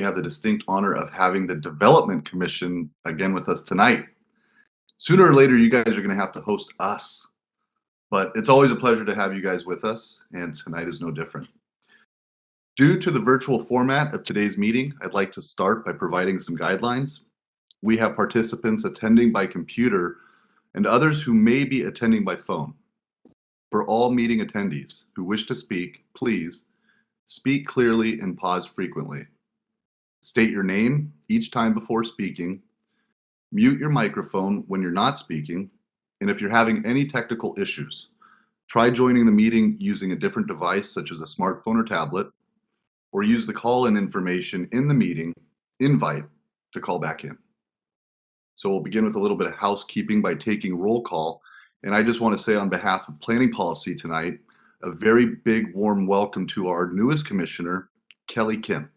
We have the distinct honor of having the Development Commission again with us tonight. Sooner or later, you guys are going to have to host us, but it's always a pleasure to have you guys with us, and tonight is no different. Due to the virtual format of today's meeting, I'd like to start by providing some guidelines. We have participants attending by computer and others who may be attending by phone. For all meeting attendees who wish to speak, please speak clearly and pause frequently. State your name each time before speaking. Mute your microphone when you're not speaking. And if you're having any technical issues, try joining the meeting using a different device such as a smartphone or tablet, or use the call-in information in the meeting invite to call back in. So we'll begin with a little bit of housekeeping by taking roll call. And I just want to say on behalf of Planning Policy tonight, a very big warm welcome to our newest commissioner, Kelly Kim.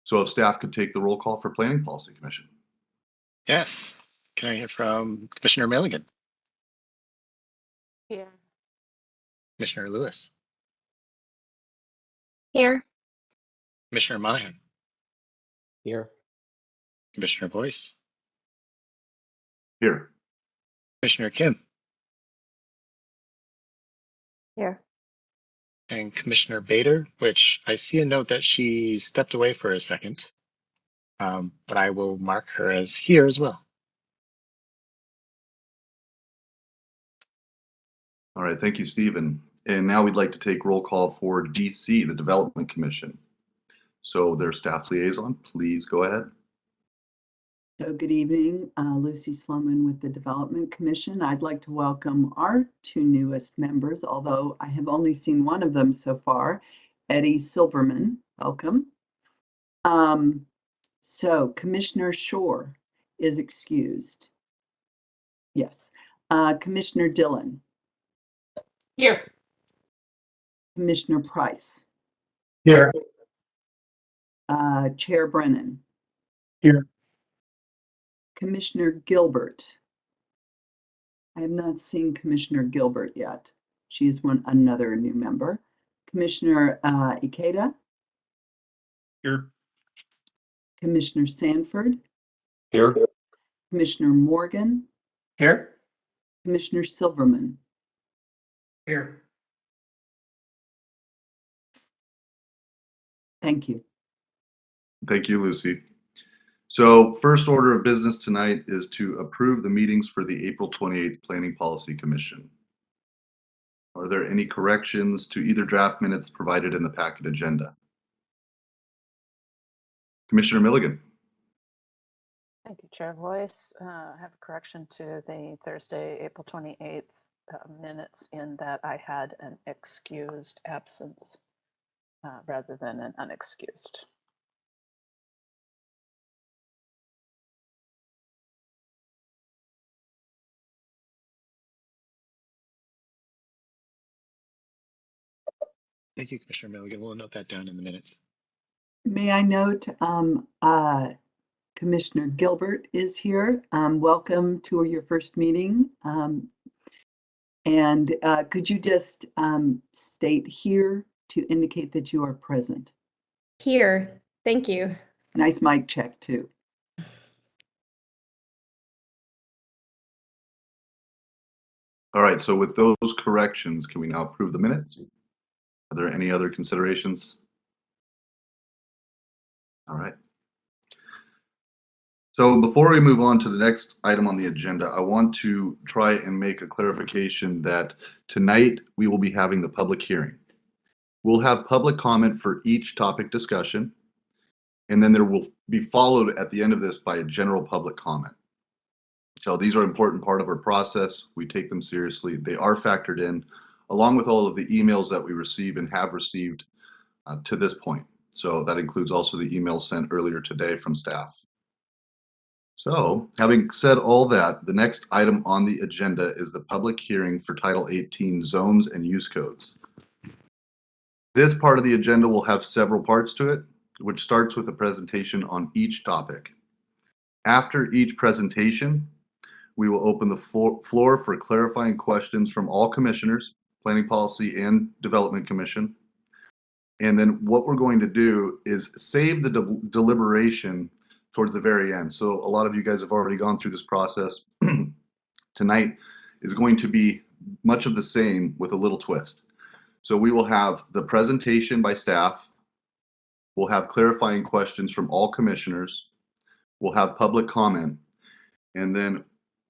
So if staff could take the roll call for Planning Policy Commission. Yes. Can I hear from Commissioner Milligan? Here. Commissioner Lewis? Here. Commissioner Monahan? Here. Commissioner Boyce? Here. Commissioner Kim? Here. And Commissioner Bader, which I see a note that she stepped away for a second, but I will mark her as here as well. All right, thank you, Stephen. And now we'd like to take roll call for DC, the Development Commission. So their staff liaison, please go ahead. So good evening, Lucy Sloman with the Development Commission. I'd like to welcome our two newest members, although I have only seen one of them so far, Eddie Silverman, welcome. So Commissioner Shore is excused. Yes. Commissioner Dillon. Here. Commissioner Price. Here. Chair Brennan. Here. Commissioner Gilbert. I have not seen Commissioner Gilbert yet. She is another new member. Commissioner Ikeda. Here. Commissioner Sanford. Here. Commissioner Morgan. Here. Commissioner Silverman. Here. Thank you. Thank you, Lucy. So first order of business tonight is to approve the meetings for the April 28th Planning Policy Commission. Are there any corrections to either draft minutes provided in the packet agenda? Commissioner Milligan. Thank you, Chair Voice. I have a correction to the Thursday, April 28th minutes in that I had an excused absence rather than an unexcused. Thank you, Commissioner Milligan. We'll note that down in the minutes. May I note Commissioner Gilbert is here. Welcome to your first meeting. And could you just state here to indicate that you are present? Here, thank you. Nice mic check too. All right, so with those corrections, can we now approve the minutes? Are there any other considerations? All right. So before we move on to the next item on the agenda, I want to try and make a clarification that tonight we will be having the public hearing. We'll have public comment for each topic discussion, and then there will be followed at the end of this by a general public comment. So these are an important part of our process. We take them seriously. They are factored in along with all of the emails that we receive and have received to this point. So that includes also the emails sent earlier today from staff. So having said all that, the next item on the agenda is the public hearing for Title 18 zones and use codes. This part of the agenda will have several parts to it, which starts with a presentation on each topic. After each presentation, we will open the floor for clarifying questions from all commissioners, Planning Policy and Development Commission. And then what we're going to do is save the deliberation towards the very end. So a lot of you guys have already gone through this process. Tonight is going to be much of the same with a little twist. So we will have the presentation by staff. We'll have clarifying questions from all commissioners. We'll have public comment. And then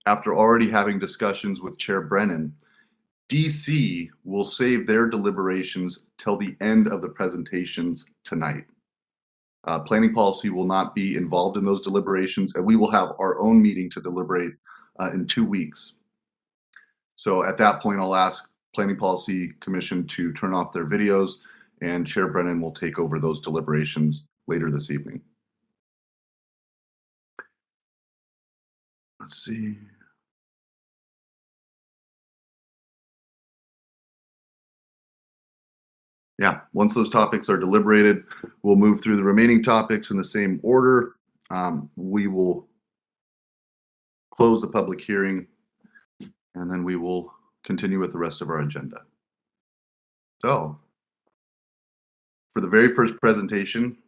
after already having discussions with Chair Brennan, DC will save their deliberations till the end of the presentations tonight. Planning policy will not be involved in those deliberations, and we will have our own meeting to deliberate in 2 weeks. So at that point, I'll ask Planning Policy Commission to turn off their videos, and Chair Brennan will take over those deliberations later this evening. Let's see. Yeah, once those topics are deliberated, we'll move through the remaining topics in the same order. We will close the public hearing, and then we will continue with the rest of our agenda. So, for the very first presentation,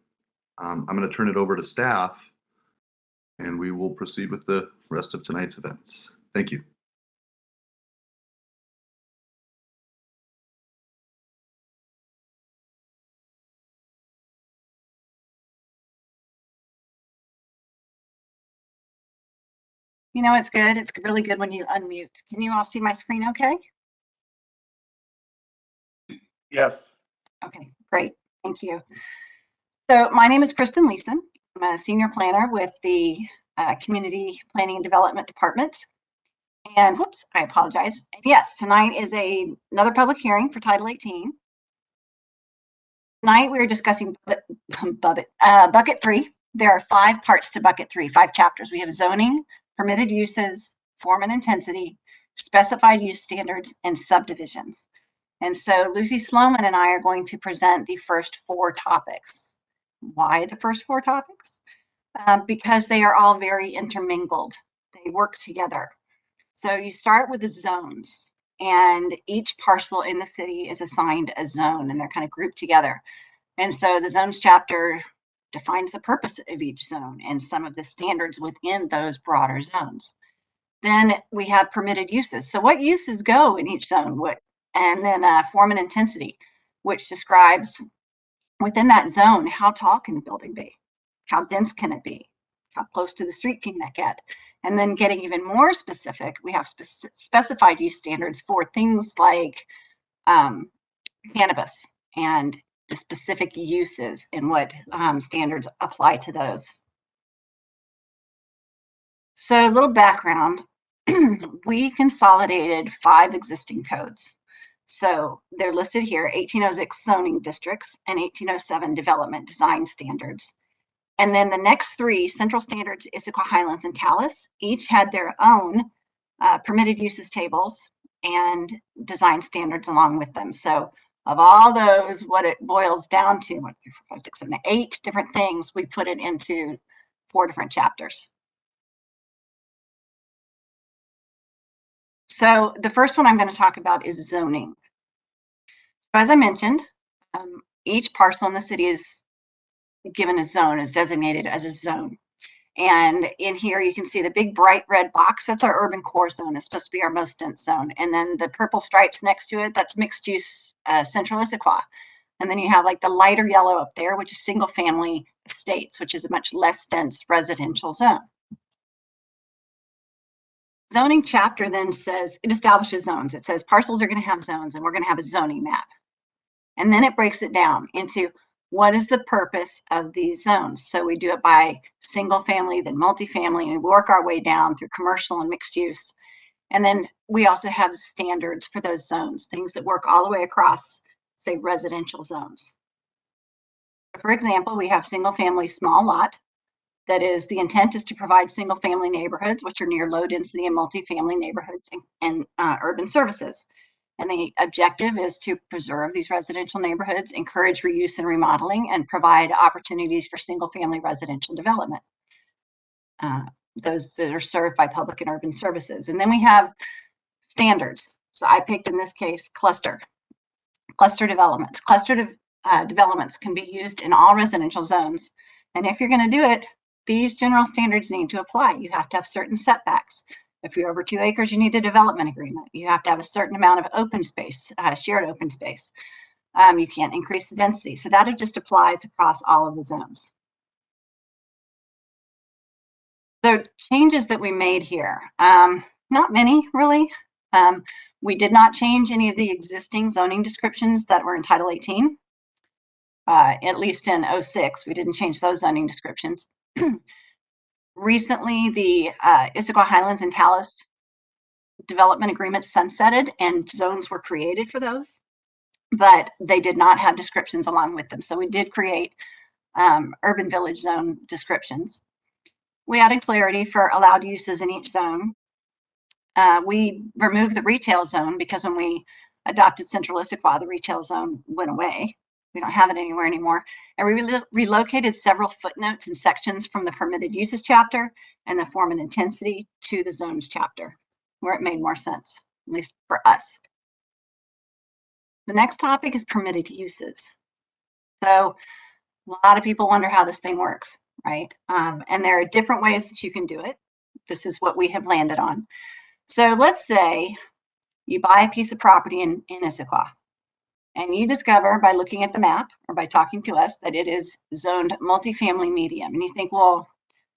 I'm going to turn it over to staff, and we will proceed with the rest of tonight's events. Thank you. You know, it's good. It's really good when you unmute. Can you all see my screen okay? Yes. Okay, great. Thank you. So my name is Kristen Leeson. I'm a senior planner with the Community Planning and Development Department. And whoops, I apologize. And yes, tonight is another public hearing for Title 18. Tonight we're discussing Bucket 3. There are 5 parts to Bucket 3, 5 chapters. We have zoning, permitted uses, form and intensity, specified use standards, and subdivisions. And so Lucy Sloman and I are going to present the first 4 topics. Why the first 4 topics? Because they are all very intermingled. They work together. So you start with the zones, and each parcel in the city is assigned a zone, and they're kind of grouped together. And so the zones chapter defines the purpose of each zone and some of the standards within those broader zones. Then we have permitted uses. So what uses go in each zone? And then form and intensity, which describes within that zone, how tall can the building be? How dense can it be? How close to the street can that get? And then getting even more specific, we have specified use standards for things like cannabis and the specific uses and what standards apply to those. So a little background, we consolidated 5 existing codes. So they're listed here, 1806 zoning districts and 1807 development design standards. And then the next 3, Central Standards, Issaquah, Highlands, and Tallis, each had their own permitted uses tables and design standards along with them. So of all those, what it boils down to, 1, 2, 4, 5, 6, 7, 8 different things, we put it into 4 different chapters. So the first one I'm going to talk about is zoning. As I mentioned, each parcel in the city is given a zone, is designated as a zone. And in here, you can see the big bright red box. That's our urban core zone. It's supposed to be our most dense zone. And then the purple stripes next to it, that's mixed use Central Issaquah. And then you have like the lighter yellow up there, which is single family estates, which is a much less dense residential zone. Zoning chapter then says, it establishes zones. It says parcels are going to have zones, and we're going to have a zoning map. And then it breaks it down into what is the purpose of these zones. So we do it by single family, then multifamily, and we work our way down through commercial and mixed use. And then we also have standards for those zones, things that work all the way across, say, residential zones. For example, we have single family small lot. That is, the intent is to provide single family neighborhoods, which are near low density and multifamily neighborhoods and urban services. And the objective is to preserve these residential neighborhoods, encourage reuse and remodeling, and provide opportunities for single family residential development. Those that are served by public and urban services. And then we have standards. So I picked in this case cluster developments. Cluster developments can be used in all residential zones. And if you're going to do it, these general standards need to apply. You have to have certain setbacks. If you're over 2 acres, you need a development agreement. You have to have a certain amount of open space, shared open space. You can't increase the density. So that just applies across all of the zones. So changes that we made here, not many really. We did not change any of the existing zoning descriptions that were in Title 18. At least in 06, we didn't change those zoning descriptions. Recently, the Issaquah Highlands and Talus development agreements sunsetted and zones were created for those, but they did not have descriptions along with them. So we did create urban village zone descriptions. We added clarity for allowed uses in each zone. We removed the retail zone because when we adopted Central Issaquah, the retail zone went away. We don't have it anywhere anymore. And we relocated several footnotes and sections from the permitted uses chapter and the form and intensity to the zones chapter, where it made more sense, at least for us. The next topic is permitted uses. So a lot of people wonder how this thing works, right? And there are different ways that you can do it. This is what we have landed on. So let's say you buy a piece of property in Issaquah, and you discover by looking at the map or by talking to us that it is zoned multifamily medium. And you think, well,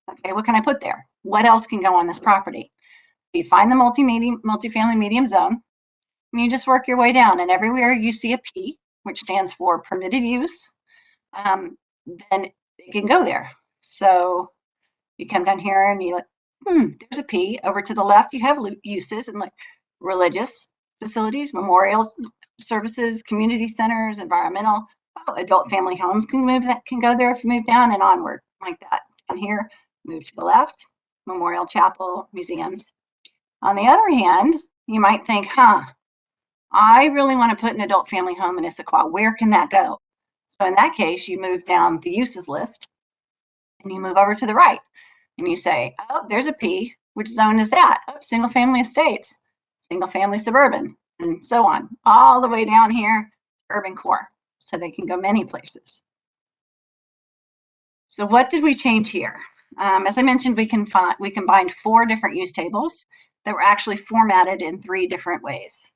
okay, what can I put there? What else can go on this property? You find the multifamily medium zone, and you just work your way down. And everywhere you see a P, which stands for permitted use, then it can go there. So you come down here and you like, there's a P. Over to the left, you have uses and like religious facilities, memorial services, community centers, environmental, adult family homes can go there if you move down and onward like that. Down here, move to the left, memorial chapel, museums. On the other hand, you might think, I really want to put an adult family home in Issaquah. Where can that go? So in that case, you move down the uses list and you move over to the right and you say, oh, there's a P. Which zone is that? Oh, single family estates, single family suburban, and so on, all the way down here, urban core. So they can go many places. So what did we change here? As I mentioned, we combined 4 different use tables that were actually formatted in 3 different ways.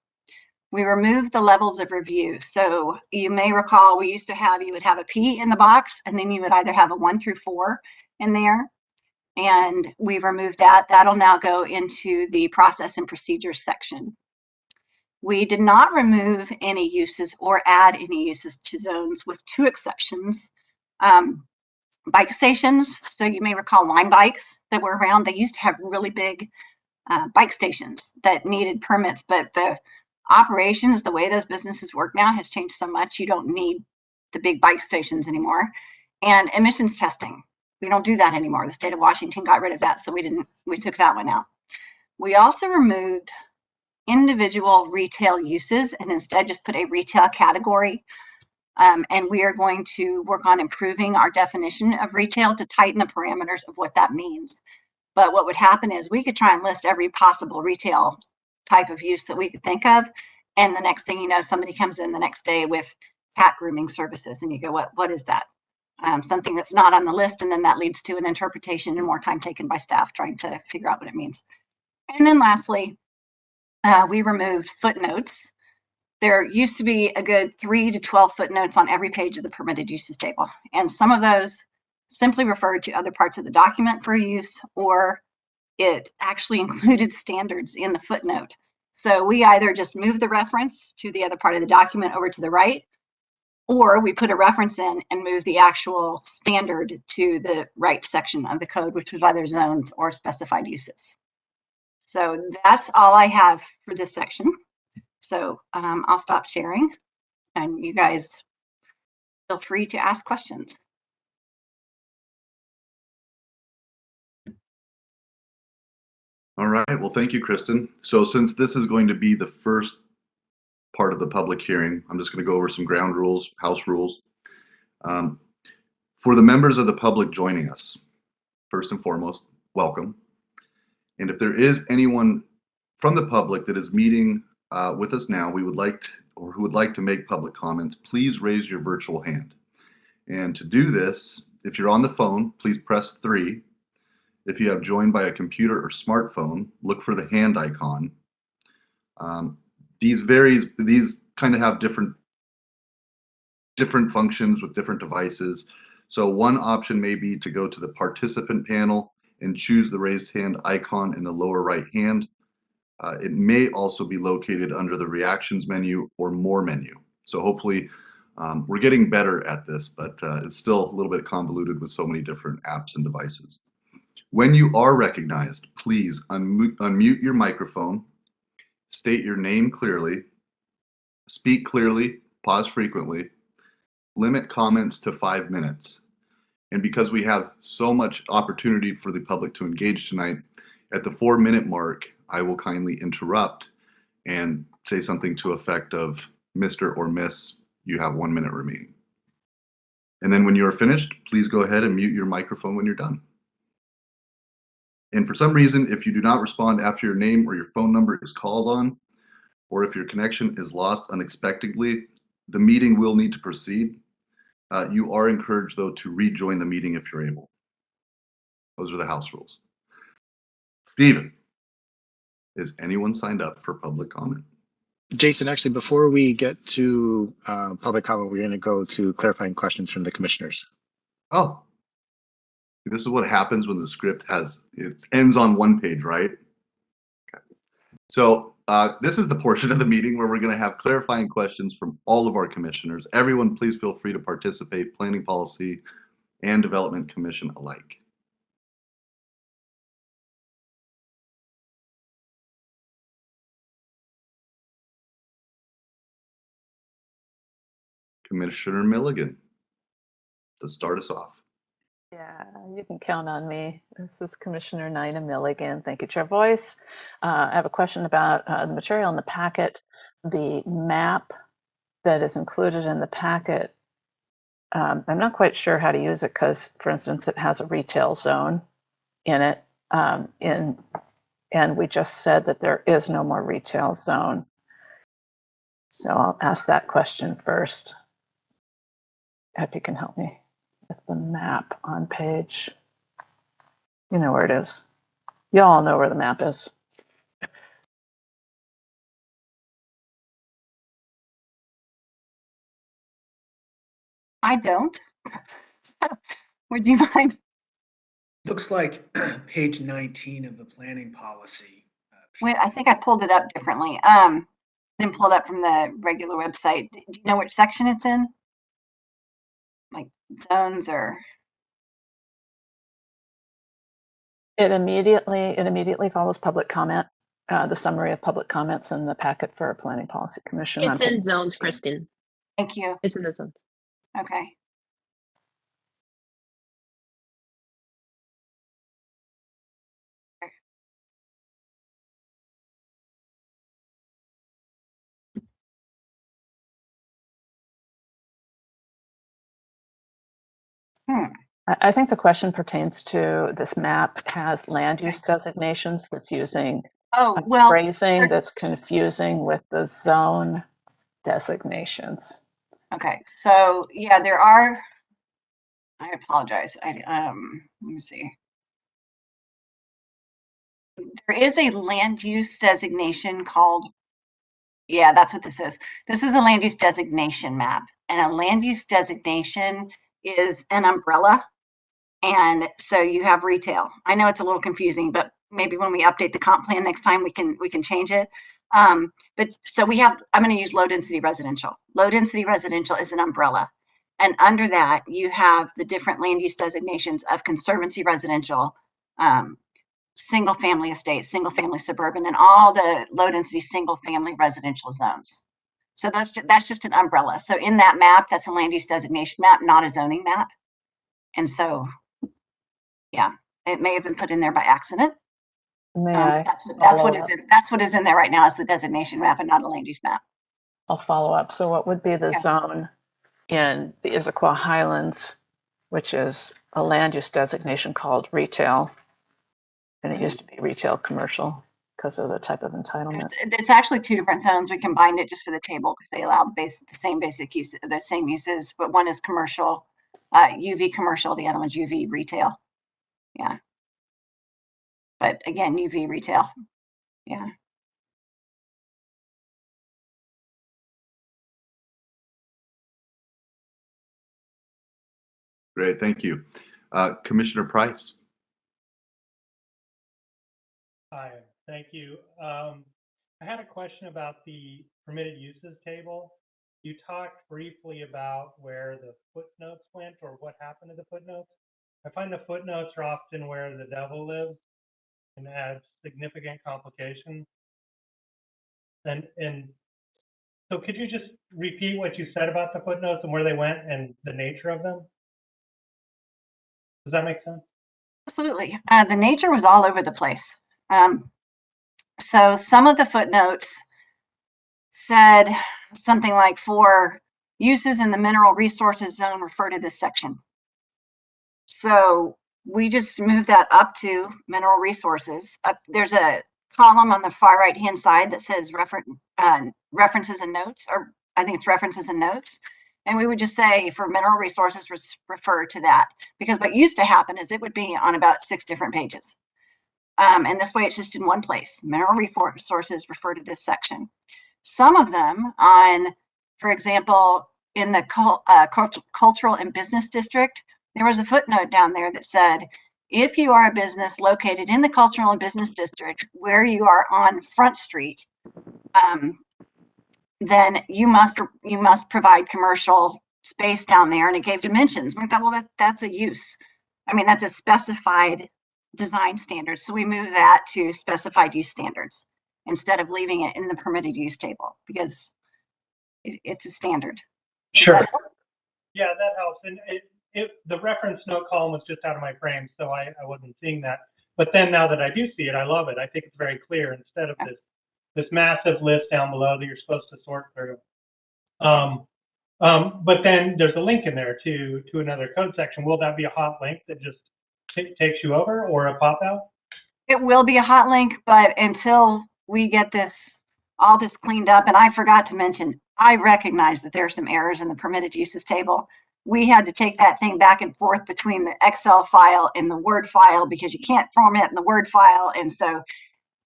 We removed the levels of review. So you may recall we used to have, you would have a P in the box, and then you would either have a 1 through 4 in there. And we've removed that. That'll now go into the process and procedures section. We did not remove any uses or add any uses to zones with 2 exceptions. Bike stations. So you may recall line bikes that were around. They used to have really big bike stations that needed permits, but the operations, the way those businesses work now has changed so much. You don't need the big bike stations anymore. And emissions testing. We don't do that anymore. The state of Washington got rid of that, so we took that one out. We also removed individual retail uses and instead just put a retail category. And we are going to work on improving our definition of retail to tighten the parameters of what that means. But what would happen is we could try and list every possible retail type of use that we could think of. And the next thing you know, somebody comes in the next day with cat grooming services and you go, what is that? Something that's not on the list, and then that leads to an interpretation and more time taken by staff trying to figure out what it means. And then lastly, we removed footnotes. There used to be a good 3 to 12 footnotes on every page of the permitted uses table, and some of those simply referred to other parts of the document for use, or it actually included standards in the footnote. So we either just move the reference to the other part of the document over to the right, or we put a reference in and move the actual standard to the right section of the code, which was either zones or specified uses. So that's all I have for this section. So I'll stop sharing and you guys feel free to ask questions. All right. Well, thank you, Kristen. So since this is going to be the first part of the public hearing, I'm just going to go over some ground rules, house rules. For the members of the public joining us, first and foremost, welcome. And if there is anyone from the public that is meeting with us now, we would like or who would like to make public comments, please raise your virtual hand. And to do this, if you're on the phone, please press 3. If you have joined by a computer or smartphone, look for the hand icon. These kind of have different functions with different devices. So one option may be to go to the participant panel and choose the raised hand icon in the lower right hand. It may also be located under the reactions menu or more menu. So hopefully we're getting better at this, but it's still a little bit convoluted with so many different apps and devices. When you are recognized, please unmute your microphone, state your name clearly, speak clearly, pause frequently, limit comments to 5 minutes. And because we have so much opportunity for the public to engage tonight, at the 4-minute mark, I will kindly interrupt and say something to effect of, Mr. or Miss, you have 1 minute remaining. And then when you are finished, please go ahead and mute your microphone when you're done. And for some reason, if you do not respond after your name or your phone number is called on, or if your connection is lost unexpectedly, the meeting will need to proceed. You are encouraged, though, to rejoin the meeting if you're able. Those are the house rules. Stephen, is anyone signed up for public comment? Jason, actually, before we get to public comment, we're going to go to clarifying questions from the commissioners. Oh, this is what happens when the script it ends on one page, right? Okay. So this is the portion of the meeting where we're going to have clarifying questions from all of our commissioners. Everyone, please feel free to participate, Planning Policy and Development Commission alike. Commissioner Milligan, to start us off. Yeah, you can count on me. This is Commissioner Nina Milligan. Thank you, Chair Voice. I have a question about the material in the packet. The map that is included in the packet, I'm not quite sure how to use it because, for instance, it has a retail zone in it. And we just said that there is no more retail zone. So I'll ask that question first. If you can help me with the map on page, you know where it is. You all know where the map is. I don't. Would you mind? Looks like page 19 of the planning policy. Wait, I think I pulled it up differently. Didn't pull it up from the regular website. Do you know which section it's in? Like zones or? It immediately follows public comment, the summary of public comments in the packet for Planning Policy Commission. It's in zones, Kristen. Thank you. It's in the zones. Okay. I think the question pertains to this map has land use designations that's using Oh, well, phrasing that's confusing with the zone designations. okay. So yeah, there are, I apologize. Let me see. There is a land use designation called, yeah, that's what this is. This is a land use designation map, and a land use designation is an umbrella. And so you have retail. I know it's a little confusing, but maybe when we update the comp plan next time, we can change it. But so we have, I'm going to use low density residential. Low density residential is an umbrella. And under that, you have the different land use designations of conservancy residential, single family estate, single family suburban, and all the low density single family residential zones. So that's just an umbrella. So in that map, that's a land use designation map, not a zoning map. And so, yeah, it may have been put in there by accident. That's what is in there right now is the designation map and not a land use map. I'll follow up. So what would be the zone in the Issaquah Highlands, which is a land use designation called retail, and it used to be retail commercial. because of the type of entitlement. It's actually two different zones. We combined it just for the table because they allow the same basic use, the same uses, but one is commercial, UV commercial, the other one's UV retail. Yeah. But again, UV retail. Yeah. Great, thank you. Commissioner Price. Hi, thank you. I had a question about the permitted uses table. You talked briefly about where the footnotes went or what happened to the footnotes. I find the footnotes are often where the devil lives and adds significant complications. And so could you just repeat what you said about the footnotes and where they went and the nature of them? Does that make sense? Absolutely. The nature was all over the place. So some of the footnotes said something like, for uses in the mineral resources zone, refer to this section. So we just moved that up to mineral resources. There's a column on the far right hand side that says references and notes, or I think it's references and notes. And we would just say for mineral resources, refer to that, because what used to happen is it would be on about 6 different pages. And this way it's just in one place. Mineral resources, refer to this section. Some of them on, for example, in the cultural and business district, there was a footnote down there that said, if you are a business located in the cultural and business district where you are on Front Street, then you must provide commercial space down there, and it gave dimensions. We thought, well, that's a use. I mean, that's a specified design standard. So we moved that to specified use standards instead of leaving it in the permitted use table, because it's a standard. Sure. Yeah, that helps. And the reference note column was just out of my frame, so I wasn't seeing that. But then now that I do see it, I love it. I think it's very clear instead of this massive list down below that you're supposed to sort through. But then there's a link in there to another code section. Will that be a hot link that just takes you over, or a pop out? It will be a hot link, but until we get all this cleaned up, and I forgot to mention, I recognize that there are some errors in the permitted uses table. We had to take that thing back and forth between the Excel file and the Word file, because you can't format in the Word file. And so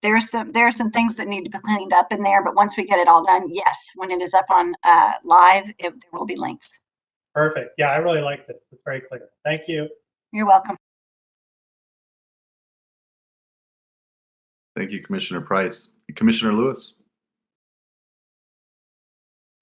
there are some things that need to be cleaned up in there, but once we get it all done, yes, when it is up on live, there will be links. Perfect. Yeah, I really like this. It's very clear. Thank you. You're welcome. Thank you, Commissioner Price. Commissioner Lewis.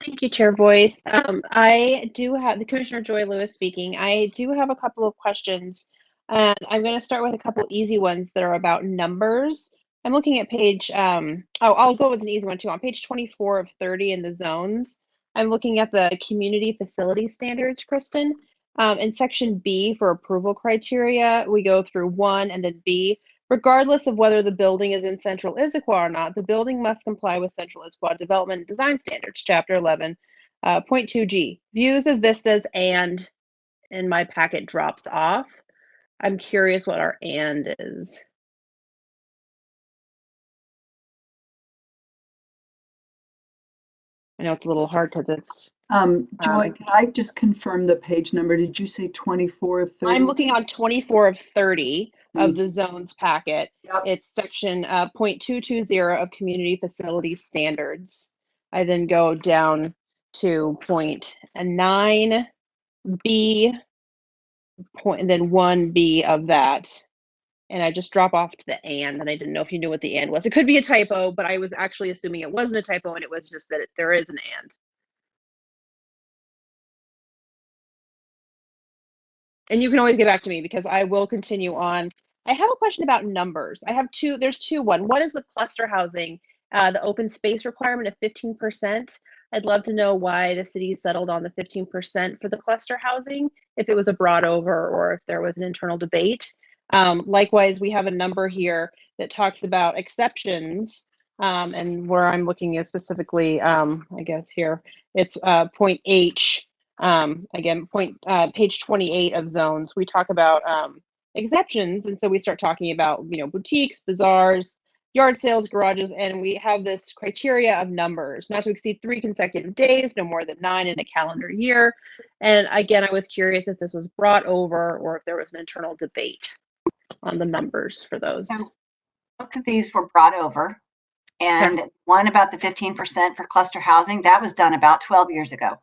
Thank you, Chair Voice. I do have the Commissioner Joy Lewis speaking. I do have a couple of questions, and I'm going to start with a couple easy ones that are about numbers. I'm looking at page, I'll go with an easy one too. On page 24 of 30 in the zones, I'm looking at the community facility standards, Kristen. In section B for approval criteria, we go through 1 and then B. Regardless of whether the building is in Central Issaquah or not, the building must comply with Central Issaquah Development and Design Standards, Chapter 11, point 2G. Views of vistas and in my packet drops off. I'm curious what our and is. I know it's a little hard because it's. Joy, can I just confirm the page number? Did you say 24 of 30? I'm looking on 24 of 30 of the zones packet. Yep. It's section 0.220 of community facilities standards. I then go down to point 9B, and then 1B of that. And I just drop off to the and I didn't know if you knew what the and was. It could be a typo, but I was actually assuming it wasn't a typo, and it was just that there is an and. And you can always get back to me because I will continue on. I have a question about numbers. I have two. There's two. One is with cluster housing, the open space requirement of 15%. I'd love to know why the city settled on the 15% for the cluster housing, if it was a brought over or if there was an internal debate. Likewise, we have a number here that talks about exceptions, and where I'm looking is specifically, I guess here, it's point H. Again, page 28 of zones, we talk about exceptions, and so we start talking about, boutiques, bazaars, yard sales, garages, and we have this criteria of numbers, not to exceed 3 consecutive days, no more than 9 in a calendar year. And again, I was curious if this was brought over or if there was an internal debate on the numbers for those. So both of these were brought over, and one about the 15% for cluster housing, that was done about 12 years ago.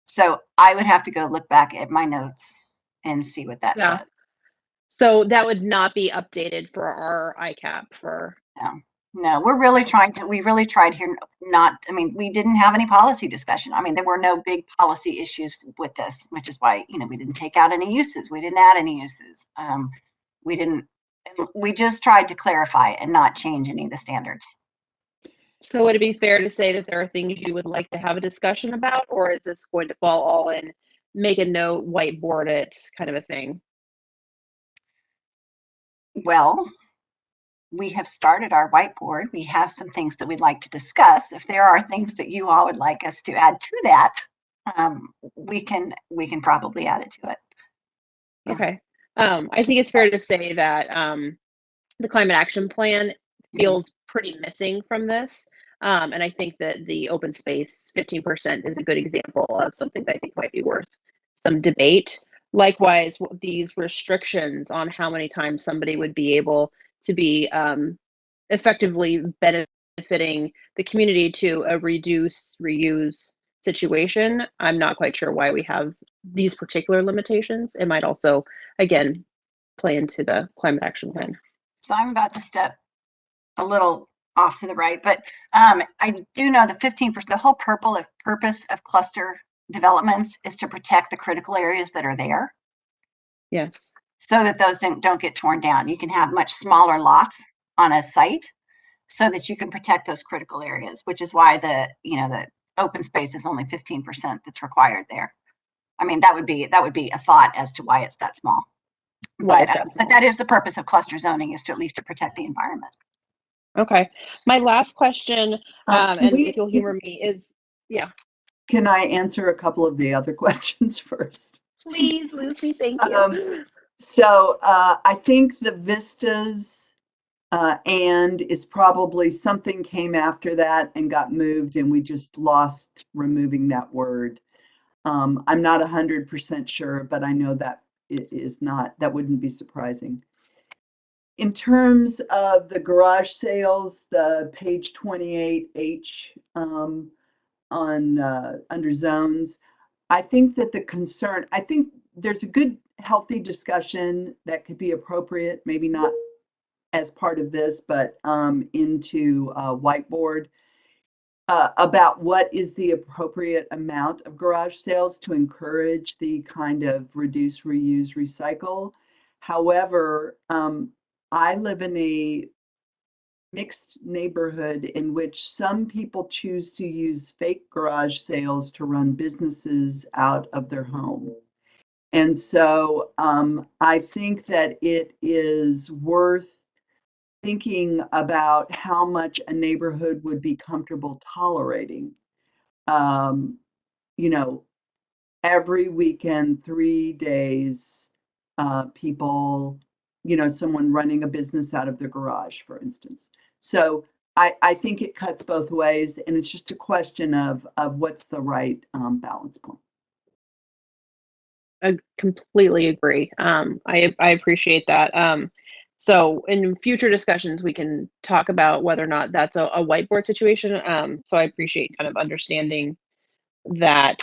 So I would have to go look back at my notes and see what that Yeah. says. So that would not be updated for our ICAP for. No, we really tried here not, I mean, we didn't have any policy discussion. I mean, there were no big policy issues with this, which is why, we didn't take out any uses. We didn't add any uses. We just tried to clarify and not change any of the standards. So would it be fair to say that there are things you would like to have a discussion about, or is this going to fall all in, make a note, whiteboard it, kind of a thing? Well, we have started our whiteboard. We have some things that we'd like to discuss. If there are things that you all would like us to add to that, we can probably add it to it. Yeah. Okay. I think it's fair to say that the climate action plan feels pretty missing from this. And I think that the open space 15% is a good example of something that I think might be worth some debate. Likewise, these restrictions on how many times somebody would be able to be effectively benefiting the community to a reduce, reuse situation. I'm not quite sure why we have these particular limitations. It might also, again, play into the climate action plan. So I'm about to step a little off to the right, but I do know the 15%, the whole purpose of cluster developments is to protect the critical areas that are there. Yes. So that those don't get torn down. You can have much smaller lots on a site so that you can protect those critical areas, which is why the open space is only 15% that's required there. I mean, that would be a thought as to why it's that small. But that is the purpose of cluster zoning, is to at least to protect the environment. Okay. My last question, and if you'll humor me, is, yeah. Can I answer a couple of the other questions first? Please, Lucy, thank you. So I think the vistas and is probably something came after that and got moved, and we just lost removing that word. I'm not 100% sure, but I know that it is not, that wouldn't be surprising. In terms of the garage sales, the page 28H on under zones, I think that I think there's a good healthy discussion that could be appropriate, maybe not as part of this, but into whiteboard about what is the appropriate amount of garage sales to encourage the kind of reduce, reuse, recycle. However, I live in a mixed neighborhood in which some people choose to use fake garage sales to run businesses out of their home. And so I think that it is worth thinking about how much a neighborhood would be comfortable tolerating. Every weekend, 3 days, people, someone running a business out of their garage, for instance. So I think it cuts both ways, and it's just a question of what's the right balance point. I completely agree. I appreciate that. So in future discussions, we can talk about whether or not that's a whiteboard situation. So I appreciate kind of understanding that.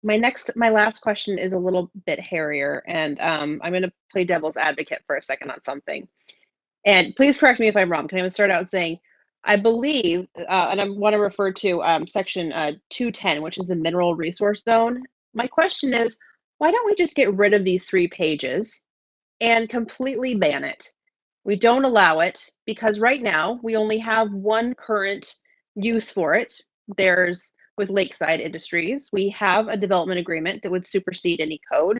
My last question is a little bit hairier, and I'm going to play devil's advocate for a second on something. And please correct me if I'm wrong. Can I start out saying, I believe, and I want to refer to section 210, which is the mineral resource zone. My question is, why don't we just get rid of these 3 pages and completely ban it? We don't allow it because right now we only have one current use for it. There's with Lakeside Industries. We have a development agreement that would supersede any code.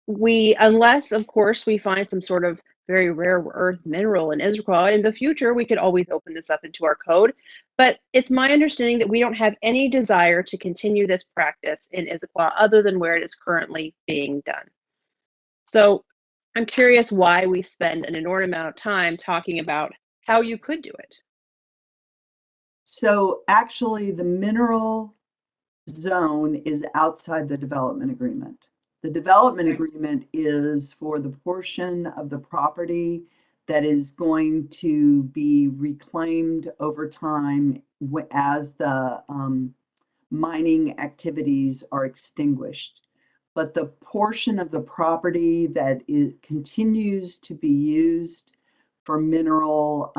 Unless, of course, we find some sort of very rare earth mineral in Issaquah, in the future, we could always open this up into our code. But it's my understanding that we don't have any desire to continue this practice in Issaquah other than where it is currently being done. So I'm curious why we spend an inordinate amount of time talking about how you could do it. So actually, the mineral zone is outside the development agreement. The development agreement is for the portion of the property that is going to be reclaimed over time as the mining activities are extinguished. But the portion of the property that continues to be used for mineral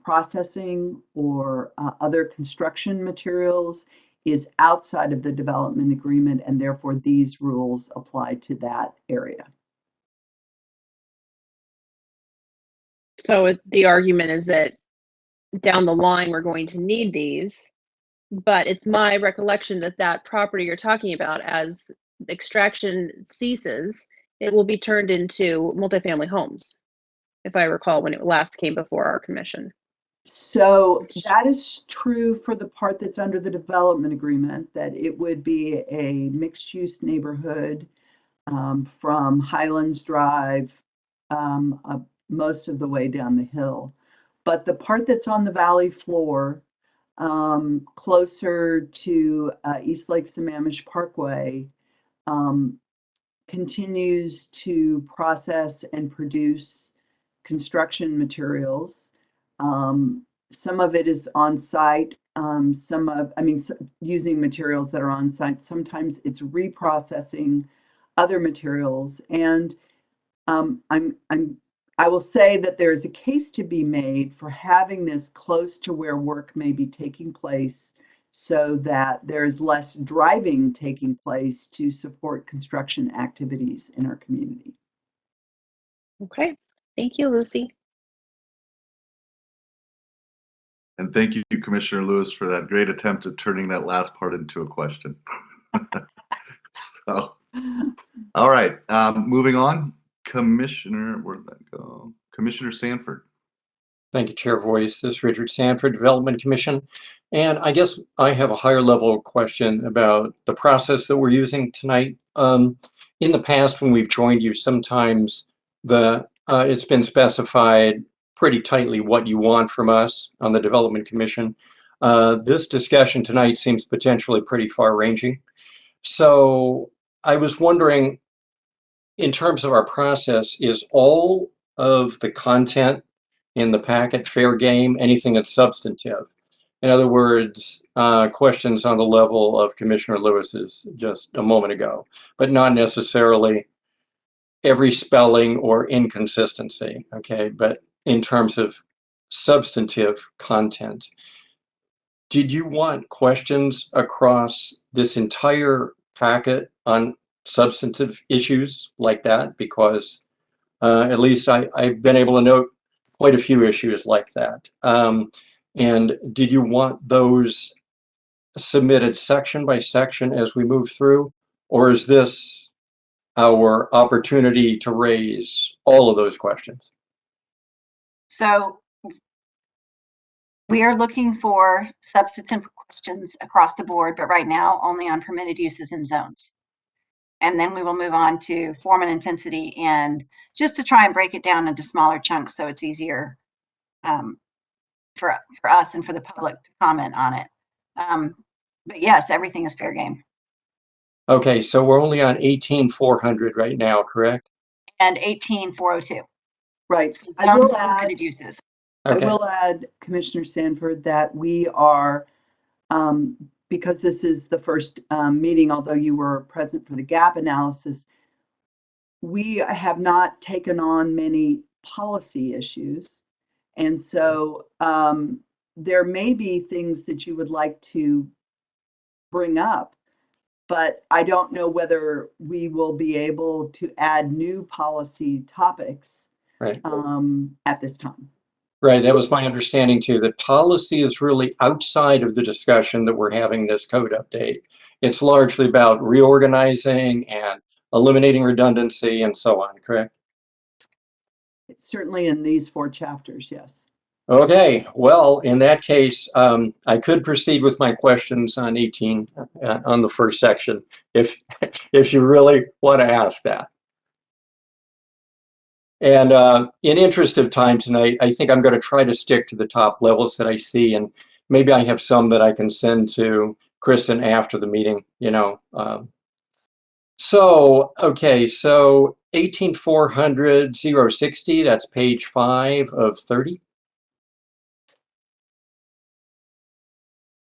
processing or other construction materials is outside of the development agreement, and therefore these rules apply to that area. So the argument is that down the line, we're going to need these, but it's my recollection that that property you're talking about, as extraction ceases, it will be turned into multifamily homes, if I recall when it last came before our commission. So that is true for the part that's under the development agreement, that it would be a mixed-use neighborhood from Highlands Drive most of the way down the hill. But the part that's on the valley floor, closer to East Lake Sammamish Parkway, continues to process and produce construction materials. Some of it is on site, using materials that are on site. Sometimes it's reprocessing other materials. And I will say that there's a case to be made for having this close to where work may be taking place so that there's less driving taking place to support construction activities in our community. Okay, thank you, Lucy. And thank you, Commissioner Lewis, for that great attempt at turning that last part into a question. So, all right, moving on. Commissioner, where'd that go? Commissioner Sanford. Thank you, Chair Voice. This is Richard Sanford, Development Commission. And I guess I have a higher level question about the process that we're using tonight. In the past, when we've joined you, sometimes it's been specified pretty tightly what you want from us on the Development Commission. This discussion tonight seems potentially pretty far-ranging. So I was wondering, in terms of our process, is all of the content in the packet fair game, anything that's substantive? In other words, questions on the level of Commissioner Lewis's just a moment ago, but not necessarily every spelling or inconsistency, okay? But in terms of substantive content, did you want questions across this entire packet on substantive issues like that? Because at least I've been able to note quite a few issues like that. And did you want those submitted section by section as we move through? Or is this our opportunity to raise all of those questions? So we are looking for substantive questions across the board, but right now only on permitted uses and zones. And then we will move on to form and intensity, and just to try and break it down into smaller chunks so it's easier for us and for the public to comment on it. But yes, everything is fair game. Okay, so we're only on 18,400 right now, correct? And 18,402. Right. So I will zones and add, permitted uses. Okay. I will add, Commissioner Sanford, that we are, because this is the first meeting, although you were present for the gap analysis, we have not taken on many policy issues. And so there may be things that you would like to bring up, but I don't know whether we will be able to add new policy topics Right. at this time. Right, that was my understanding too, that policy is really outside of the discussion that we're having this code update. It's largely about reorganizing and eliminating redundancy and so on, correct? It's certainly in these 4 chapters, yes. Okay, well, in that case, I could proceed with my questions on 18, on the first section, if you really want to ask that. And in interest of time tonight, I think I'm going to try to stick to the top levels that I see, and maybe I have some that I can send to Kristen after the meeting, you know. Okay, so 18400 060, that's page 5 of 30.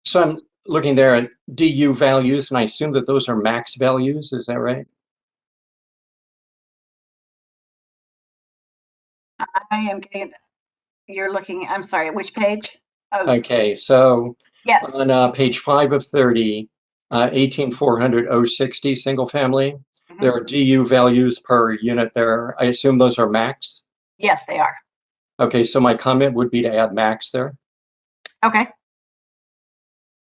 So I'm looking there at DU values, and I assume that those are max values, is that right? I am getting, you're looking, I'm sorry, which page? Oh, Okay, so yes. on page 5 of 30, 18400 060 single family, Mhm. there are DU values per unit there. I assume those are max? Yes, they are. Okay, so my comment would be to add max there. Okay.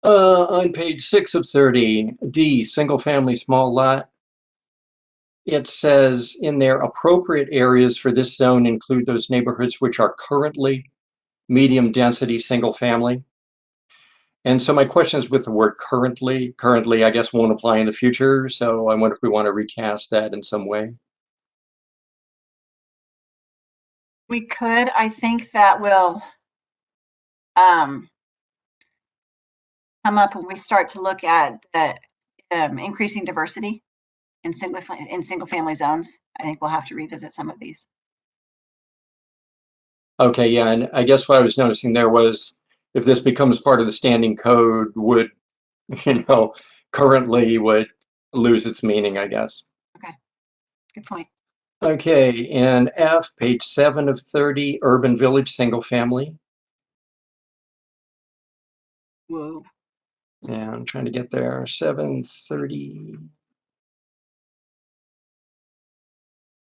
On page 6 of 30, D, single family small lot, it says in there appropriate areas for this zone include those neighborhoods which are currently medium density single family. And so my question is with the word currently. Currently, I guess, won't apply in the future. So I wonder if we want to recast that in some way. We could, I think that will come up when we start to look at the increasing diversity in single family zones. I think we'll have to revisit some of these. Okay, yeah, and I guess what I was noticing there was if this becomes part of the standing code, would, you know, currently would lose its meaning, I guess. Okay, good point. Okay, and F, page 7 of 30, urban village single family. Whoa. Yeah, I'm trying to get there. 730.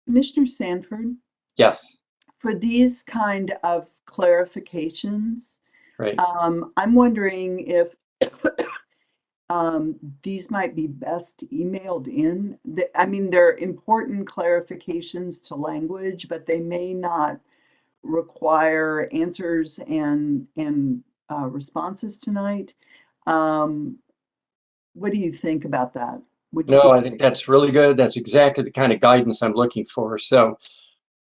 Commissioner Sanford, Yes, for these kind of clarifications, right. I'm wondering if these might be best emailed in. I mean, they're important clarifications to language, but they may not require answers and responses tonight. What do you think about that? Would you No, be I think that's really good. That's exactly the kind of guidance I'm looking for. So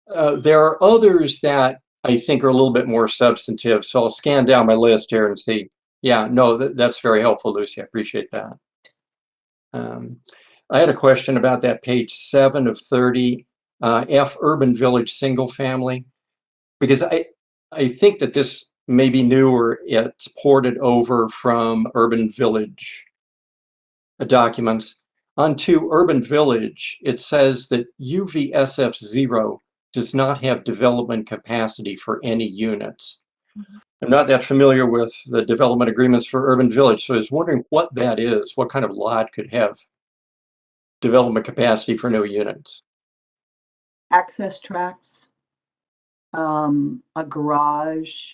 there are others that I think are a little bit more substantive. So I'll scan down my list here and see. Yeah, no, that's very helpful, Lucy. I appreciate that. I had a question about that page 7 of 30, F urban village single family, because I think that this may be new or it's ported over from urban village documents. Onto urban village, it says that UVSF0 does not have development capacity for any units. I'm not that familiar with the development agreements for urban village, so I was wondering what that is. What kind of lot could have development capacity for no units? access tracks, a garage,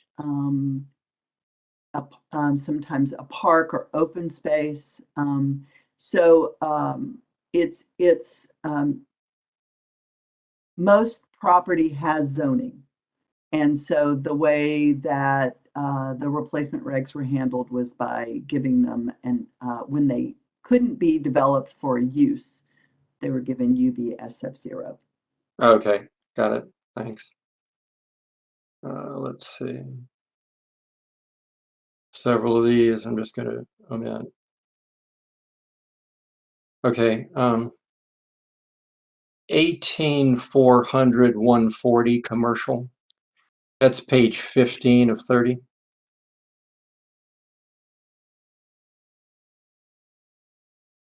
sometimes a park or open space. So it's most property has zoning. And so the way that the replacement regs were handled was by giving them, and when they couldn't be developed for use, they were given UVSF0. Okay, got it. Thanks. Let's see. Several of these I'm just going to omit. Okay. 18400 140 commercial. That's page 15 of 30.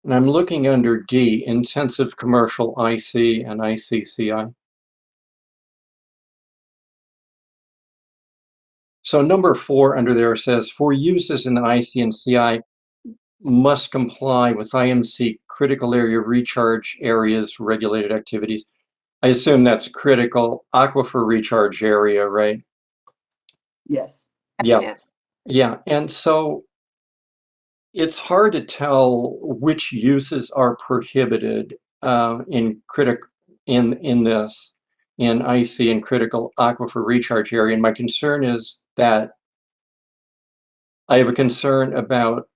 And I'm looking under D, intensive commercial IC and ICCI. So number 4 under there says for uses in the IC and CI must comply with IMC critical area recharge areas regulated activities. I assume that's critical aquifer recharge area, right? Yes. Yes, Yeah. it is. Yeah. And so it's hard to tell which uses are prohibited in this in IC and critical aquifer recharge area. And my concern is that I have a concern about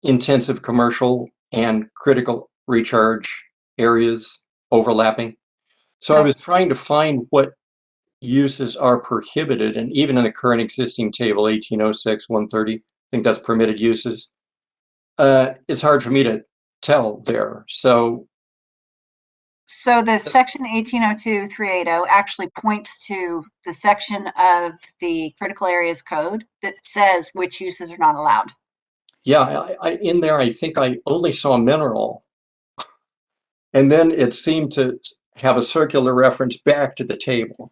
intensive commercial and critical recharge areas overlapping. So I was trying to find what uses are prohibited, and even in the current existing table, 1806, 130, I think that's permitted uses. It's hard for me to tell there. So the section 1802-380 actually points to the section of the critical areas code that says which uses are not allowed. yeah, in there, I think I only saw mineral. And then it seemed to have a circular reference back to the table.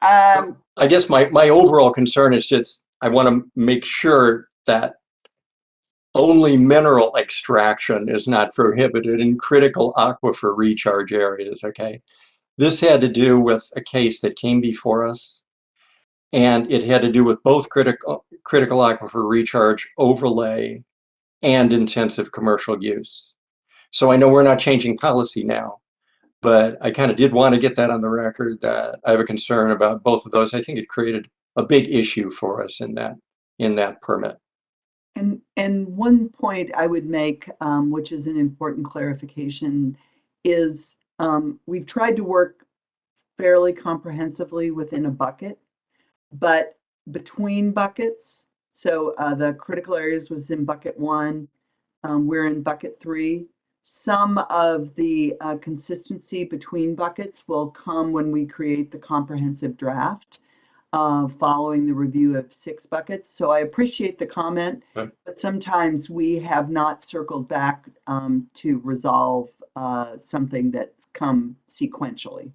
I guess my overall concern is just I want to make sure that only mineral extraction is not prohibited in critical aquifer recharge areas, okay? This had to do with a case that came before us, and it had to do with both critical aquifer recharge overlay and intensive commercial use. So I know we're not changing policy now, but I kind of did want to get that on the record that I have a concern about both of those. I think it created a big issue for us in that permit. And one point I would make, which is an important clarification, is we've tried to work fairly comprehensively within a bucket, but between buckets, so the critical areas was in bucket 1, we're in bucket 3. Some of the consistency between buckets will come when we create the comprehensive draft following the review of 6 buckets. So I appreciate the comment, but sometimes we have not circled back to resolve something that's come sequentially.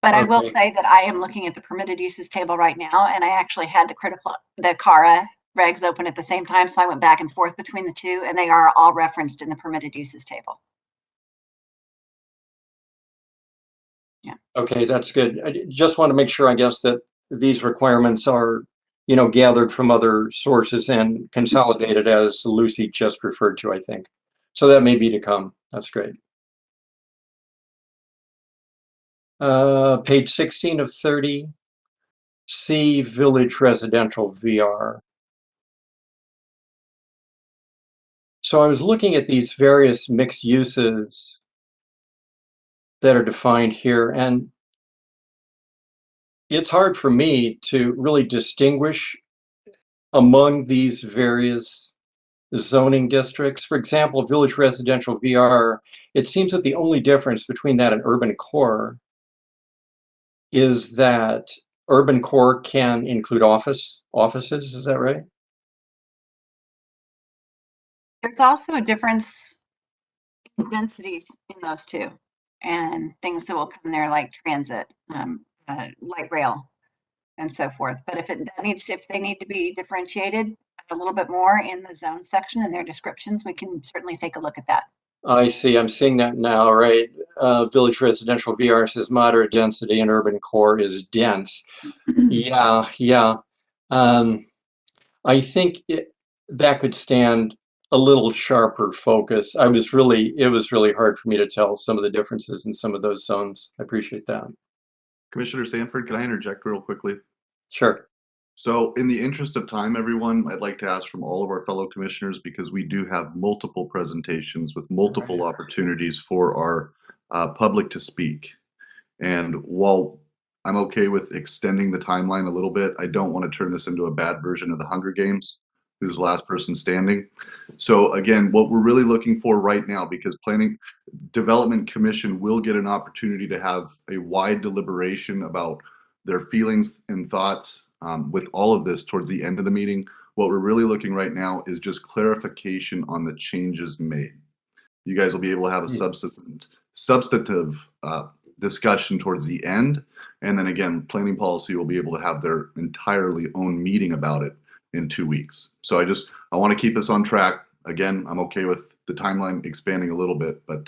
But I will say that I am looking at the permitted uses table right now, and I actually had the CARA regs open at the same time, so I went back and forth between the two, and they are all referenced in the permitted uses table. Yeah. Okay, that's good. I just want to make sure, I guess, that these requirements are, gathered from other sources and consolidated, as Lucy just referred to, I think. So that may be to come. That's great. Page 16 of 30, C, Village Residential VR. So I was looking at these various mixed uses that are defined here, and it's hard for me to really distinguish among these various zoning districts. For example, Village Residential VR, it seems that the only difference between that and urban core is that urban core can include offices, is that right? There's also a difference in densities in those two, and things that will come there like transit, light rail, and so forth. But if they need to be differentiated a little bit more in the zone section and their descriptions, we can certainly take a look at that. I see. I'm seeing that now, right? Village Residential VR says moderate density and urban core is dense. Yeah. I think that could stand a little sharper focus. It was really hard for me to tell some of the differences in some of those zones. I appreciate that. Commissioner Sanford, can I interject real quickly? Sure. So in the interest of time, everyone, I'd like to ask from all of our fellow commissioners, because we do have multiple presentations with multiple opportunities for our public to speak. And while I'm okay with extending the timeline a little bit, I don't want to turn this into a bad version of the Hunger Games, who's the last person standing. So again, what we're really looking for right now, because Planning Development Commission will get an opportunity to have a wide deliberation about their feelings and thoughts with all of this towards the end of the meeting. What we're really looking right now is just clarification on the changes made. You guys will be able to have a substantive discussion towards the end. And then again, planning policy will be able to have their entirely own meeting about it in 2 weeks. So I want to keep us on track. Again, I'm okay with the timeline expanding a little bit, but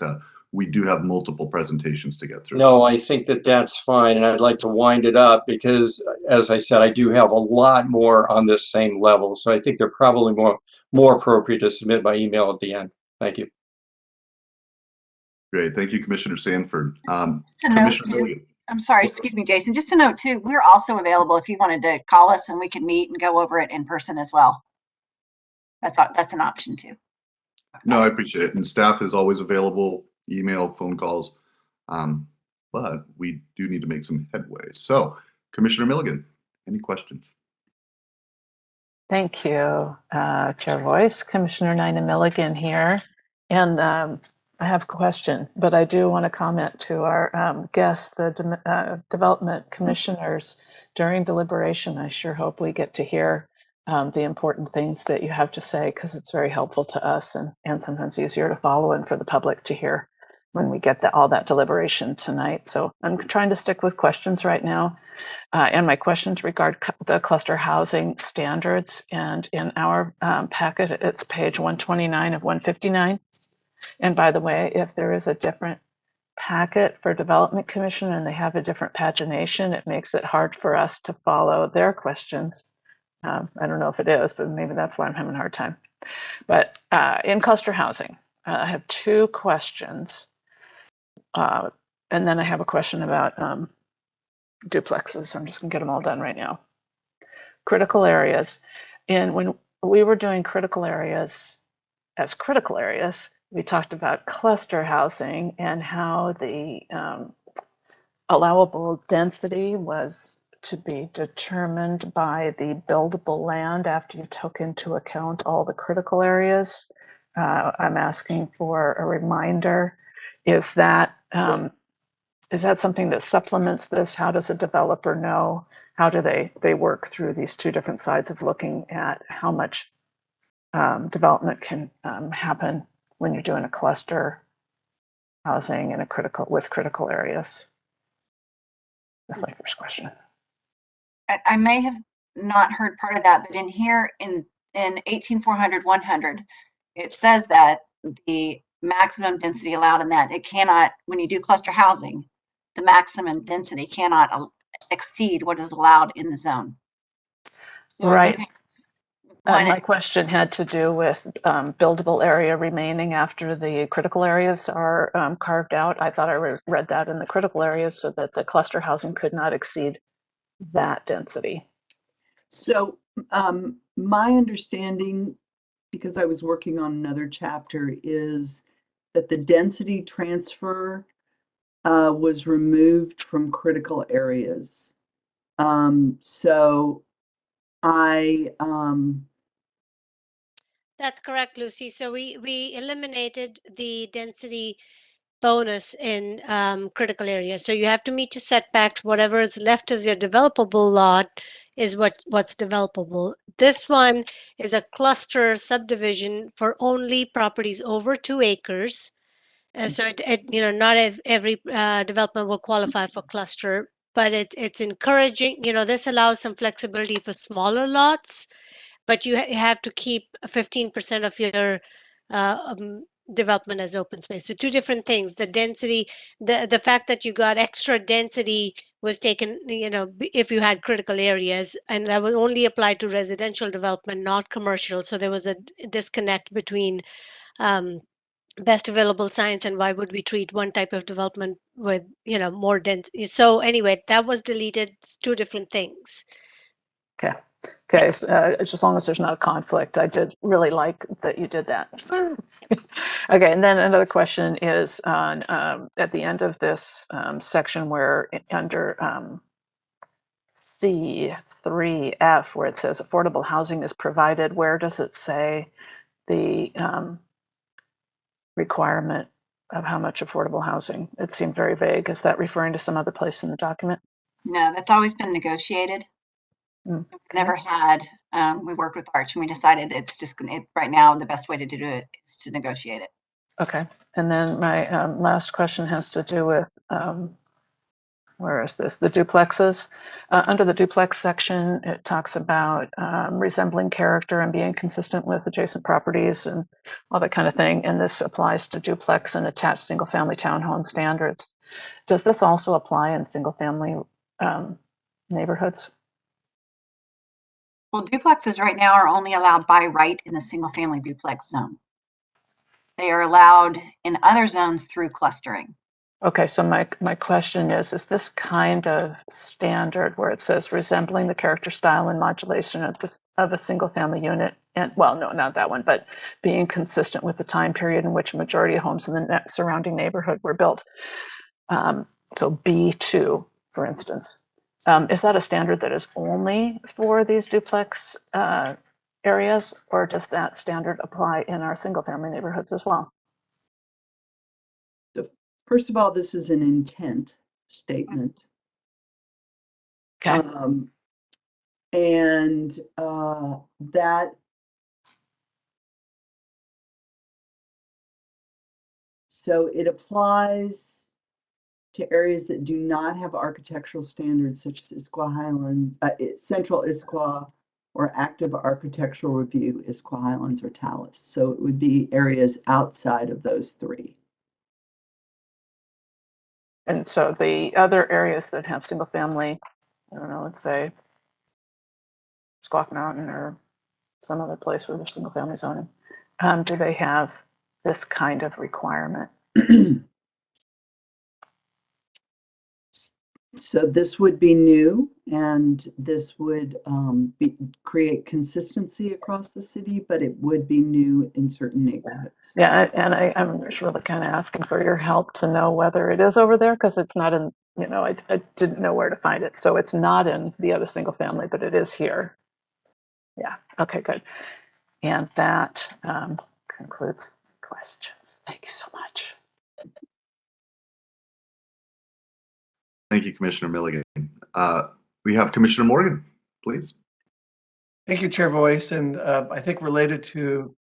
we do have multiple presentations to get through. No, I think that's fine. And I'd like to wind it up because, as I said, I do have a lot more on this same level. So I think they're probably more appropriate to submit by email at the end. Thank you. Great. Thank you, Commissioner Sanford. Just a note too. I'm sorry, excuse me, Jason. Just a note too, we're also available if you wanted to call us and we can meet and go over it in person as well. That's an option too. No, I appreciate it. And staff is always available, email, phone calls. But we do need to make some headway. So, Commissioner Milligan, any questions? Thank you, Chair Voice. Commissioner Nina Milligan here. And I have a question, but I do want to comment to our guests, the development commissioners. During deliberation, I sure hope we get to hear the important things that you have to say, because it's very helpful to us and sometimes easier to follow and for the public to hear when we get all that deliberation tonight. So I'm trying to stick with questions right now. And my questions regard the cluster housing standards. And in our packet, it's page 129 of 159. And by the way, if there is a different packet for Development Commission and they have a different pagination, it makes it hard for us to follow their questions. I don't know if it is, but maybe that's why I'm having a hard time. But in cluster housing, I have two questions. And then I have a question about duplexes. I'm just gonna get them all done right now. Critical areas. And when we were doing critical areas as critical areas, we talked about cluster housing and how the allowable density was to be determined by the buildable land after you took into account all the critical areas. I'm asking for a reminder. Is that something that supplements this? How does a developer know? How do they work through these two different sides of looking at how much development can happen when you're doing a cluster housing in with critical areas? That's my first question. I may have not heard part of that, but in here in 18400, it says that the maximum density allowed in that it cannot, when you do cluster housing, the maximum density cannot exceed what is allowed in the zone. So right. One, my question had to do with buildable area remaining after the critical areas are carved out. I thought I read that in the critical areas so that the cluster housing could not exceed that density. So my understanding, because I was working on another chapter, is that the density transfer was removed from critical areas. So I That's correct, Lucy. So we eliminated the density bonus in critical areas. So you have to meet your setbacks. Whatever is left as your developable lot is what's developable. This one is a cluster subdivision for only properties over 2 acres. So not every development will qualify for cluster, but it's encouraging. This allows some flexibility for smaller lots, but you have to keep 15% of your development as open space. So two different things. The density, the fact that you got extra density was taken, if you had critical areas, and that would only apply to residential development, not commercial. So there was a disconnect between best available science and why would we treat one type of development with more dense. So anyway, that was deleted. It's two different things. Okay, so, as long as there's not a conflict. I did really like that you did that. Okay, and then another question is on at the end of this section where under C3F, where it says affordable housing is provided, where does it say the requirement of how much affordable housing? It seemed very vague. Is that referring to some other place in the document? no, that's always been negotiated. Okay. Never had. We worked with Arch and we decided it's just right now the best way to do it is to negotiate it. Okay, and then my last question has to do with where is this? The duplexes. Under the duplex section, it talks about resembling character and being consistent with adjacent properties and all that kind of thing. And this applies to duplex and attached single-family townhome standards. Does this also apply in single-family neighborhoods? Well, duplexes right now are only allowed by right in the single family duplex zone. They are allowed in other zones through clustering. Okay, so my question is this kind of standard where it says resembling the character, style, and modulation of a single family unit, and well, no, not that one, but being consistent with the time period in which majority of homes in the surrounding neighborhood were built. So B2, for instance. Is that a standard that is only for these duplex areas, or does that standard apply in our single family neighborhoods as well? So first of all, this is an intent statement. Okay. And that so it applies to areas that do not have architectural standards such as Issaquah Highlands, Central Issaquah, or active architectural review, Issaquah Highlands or Talus. So it would be areas outside of those three. And so the other areas that have single family, I don't know, let's say Squawk Mountain or some other place where there's single family zoning, do they have this kind of requirement? So this would be new, and this would create consistency across the city, but it would be new in certain neighborhoods. Yeah, and I'm just really kind of asking for your help to know whether it is over there, because it's not in, I didn't know where to find it. So it's not in the other single family, but it is here. Yeah, okay, good. And that concludes questions. Thank you so much. Thank you, Commissioner Milligan. We have Commissioner Morgan, please. Thank you, Chair Voice. And I think related to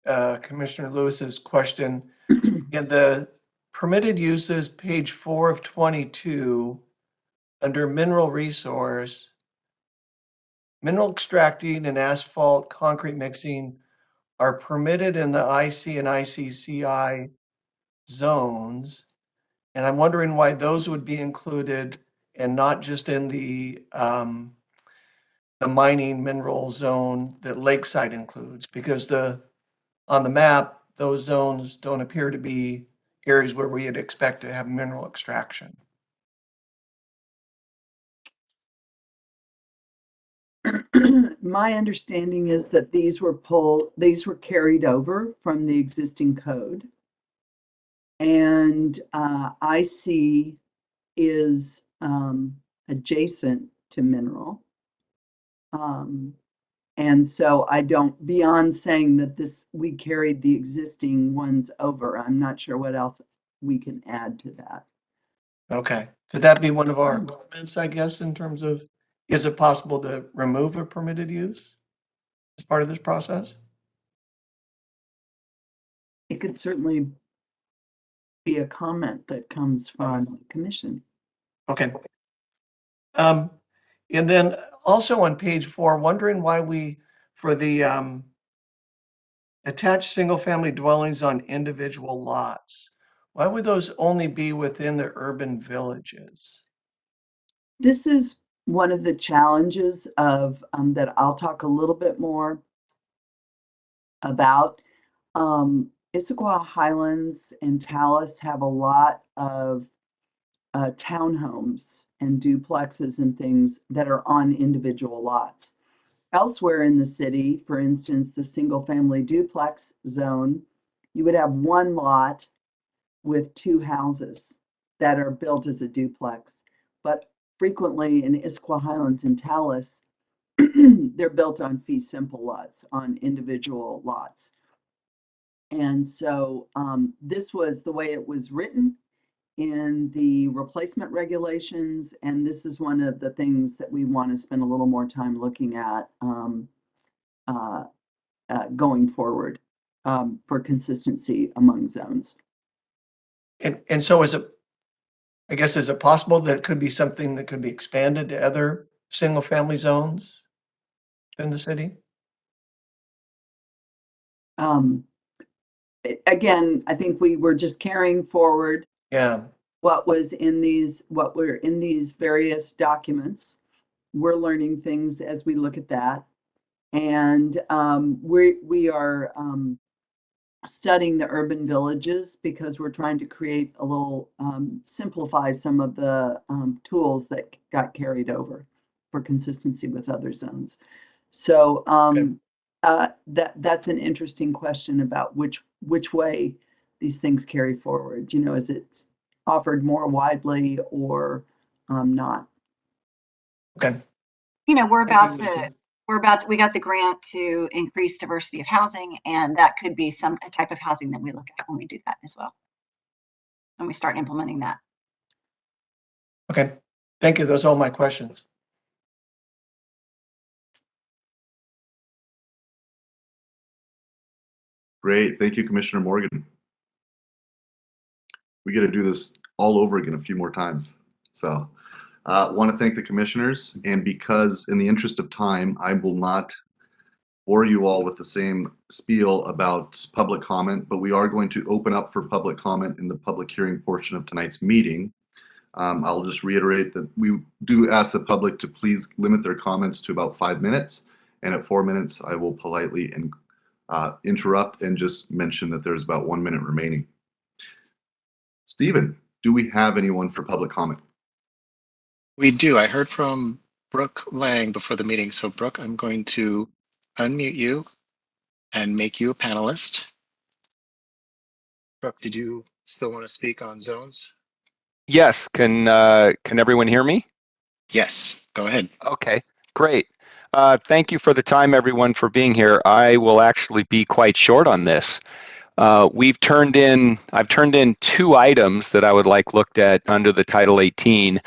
Commissioner Lewis's question, in the permitted uses, page 4 of 22, under mineral resource, mineral extracting and asphalt concrete mixing are permitted in the IC and ICCI zones. And I'm wondering why those would be included and not just in the mining mineral zone that Lakeside includes, because on the map, those zones don't appear to be areas where we'd expect to have mineral extraction. My understanding is that these were carried over from the existing code. And IC is adjacent to mineral. And so I don't, beyond saying that we carried the existing ones over, I'm not sure what else we can add to that. Okay. Could that be one of our comments, I guess, in terms of, is it possible to remove a permitted use as part of this process? It could certainly be a comment that comes from the commission. Okay. And then also on page 4, wondering why we, for the attached single-family dwellings on individual lots, why would those only be within the urban villages? This is one of the challenges of that I'll talk a little bit more about. Issaquah Highlands and Talus have a lot of townhomes and duplexes and things that are on individual lots. Elsewhere in the city, for instance, the single family duplex zone, you would have one lot with two houses that are built as a duplex. But frequently in Issaquah Highlands and Talus, they're built on fee simple lots, on individual lots. And so this was the way it was written in the replacement regulations, and this is one of the things that we want to spend a little more time looking at going forward for consistency among zones. And so is it possible that it could be something that could be expanded to other single-family zones in the city? Again, I think we were just carrying forward Yeah. what were in these various documents. We're learning things as we look at that. And we are studying the urban villages because we're trying to create a little, simplify some of the tools that got carried over for consistency with other zones. So that's an interesting question about which way these things carry forward. Is it offered more widely or not. Okay. You know, Thank you, Lucy. we got the grant to increase diversity of housing, and that could be a type of housing that we look at when we do that as well. When we start implementing that. Okay. Thank you. Those are all my questions. Great. Thank you, Commissioner Morgan. We get to do this all over again a few more times. So want to thank the commissioners, and because in the interest of time, I will not bore you all with the same spiel about public comment, but we are going to open up for public comment in the public hearing portion of tonight's meeting. I'll just reiterate that we do ask the public to please limit their comments to about 5 minutes, and at 4 minutes, I will politely interrupt and just mention that there's about 1 minute remaining. Stephen, do we have anyone for public comment? We do. I heard from Brooke Lang before the meeting. So Brooke, I'm going to unmute you and make you a panelist. Brooke, did you still want to speak on zones? Yes, can everyone hear me? Yes, go ahead. Okay, great. Thank you for the time, everyone, for being here. I will actually be quite short on this. I've turned in 2 items that I would like looked at under the Title 18.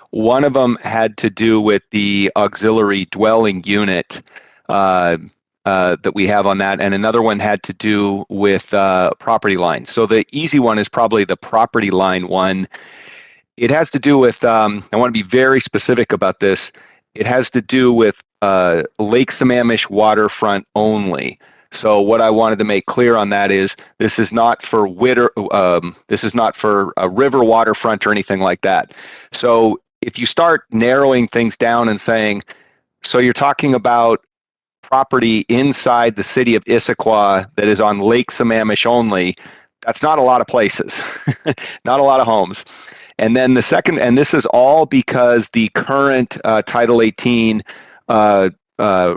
One of them had to do with the auxiliary dwelling unit that we have on that, and another one had to do with property lines. So the easy one is probably the property line one. It has to do with, I want to be very specific about this. It has to do with Lake Sammamish waterfront only. So what I wanted to make clear on that is this is not for this is not for a river waterfront or anything like that. So if you start narrowing things down and saying, so you're talking about property inside the city of Issaquah that is on Lake Sammamish only, that's not a lot of places, not a lot of homes. And then the second, and this is all because the current Title 18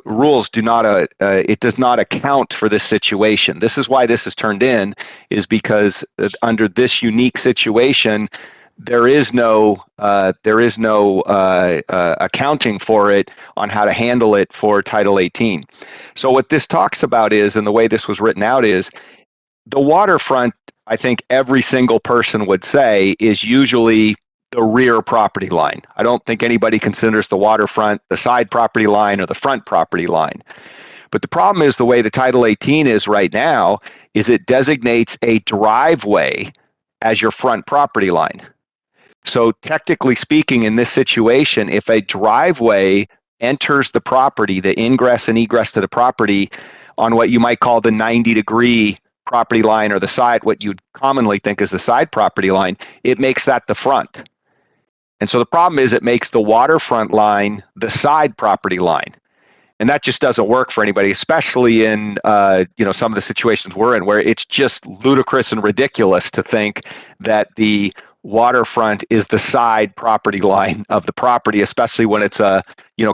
rules do not, it does not account for this situation. This is why this is turned in, is because under this unique situation, there is no accounting for it on how to handle it for Title 18. So what this talks about is, and the way this was written out is, the waterfront, I think every single person would say, is usually the rear property line. I don't think anybody considers the waterfront the side property line or the front property line. But the problem is the way the Title 18 is right now is it designates a driveway as your front property line. So technically speaking, in this situation, if a driveway enters the property, the ingress and egress to the property on what you might call the 90-degree property line or the side, what you'd commonly think is the side property line, it makes that the front. And so the problem is it makes the waterfront line the side property line. And that just doesn't work for anybody, especially in some of the situations we're in, where it's just ludicrous and ridiculous to think that the waterfront is the side property line of the property, especially when it's a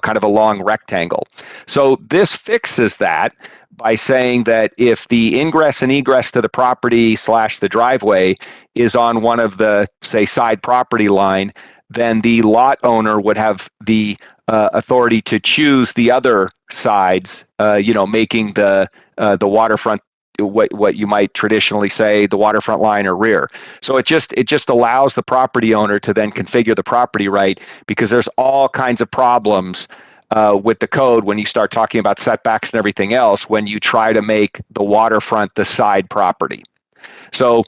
kind of a long rectangle. So this fixes that by saying that if the ingress and egress to the property / the driveway is on one of the, say, side property line, then the lot owner would have the authority to choose the other sides, making the waterfront what you might traditionally say the waterfront line or rear. So it just allows the property owner to then configure the property right, because there's all kinds of problems with the code when you start talking about setbacks and everything else when you try to make the waterfront the side property. So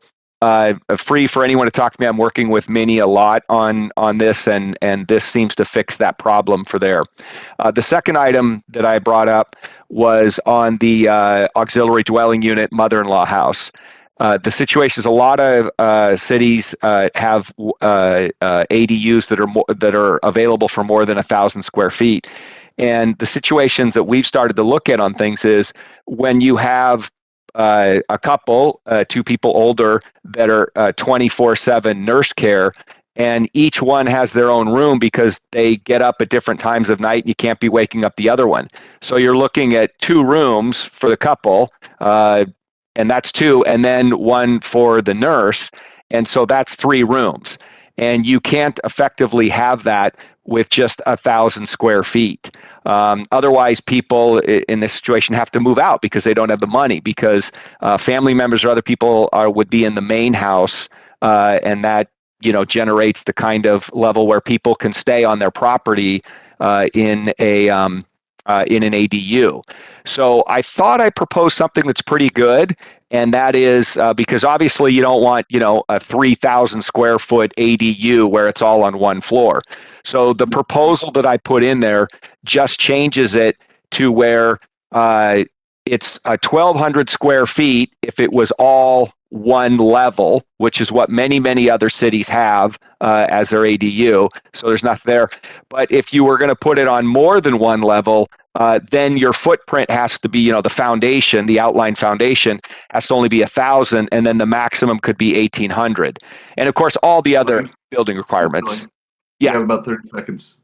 free for anyone to talk to me. I'm working with Minnie a lot on this, and this seems to fix that problem for there. The second item that I brought up was on the auxiliary dwelling unit mother-in-law house. The situation is a lot of cities have ADUs that are available for more than 1,000 square feet. And the situations that we've started to look at on things is when you have a couple, 2 people older that are 24/7 nurse care, and each one has their own room because they get up at different times of night and you can't be waking up the other one. So you're looking at 2 rooms for the couple, and that's 2, and then 1 for the nurse. And so that's 3 rooms. And you can't effectively have that with just 1,000 square feet. Otherwise, people in this situation have to move out because they don't have the money, because family members or other people would be in the main house, and that generates the kind of level where people can stay on their property in an ADU. So I thought I proposed something that's pretty good, and that is because obviously you don't want a 3,000 square foot ADU where it's all on one floor. So the proposal that I put in there just changes it to where it's 1,200 square feet if it was all one level, which is what many other cities have as their ADU. So there's nothing there. But if you were going to put it on more than one level, then your footprint has to be, the foundation, the outline foundation has to only be 1,000, and then the maximum could be 1,800. And of course, all the other building requirements. You have about 30 seconds.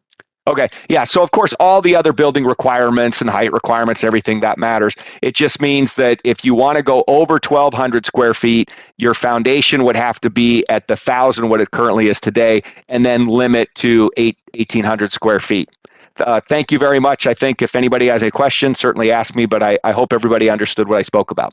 Okay. Yeah. So of course, all the other building requirements and height requirements, everything that matters. It just means that if you want to go over 1,200 square feet, your foundation would have to be at the 1,000, what it currently is today, and then limit to 1,800 square feet. Thank you very much. I think if anybody has a question, certainly ask me, but I hope everybody understood what I spoke about.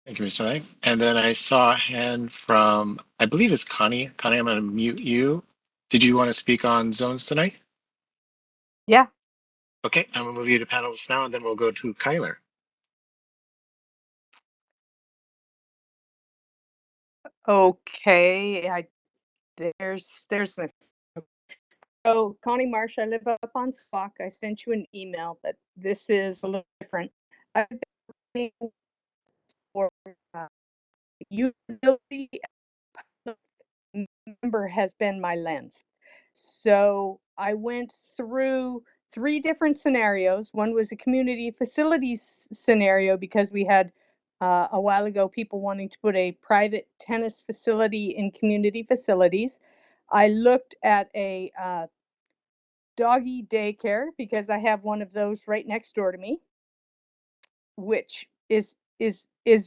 Thank you, Mr. Lang. And then I saw a hand from, I believe it's Connie. Connie, I'm going to mute you. Did you want to speak on zones tonight? Yeah. Okay, I'm going to move you to panelists now, and then we'll go to Kyler. Okay. There's my. So Connie Marsh, I live up on Issaquah. I sent you an email, but this is a little different. I've been for utility member has been my lens. So I went through 3 different scenarios. One was a community facilities scenario because we had a while ago people wanting to put a private tennis facility in community facilities. I looked at a doggy daycare because I have one of those right next door to me, which is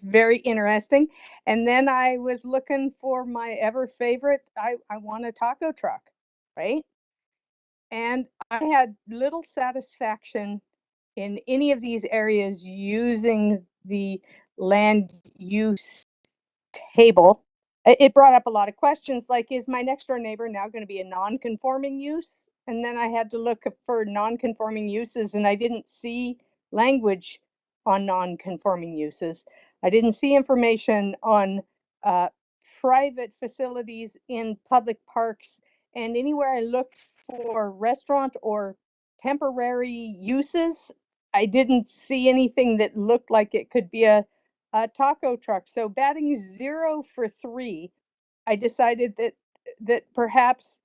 very interesting. And then I was looking for my ever favorite, I want a taco truck, right? And I had little satisfaction in any of these areas using the land use table. It brought up a lot of questions like, is my next door neighbor now going to be a non-conforming use? And then I had to look for non-conforming uses, and I didn't see language on non-conforming uses. I didn't see information on private facilities in public parks, and anywhere I looked for restaurant or temporary uses, I didn't see anything that looked like it could be a taco truck. So batting 0 for 3, I decided that perhaps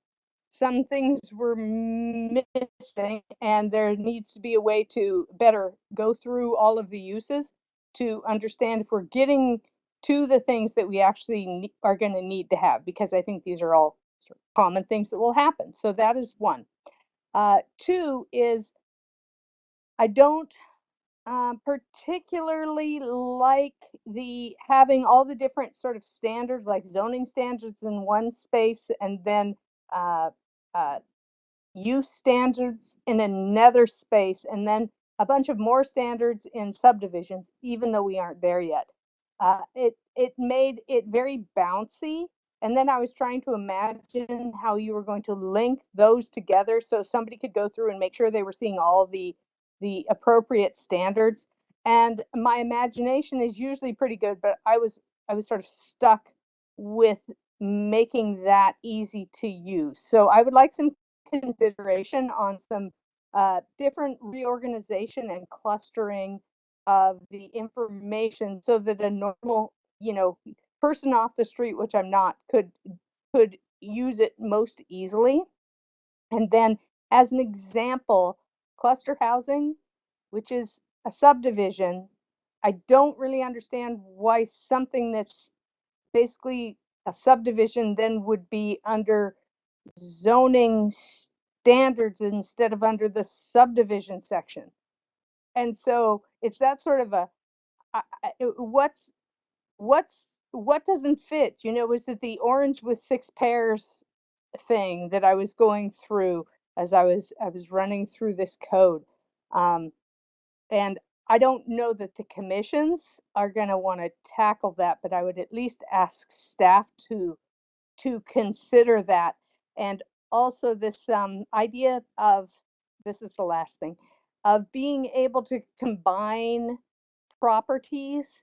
some things were missing, and there needs to be a way to better go through all of the uses to understand if we're getting to the things that we actually are going to need to have, because I think these are all sort of common things that will happen. So that is one. 2 is I don't particularly like the having all the different sort of standards, like zoning standards in one space, and then uh, uh, use standards in another space, and then a bunch of more standards in subdivisions, even though we aren't there yet. It made it very bouncy. And then I was trying to imagine how you were going to link those together so somebody could go through and make sure they were seeing all the appropriate standards. And my imagination is usually pretty good, but I was sort of stuck with making that easy to use. So I would like some consideration on some different reorganization and clustering of the information so that a normal, person off the street, which I'm not, could use it most easily. And then as an example, cluster housing, which is a subdivision, I don't really understand why something that's basically a subdivision then would be under zoning standards instead of under the subdivision section. And so it's that sort of a what doesn't fit? You know, is it the orange with 6 pairs thing that I was going through as I was running through this code? And I don't know that the commissions are going to want to tackle that, but I would at least ask staff to consider that. And also this idea of, this is the last thing, of being able to combine properties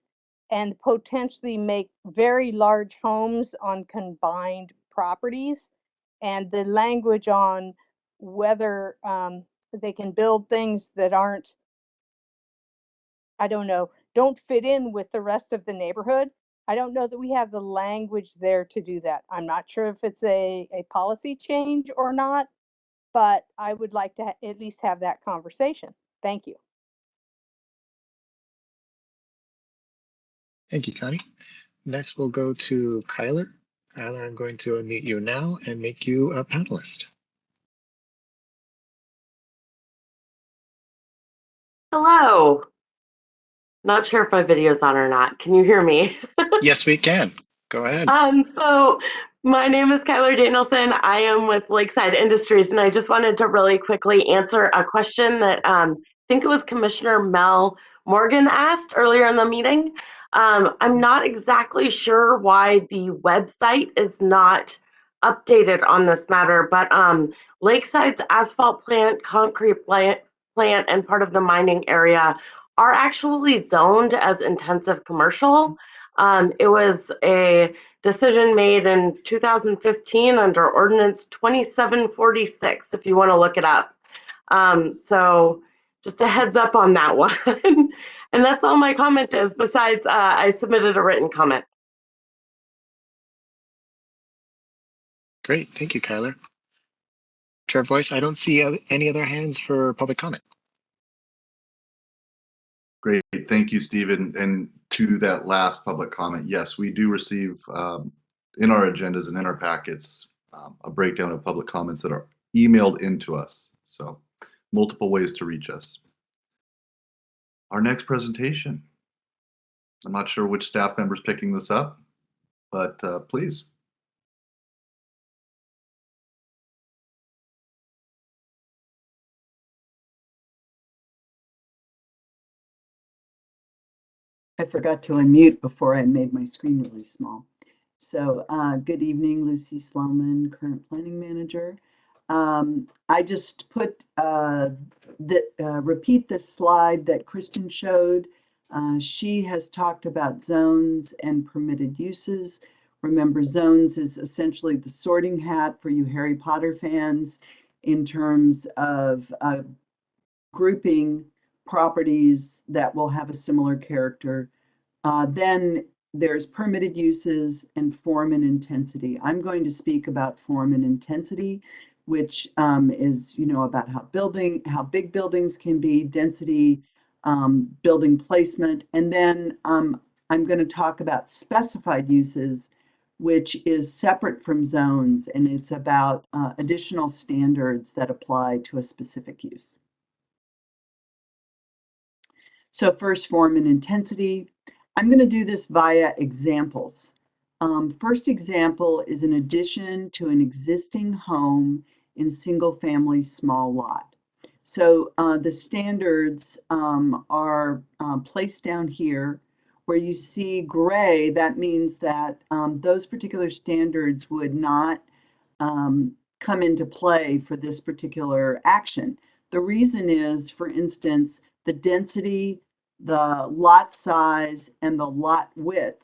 and potentially make very large homes on combined properties, and the language on whether they can build things that aren't, I don't know, don't fit in with the rest of the neighborhood. I don't know that we have the language there to do that. I'm not sure if it's a policy change or not, but I would like to at least have that conversation. Thank you. Thank you, Connie. Next, we'll go to Kyler. Kyler, I'm going to unmute you now and make you a panelist. Hello. Not sure if my video's on or not. Can you hear me? Yes, we can. Go ahead. So my name is Kyler Danielson. I am with Lakeside Industries, and I just wanted to really quickly answer a question that I think it was Commissioner Mel Morgan asked earlier in the meeting. I'm not exactly sure why the website is not updated on this matter, but Lakeside's asphalt plant, concrete plant, and part of the mining area are actually zoned as intensive commercial. It was a decision made in 2015 under Ordinance 2746, if you want to look it up. So just a heads up on that one. And that's all my comment is, besides I submitted a written comment. Great. Thank you, Kyler. Chair Voice, I don't see any other hands for public comment. Great. Thank you, Stephen. And to that last public comment, yes, we do receive in our agendas and in our packets a breakdown of public comments that are emailed into us. So multiple ways to reach us. Our next presentation. I'm not sure which staff member's picking this up, but please. I forgot to unmute before I made my screen really small. So good evening, Lucy Sloman, current planning manager. I just put repeat the slide that Kristen showed. She has talked about zones and permitted uses. Remember, zones is essentially the sorting hat for you Harry Potter fans in terms of grouping properties that will have a similar character. Then there's permitted uses and form and intensity. I'm going to speak about form and intensity, which is, about how big buildings can be, density, building placement. And then I'm going to talk about specified uses, which is separate from zones, and it's about additional standards that apply to a specific use. So first, form and intensity. I'm going to do this via examples. First example is an addition to an existing home in single-family small lot. So the standards are placed down here. Where you see gray, that means that those particular standards would not come into play for this particular action. The reason is, for instance, the density, the lot size, and the lot width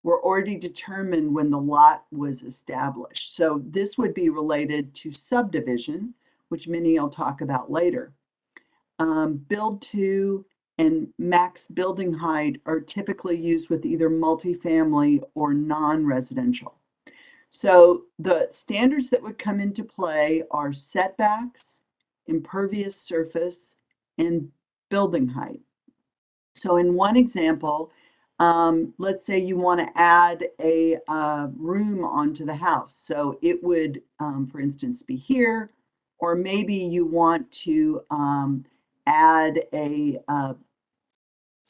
were already determined when the lot was established. So this would be related to subdivision, which many will talk about later. Build to and max building height are typically used with either multifamily or non-residential. So the standards that would come into play are setbacks, impervious surface, and building height. So in one example, let's say you want to add a room onto the house. So it would, for instance, be here, or maybe you want to add a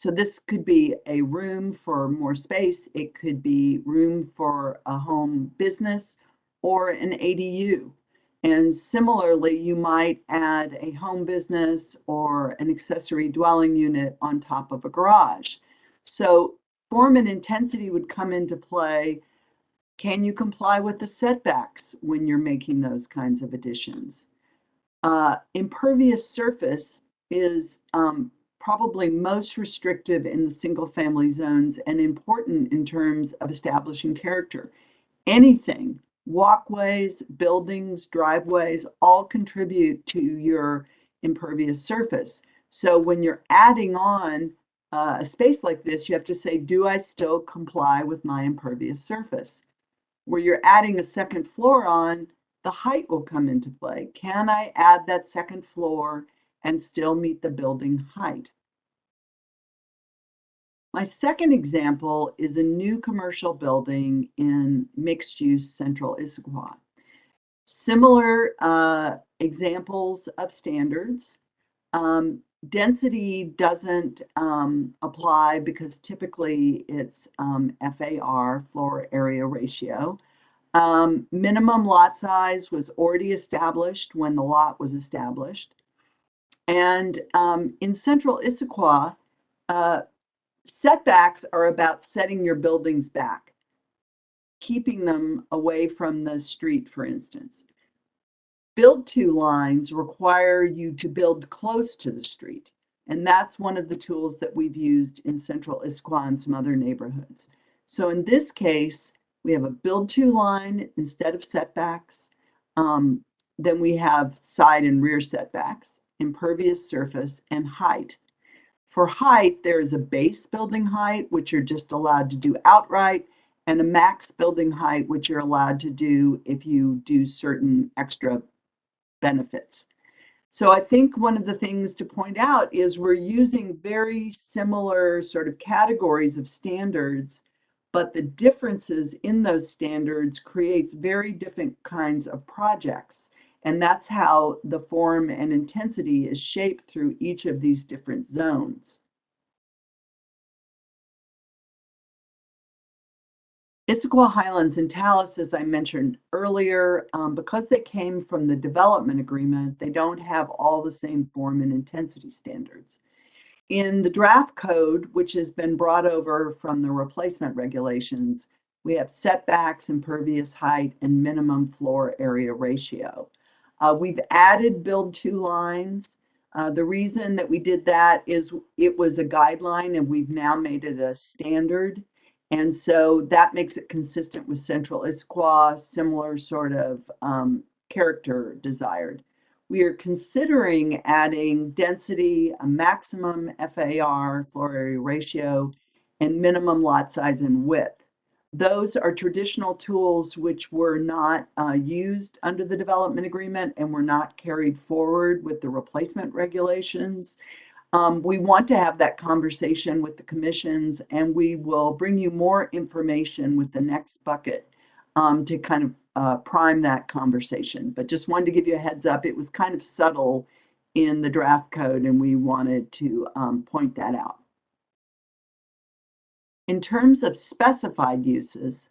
So this could be a room for more space. It could be room for a home business or an ADU. And similarly, you might add a home business or an accessory dwelling unit on top of a garage. So form and intensity would come into play. Can you comply with the setbacks when you're making those kinds of additions? Impervious surface is probably most restrictive in the single family zones and important in terms of establishing character. Anything, walkways, buildings, driveways, all contribute to your impervious surface. So when you're adding on a space like this, you have to say, do I still comply with my impervious surface? Where you're adding a second floor on, the height will come into play. Can I add that second floor and still meet the building height? My second example is a new commercial building in mixed-use central Issaquah. Similar examples of standards. Density doesn't apply because typically it's FAR, floor area ratio. Minimum lot size was already established when the lot was established. And in central Issaquah, setbacks are about setting your buildings back, keeping them away from the street, for instance. Build-to lines require you to build close to the street. And that's one of the tools that we've used in central Issaquah and some other neighborhoods. So in this case, we have a build-to line instead of setbacks. Then we have side and rear setbacks, impervious surface, and height. For height, there is a base building height, which you're just allowed to do outright, and a max building height, which you're allowed to do if you do certain extra benefits. So I think one of the things to point out is we're using very similar sort of categories of standards, but the differences in those standards creates very different kinds of projects. And that's how the form and intensity is shaped through each of these different zones. Issaquah Highlands and Talus, as I mentioned earlier, because they came from the development agreement, they don't have all the same form and intensity standards. In the draft code, which has been brought over from the replacement regulations, we have setbacks, impervious height, and minimum floor area ratio. We've added build-to lines. The reason that we did that is it was a guideline and we've now made it a standard. And so that makes it consistent with central Issaquah, similar sort of character desired. We are considering adding density, a maximum FAR, floor area ratio, and minimum lot size and width. Those are traditional tools which were not used under the development agreement and were not carried forward with the replacement regulations. We want to have that conversation with the commissions, and we will bring you more information with the next bucket to kind of prime that conversation. But just wanted to give you a heads up. It was kind of subtle in the draft code, and we wanted to point that out. In terms of specified uses,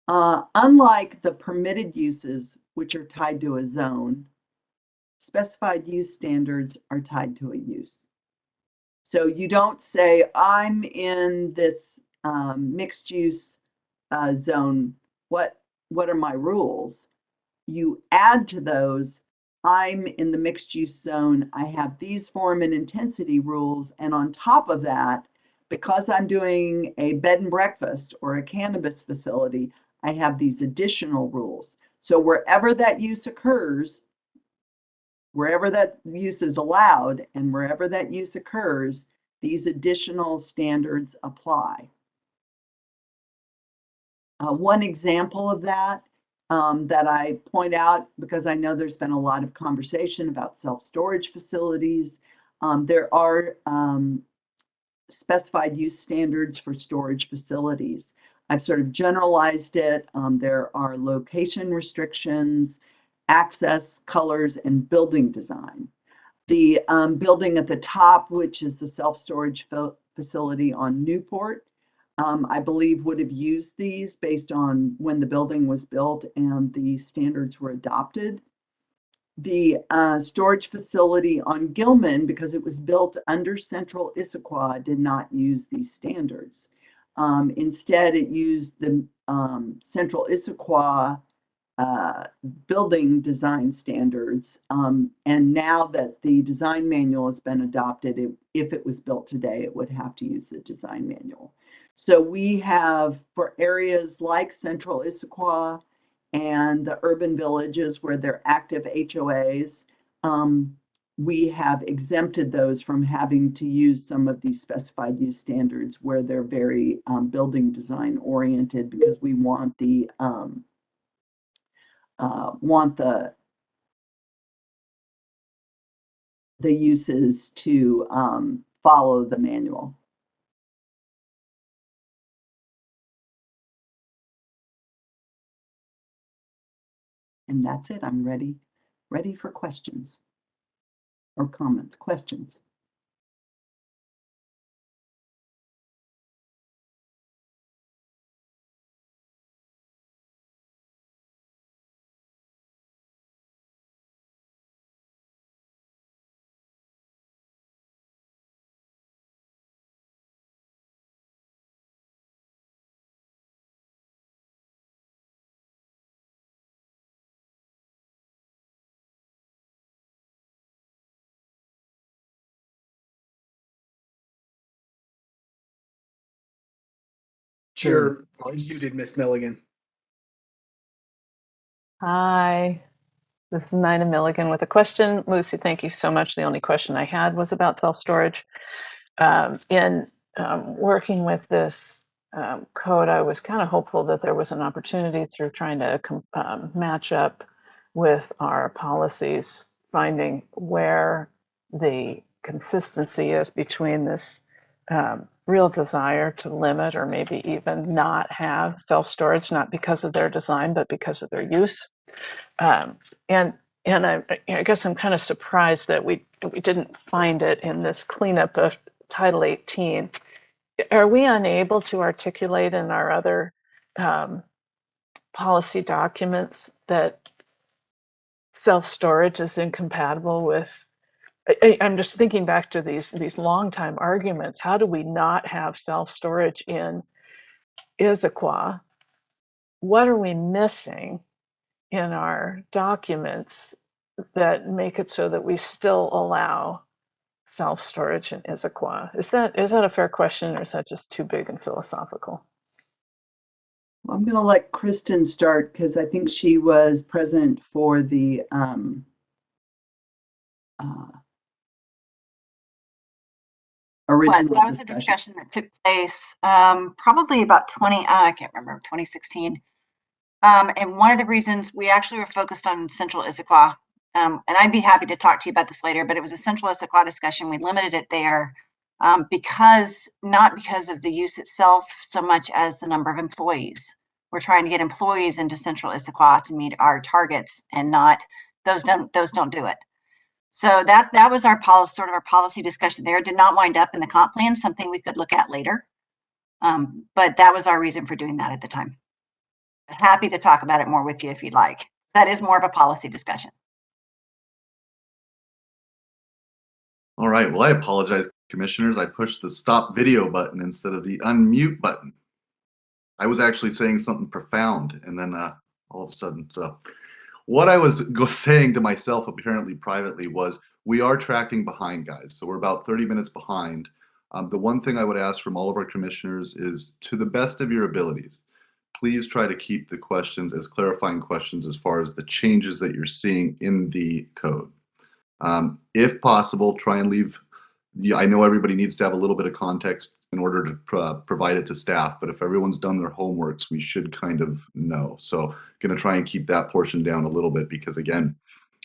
unlike the permitted uses, which are tied to a zone, specified use standards are tied to a use. So you don't say, I'm in this mixed use zone. What are my rules? You add to those, I'm in the mixed use zone. I have these form and intensity rules. And on top of that, because I'm doing a bed and breakfast or a cannabis facility, I have these additional rules. So wherever that use occurs, wherever that use is allowed and wherever that use occurs, these additional standards apply. One example of that that I point out, because I know there's been a lot of conversation about self-storage facilities, there are specified use standards for storage facilities. I've sort of generalized it. There are location restrictions, access, colors, and building design. The building at the top, which is the self-storage facility on Newport, I believe would have used these based on when the building was built and the standards were adopted. The storage facility on Gilman, because it was built under Central Issaquah, did not use these standards. Instead, it used the Central Issaquah building design standards. And now that the design manual has been adopted, if it was built today, it would have to use the design manual. So we have, for areas like Central Issaquah and the urban villages where they're active HOAs, we have exempted those from having to use some of these specified use standards where they're very building design oriented, because we want the uses to follow the manual. And that's it. I'm ready for questions or comments. Questions. You're muted, Miss Milligan. Hi, this is Nina Milligan with a question. Lucy, thank you so much. The only question I had was about self-storage. In working with this code, I was kind of hopeful that there was an opportunity through trying to match up with our policies, finding where the consistency is between this real desire to limit or maybe even not have self-storage, not because of their design, but because of their use. And I guess I'm kind of surprised that we didn't find it in this cleanup of Title 18. Are we unable to articulate in our other policy documents that self-storage is incompatible with? I'm just thinking back to these long time arguments. How do we not have self-storage in Issaquah? What are we missing in our documents that make it so that we still allow self-storage in Issaquah? Is that a fair question, or is that just too big and philosophical? Well, I'm going to let Kristen start because I think she was present for the original That was a discussion that took place probably about I can't remember, 2016. And one of the reasons we actually were focused on Central Issaquah, and I'd be happy to talk to you about this later, but it was a Central Issaquah discussion. We limited it there not because of the use itself so much as the number of employees. We're trying to get employees into Central Issaquah to meet our targets, and not those don't do it. So that was our policy, sort of our policy discussion there. It did not wind up in the comp plan, something we could look at later. But that was our reason for doing that at the time. Happy to talk about it more with you if you'd like. That is more of a policy discussion. All right. Well, I apologize, commissioners. I pushed the stop video button instead of the unmute button. I was actually saying something profound, and then all of a sudden, so what I was saying to myself, apparently privately, was we are tracking behind, guys. So we're about 30 minutes behind. The one thing I would ask from all of our commissioners is, to the best of your abilities, please try to keep the questions as clarifying questions as far as the changes that you're seeing in the code. If possible, try and leave. I know everybody needs to have a little bit of context in order to provide it to staff, but if everyone's done their homeworks, we should kind of know. So going to try and keep that portion down a little bit, because again,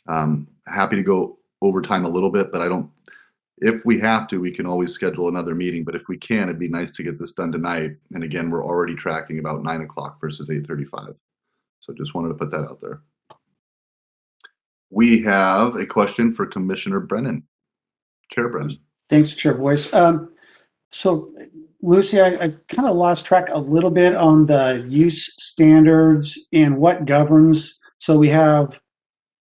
happy to go over time a little bit, but if we have to, we can always schedule another meeting, but if we can, it'd be nice to get this done tonight. And again, we're already tracking about 9 o'clock versus 8:35. So just wanted to put that out there. We have a question for Commissioner Brennan. Chair Brennan. Thanks, Chair Boyce. So, Lucy, I kind of lost track a little bit on the use standards and what governs. So we have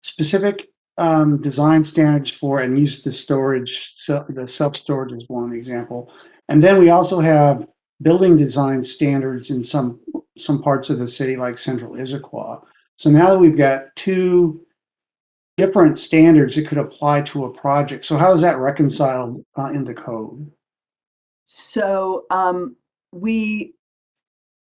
specific design standards for and use the storage. So the self-storage is one example, and then we also have building design standards in some parts of the city, like Central Issaquah. So now that we've got two different standards that could apply to a project, so how is that reconciled in the code? So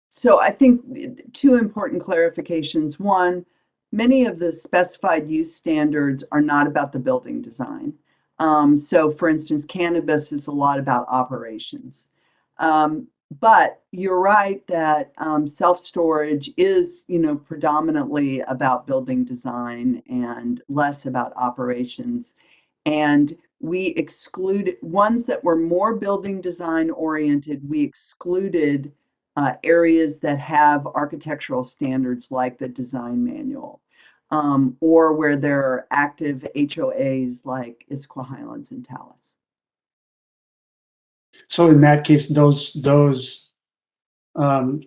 so I think two important clarifications. One, many of the specified use standards are not about the building design. So for instance, cannabis is a lot about operations. But you're right that self-storage is, predominantly about building design and less about operations. And we excluded ones that were more building design oriented. We excluded areas that have architectural standards like the design manual, or where there are active HOAs like Issaquah Highlands and Tallis. So in that case, those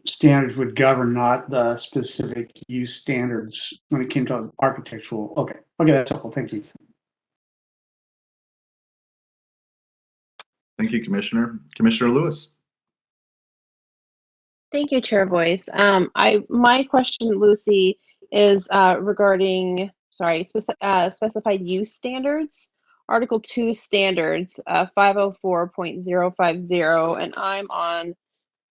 standards would govern, not the specific use standards when it came to architectural. Okay, that's helpful. Thank you. Thank you, Commissioner. Commissioner Lewis. Thank you, Chair Voice. My question, Lucy, is regarding specified use standards, Article 2 standards, 504.050, and I'm on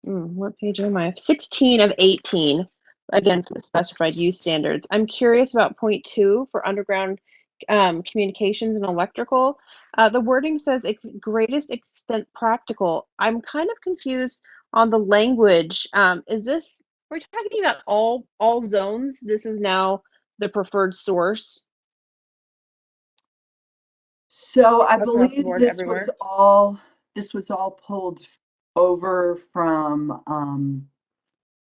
what page am I? 16 of 18. Again, for the specified use standards. I'm curious about point 2 for underground communications and electrical. The wording says greatest extent practical. I'm kind of confused on the language. We're talking about all zones? This is now the preferred source So I across the believe board everywhere? this was all pulled over from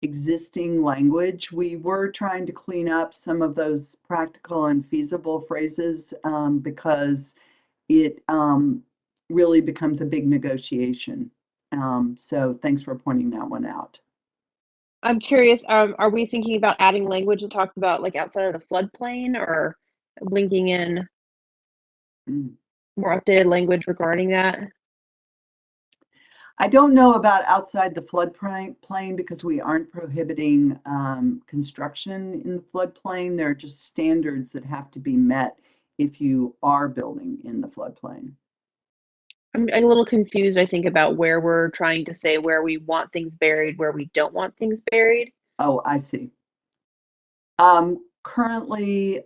existing language. We were trying to clean up some of those practical and feasible phrases because it really becomes a big negotiation. So thanks for pointing that one out. I'm curious, are we thinking about adding language that talks about like outside of the floodplain, or linking in Mm. more updated language regarding that? I don't know about outside the floodplain because we aren't prohibiting construction in the floodplain. There are just standards that have to be met if you are building in the floodplain. I'm a little confused, I think, about where we're trying to say where we want things buried, where we don't want things buried. Oh, I see. Currently,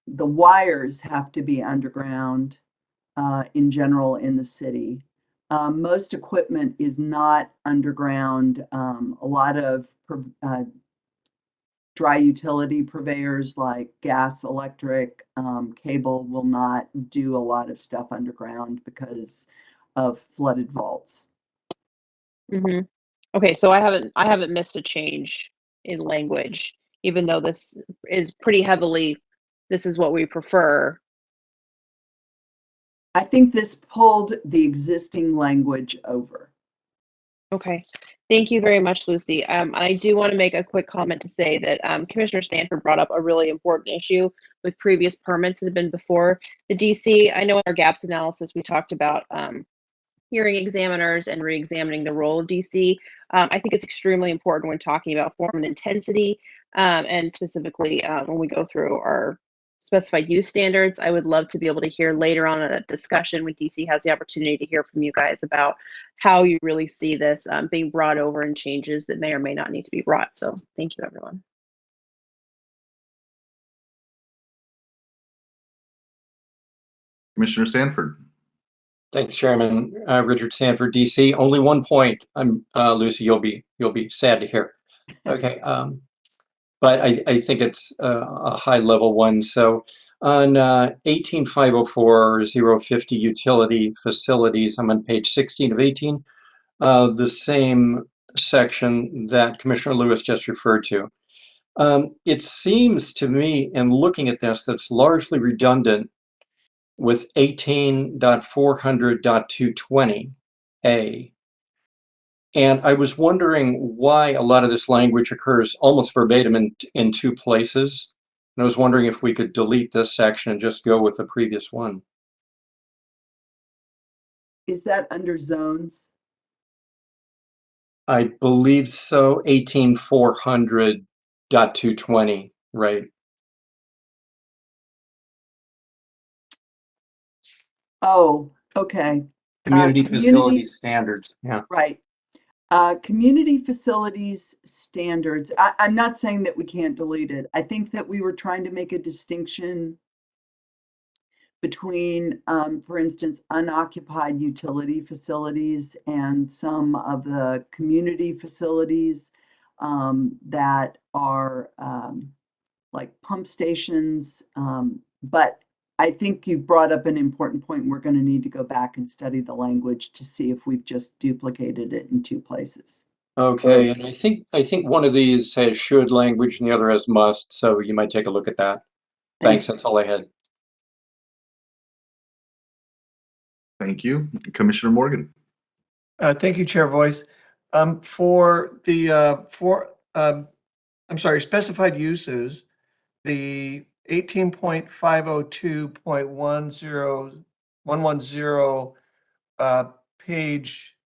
the wires have to be underground in general in the city. Most equipment is not underground. A lot of dry utility purveyors like gas, electric, cable will not do a lot of stuff underground because of flooded vaults. Mm-hmm. Okay, so I haven't missed a change in language, even though this is pretty heavily, this is what we prefer. I think this pulled the existing language over. Okay, thank you very much, Lucy. I do want to make a quick comment to say that Commissioner Stanford brought up a really important issue with previous permits that have been before the DC. I know in our gaps analysis, we talked about hearing examiners and re-examining the role of DC. I think it's extremely important when talking about form and intensity, and specifically when we go through our specified use standards. I would love to be able to hear later on in a discussion when DC has the opportunity to hear from you guys about how you really see this being brought over and changes that may or may not need to be brought. So thank you, everyone. Commissioner Sanford. Thanks, Chairman. Richard Sanford, DC. Only one point. Lucy, you'll be sad to hear. Okay, but I think it's a high level one. So on 18504-050 utility facilities, I'm on page 16 of 18, the same section that Commissioner Lewis just referred to. It seems to me, in looking at this, that's largely redundant with 18.400.220A. And I was wondering why a lot of this language occurs almost verbatim in two places. And I was wondering if we could delete this section and just go with the previous one. Is that under zones? I believe so, 18.400.220, right? Oh, okay. Community facility standards, yeah. Right. Community facilities standards. I'm not saying that we can't delete it. I think that we were trying to make a distinction between, for instance, unoccupied utility facilities and some of the community facilities that are like pump stations. But I think you brought up an important point. We're going to need to go back and study the language to see if we've just duplicated it in two places. Okay, and I think one of these has should language and the other has must, so you might take a look at that. Thanks, that's all I had. Thank you. Commissioner Morgan. Thank you, Chair Voice. For the I'm sorry, specified uses, the 18.502.10110 page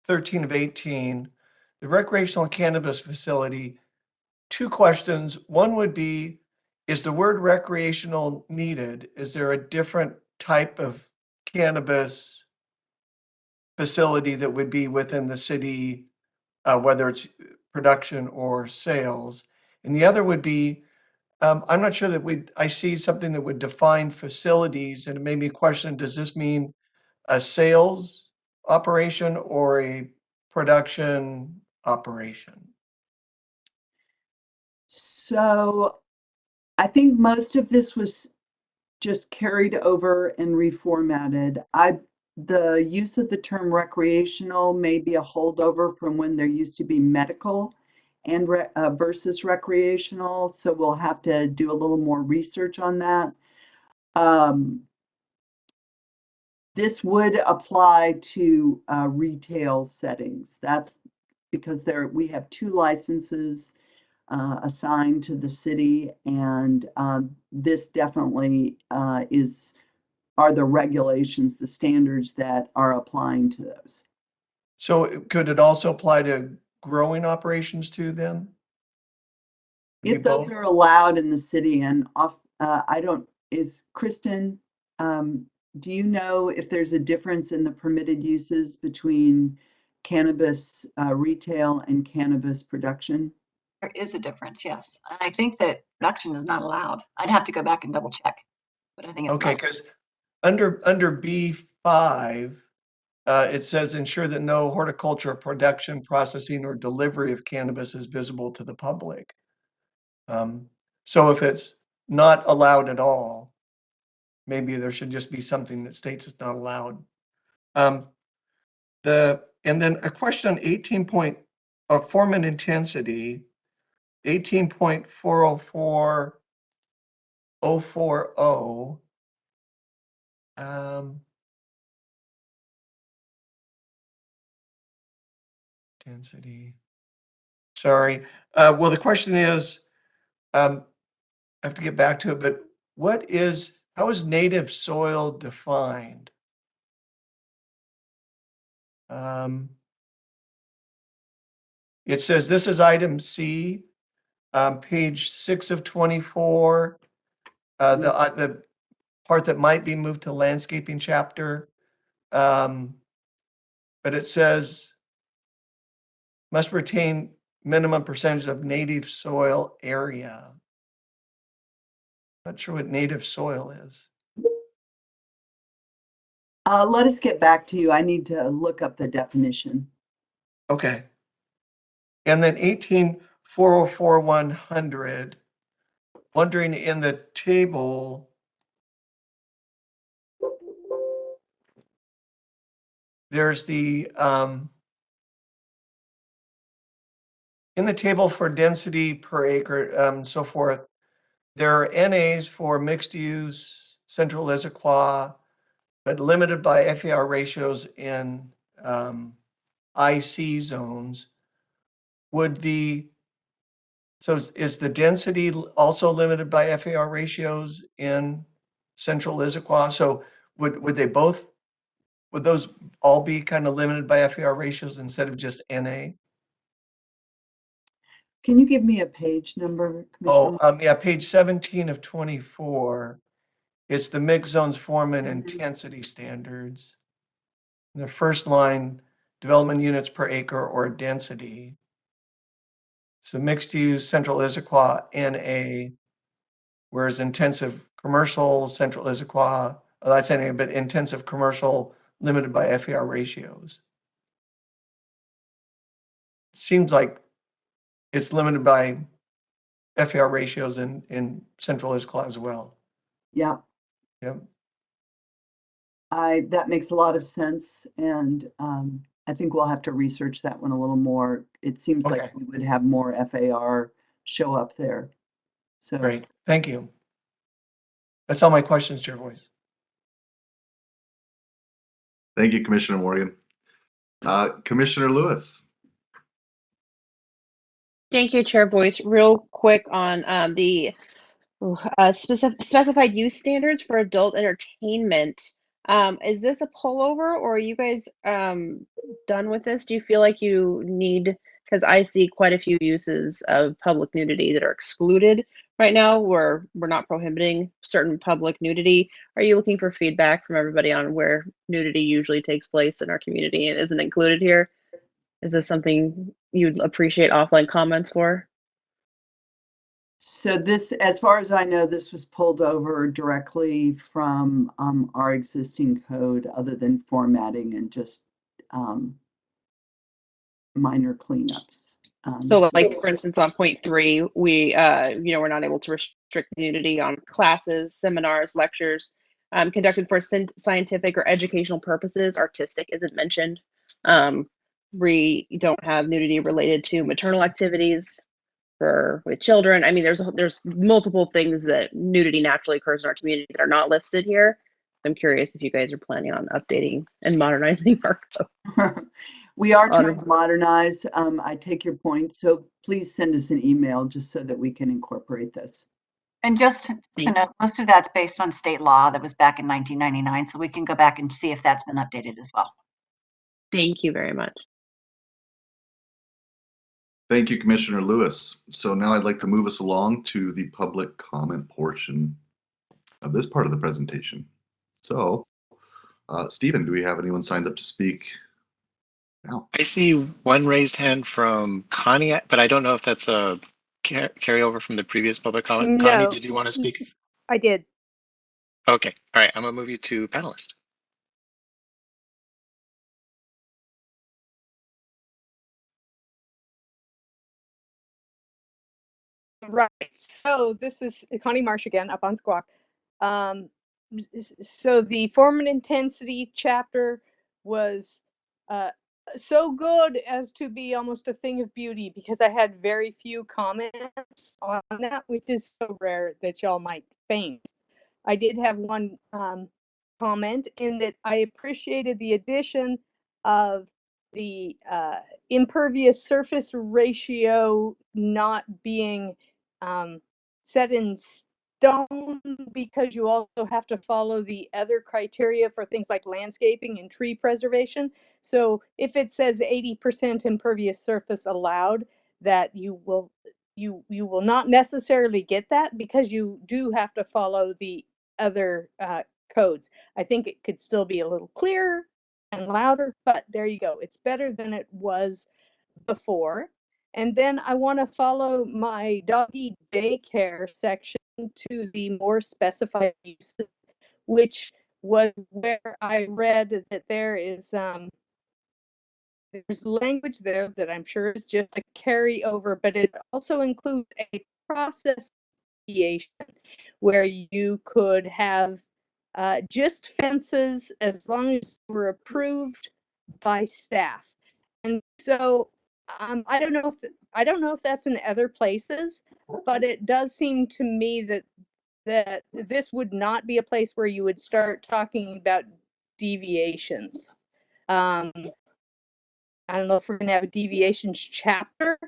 13 of 18, the recreational cannabis facility, two questions. One would be, is the word recreational needed? Is there a different type of cannabis facility that would be within the city, whether it's production or sales? And the other would be, I'm not sure that I see something that would define facilities, and it made me question, does this mean a sales operation or a production operation? So I think most of this was just carried over and reformatted. The use of the term recreational may be a holdover from when there used to be medical and versus recreational. So we'll have to do a little more research on that. This would apply to retail settings. That's because we have two licenses assigned to the city, and this definitely are the regulations, the standards that are applying to those. So could it also apply to growing operations too then? If those are allowed in the city and Kristen, do you know if there's a difference in the permitted uses between cannabis retail and cannabis production? There is a difference, yes. And I think that production is not allowed. I'd have to go back and double check, but I think it's okay, not. because under B5, it says ensure that no horticulture production, processing, or delivery of cannabis is visible to the public. So if it's not allowed at all, maybe there should just be something that states it's not allowed. And then a question on 18 point of form and intensity, 18.404040. Density. Sorry. Well, the question is, I have to get back to it, but how is native soil defined? It says this is item C, page 6 of 24. The part that might be moved to landscaping chapter. But it says must retain minimum percentage of native soil area. Not sure what native soil is. Let us get back to you. I need to look up the definition. Okay. And then 18.404.100, wondering in the table, there's the, in the table for density per acre, so forth, there are NAs for mixed use, Central Issaquah, but limited by FAR ratios in IC zones. So is the density also limited by FAR ratios in Central Issaquah? So would those all be kind of limited by FAR ratios instead of just NA? Can you give me a page number, Commissioner? Yeah, page 17 of 24. It's the mixed zones form and intensity standards. In the first line, development units per acre or density. So mixed use Central Issaquah NA, whereas intensive commercial Central Issaquah, that's NA, but intensive commercial limited by FAR ratios. It seems like it's limited by FAR ratios in Central Issaquah as well. Yeah. Yep. That makes a lot of sense, and I think we'll have to research that one a little more. It seems Okay. like we would have more FAR show up there. So Great, thank you. That's all my questions, Chair Voice. Thank you, Commissioner Morgan. Commissioner Lewis. Thank you, Chair Boyce. Real quick on the specified use standards for adult entertainment. Is this a pullover, or are you guys done with this? Do you feel like you need, because I see quite a few uses of public nudity that are excluded right now, where we're not prohibiting certain public nudity. Are you looking for feedback from everybody on where nudity usually takes place in our community and isn't included here? Is this something you'd appreciate offline comments for? So this, as far as I know, this was pulled over directly from our existing code, other than formatting and just minor cleanups. So like, for instance, on point 3, we, we're not able to restrict nudity on classes, seminars, lectures, conducted for scientific or educational purposes. Artistic isn't mentioned. We don't have nudity related to maternal activities with children. I mean, there's multiple things that nudity naturally occurs in our community that are not listed here. I'm curious if you guys are planning on updating and modernizing our code. We are trying to modernize. I take your point. So please send us an email just so that we can incorporate this. And just to note, most of that's based on state law that was back in 1999. So we can go back and see if that's been updated as well. Thank you very much. Thank you, Commissioner Lewis. So now I'd like to move us along to the public comment portion of this part of the presentation. So, Stephen, do we have anyone signed up to speak now? I see one raised hand from Connie, but I don't know if that's a carryover from the previous public comment. No. Connie, did you want to speak? I did. Okay, all right, I'm gonna move you to panelist. Right. So this is Connie Marsh again, up on Squawk. So the form and intensity chapter was so good as to be almost a thing of beauty, because I had very few comments on that, which is so rare that y'all might faint. I did have one comment in that I appreciated the addition of the impervious surface ratio not being set in stone, because you also have to follow the other criteria for things like landscaping and tree preservation. So if it says 80% impervious surface allowed, that you will not necessarily get that, because you do have to follow the other codes. I think it could still be a little clearer and louder, but there you go. It's better than it was before. And then I want to follow my doggy daycare section to the more specified uses, which was where I read that there's language there that I'm sure is just a carryover, but it also includes a process deviation where you could have just fences as long as they were approved by staff. And so I don't know if that's in other places, but it does seem to me that that this would not be a place where you would start talking about deviations. I don't know if we're going to have a deviations chapter,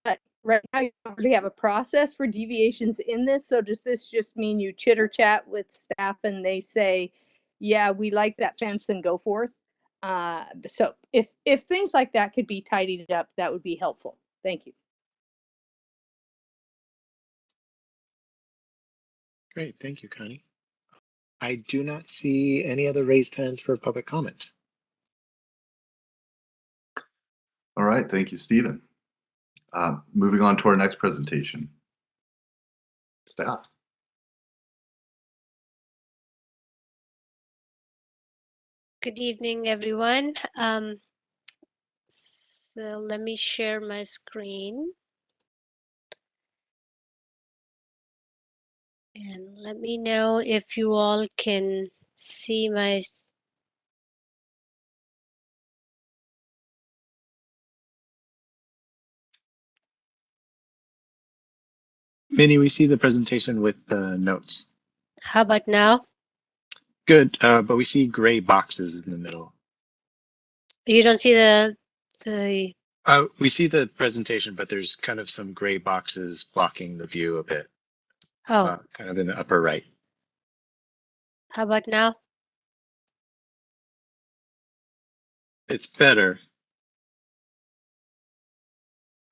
but right now you don't really have a process for deviations in this. So does this just mean you chitter chat with staff and they say, yeah, we like that fence, and go forth? So if things like that could be tidied up, that would be helpful. Thank you. Great, thank you, Connie. I do not see any other raised hands for public comment. All right, thank you, Stephen. Moving on to our next presentation. Staff. Good evening, everyone. So let me share my screen. And let me know if you all can see my. Minnie, we see the presentation with the notes. How about now? Good, but we see gray boxes in the middle. You don't see the. We see the presentation, but there's kind of some gray boxes blocking the view a bit. Oh, Kind of in the upper right. how about now? It's better.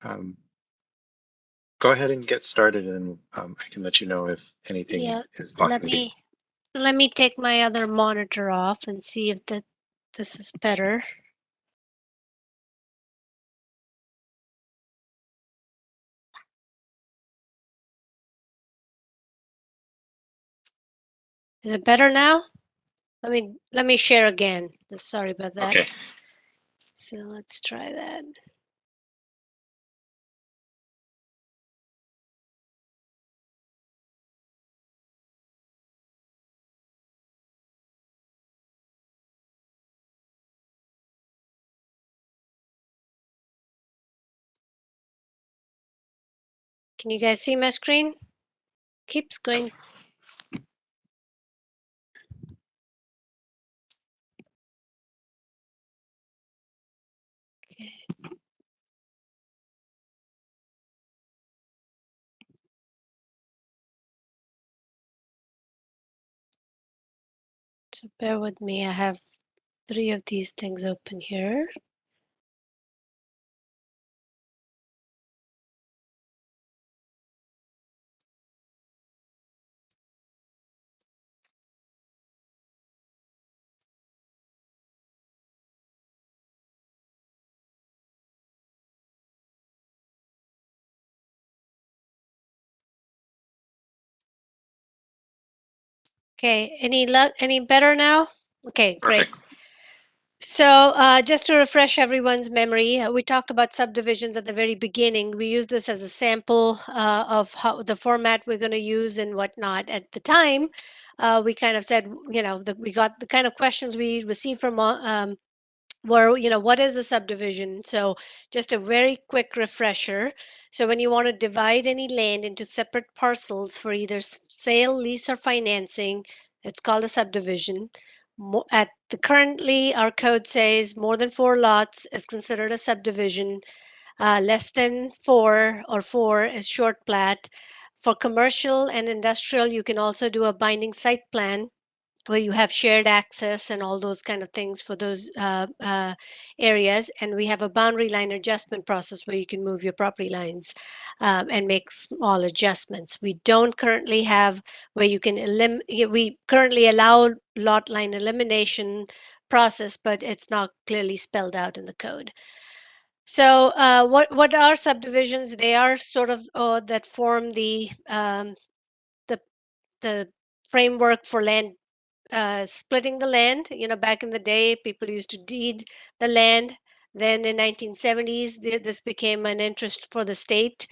Go ahead and get started, and I can let you know if anything Yeah, is blocking the view. let me take my other monitor off and see if this is better. Is it better now? Let me share again. Sorry about that. Okay. So let's try that. Can you guys see my screen? Keeps going. Okay. So bear with me. I have 3 of these things open here. Okay, any better now? Okay, great. Perfect. So just to refresh everyone's memory, we talked about subdivisions at the very beginning. We used this as a sample of how the format we're going to use and whatnot. At the time, we kind of said, we got the kind of questions we received from were, what is a subdivision? So just a very quick refresher. So when you want to divide any land into separate parcels for either sale, lease, or financing, it's called a subdivision. Currently, our code says more than 4 lots is considered a subdivision. Less than 4 or 4 is short plat. For commercial and industrial, you can also do a binding site plan where you have shared access and all those kind of things for those areas. And we have a boundary line adjustment process where you can move your property lines and make small adjustments. We don't currently have where you can we currently allow lot line elimination process, but it's not clearly spelled out in the code. So what are subdivisions? They are sort of that form the framework for land splitting the land. Back in the day, people used to deed the land. Then in 1970s, this became an interest for the state.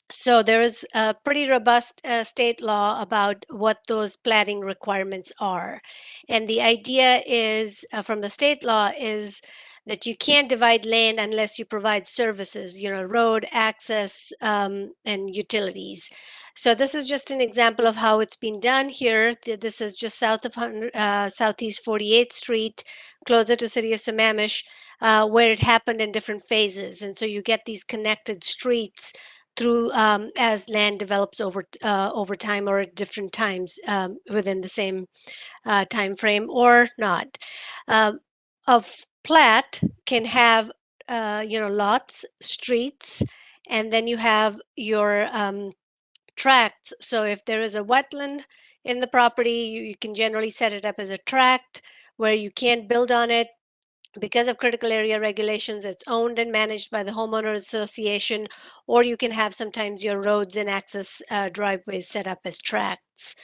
So there is a pretty robust state law about what those platting requirements are. And the idea is from the state law is that you can't divide land unless you provide services, road access and utilities. So this is just an example of how it's been done here. This is just south of Southeast 48th Street, closer to city of Sammamish, where it happened in different phases. And so you get these connected streets through as land develops over time or at different times within the same time frame or not. A plat can have lots, streets, and then you have your tracts. So if there is a wetland in the property, you can generally set it up as a tract where you can't build on it. Because of critical area regulations, it's owned and managed by the homeowner association, or you can have sometimes your roads and access driveways set up as tracts.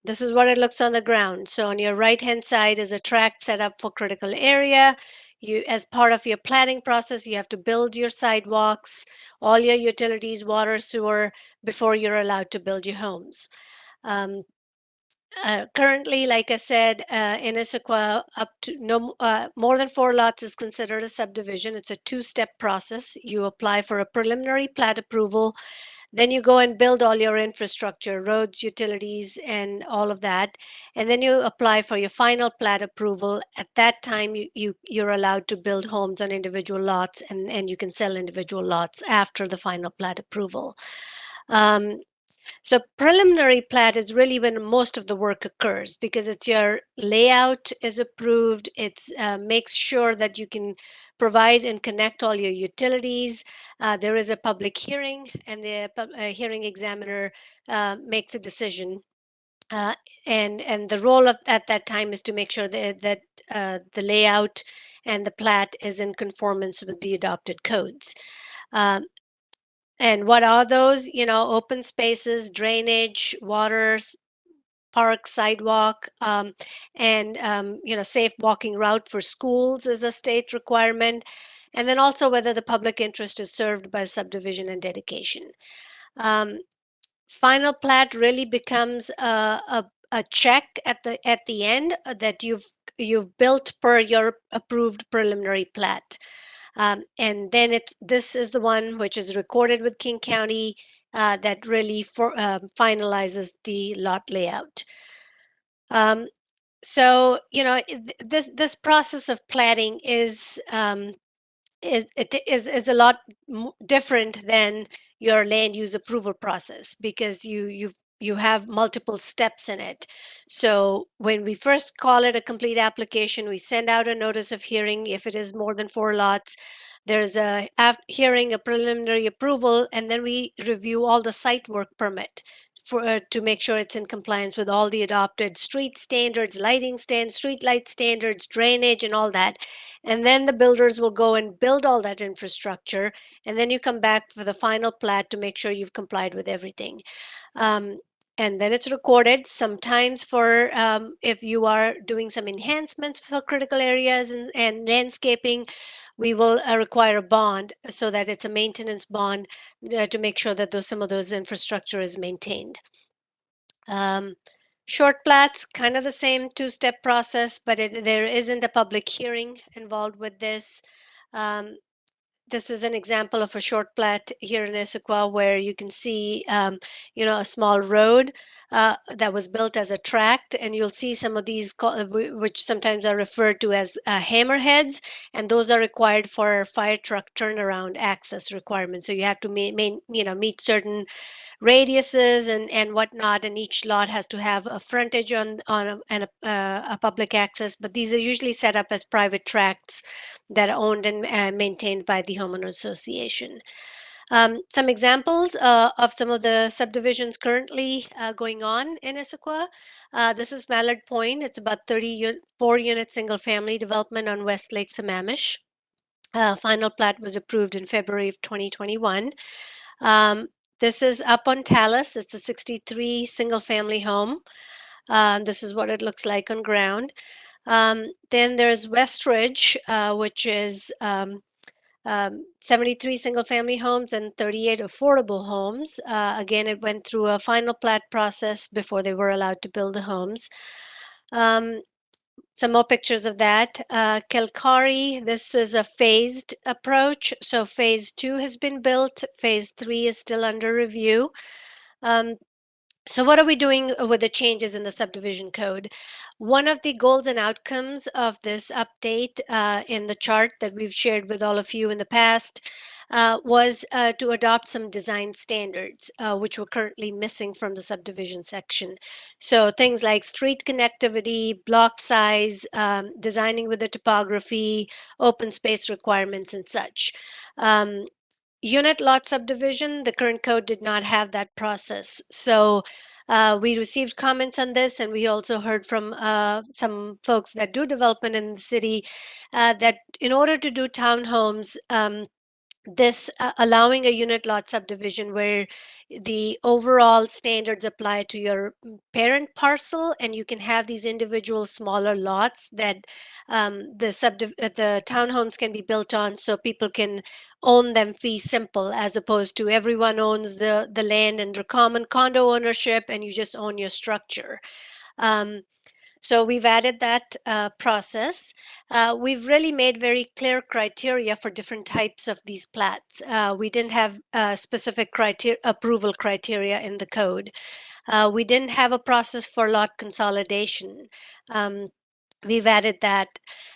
This is what it looks on the ground. So on your right-hand side is a tract set up for critical area. As part of your planning process, you have to build your sidewalks, all your utilities, water, sewer, before you're allowed to build your homes. Currently, like I said, in Issaquah, up to more than 4 lots is considered a subdivision. It's a 2-step process. You apply for a preliminary plat approval, then you go and build all your infrastructure, roads, utilities, and all of that. And then you apply for your final plat approval. At that time, you're allowed to build homes on individual lots, and you can sell individual lots after the final plat approval. So preliminary plat is really when most of the work occurs because it's your layout is approved. It's makes sure that you can provide and connect all your utilities. There is a public hearing, and the hearing examiner makes a decision. And the role at that time is to make sure that the layout and the plat is in conformance with the adopted codes. Um, and what are those? Open spaces, drainage, water, park, sidewalk, and safe walking route for schools is a state requirement. And then also whether the public interest is served by subdivision and dedication. Final plat really becomes a check at the end that you've built per your approved preliminary plat. And then this is the one which is recorded with King County that really finalizes the lot layout. So this process of platting is a lot different than your land use approval process because you have multiple steps in it. So when we first call it a complete application, we send out a notice of hearing if it is more than 4 lots. There's a hearing, a preliminary approval, and then we review all the site work permit to make sure it's in compliance with all the adopted street standards, lighting standards, street light standards, drainage, and all that. And then the builders will go and build all that infrastructure, and then you come back for the final plat to make sure you've complied with everything. And then it's recorded sometimes for if you are doing some enhancements for critical areas and landscaping, we will require a bond so that it's a maintenance bond to make sure that some of those infrastructure is maintained. Short plats, kind of the same 2-step process, but there isn't a public hearing involved with this. This is an example of a short plat here in Issaquah where you can see, a small road that was built as a tract, and you'll see some of these, which sometimes are referred to as hammerheads, and those are required for fire truck turnaround access requirements. So you have to meet certain radiuses and whatnot, and each lot has to have a frontage on and a public access. But these are usually set up as private tracts that are owned and maintained by the homeowner association. Some examples of some of the subdivisions currently going on in Issaquah. This is Mallard Point. It's about 34-unit single-family development on West Lake Sammamish. Final plat was approved in February of 2021. This is up on Talus. It's a 63 single-family home. This is what it looks like on ground. Then there's Westridge, which is 73 single-family homes and 38 affordable homes. Again, it went through a final plat process before they were allowed to build the homes. Some more pictures of that. Kelkari, this was a phased approach. So phase 2 has been built. Phase 3 is still under review. So what are we doing with the changes in the subdivision code? One of the goals and outcomes of this update in the chart that we've shared with all of you in the past was to adopt some design standards, which were currently missing from the subdivision section. So things like street connectivity, block size, designing with the topography, open space requirements, and such. Unit lot subdivision, the current code did not have that process. So we received comments on this, and we also heard from some folks that do development in the city that in order to do townhomes, this allowing a unit lot subdivision where the overall standards apply to your parent parcel, and you can have these individual smaller lots that the townhomes can be built on, so people can own them fee simple, as opposed to everyone owns the land under common condo ownership and you just own your structure. So we've added that process. We've really made very clear criteria for different types of these plats. We didn't have specific approval criteria in the code. We didn't have a process for lot consolidation. We've added that.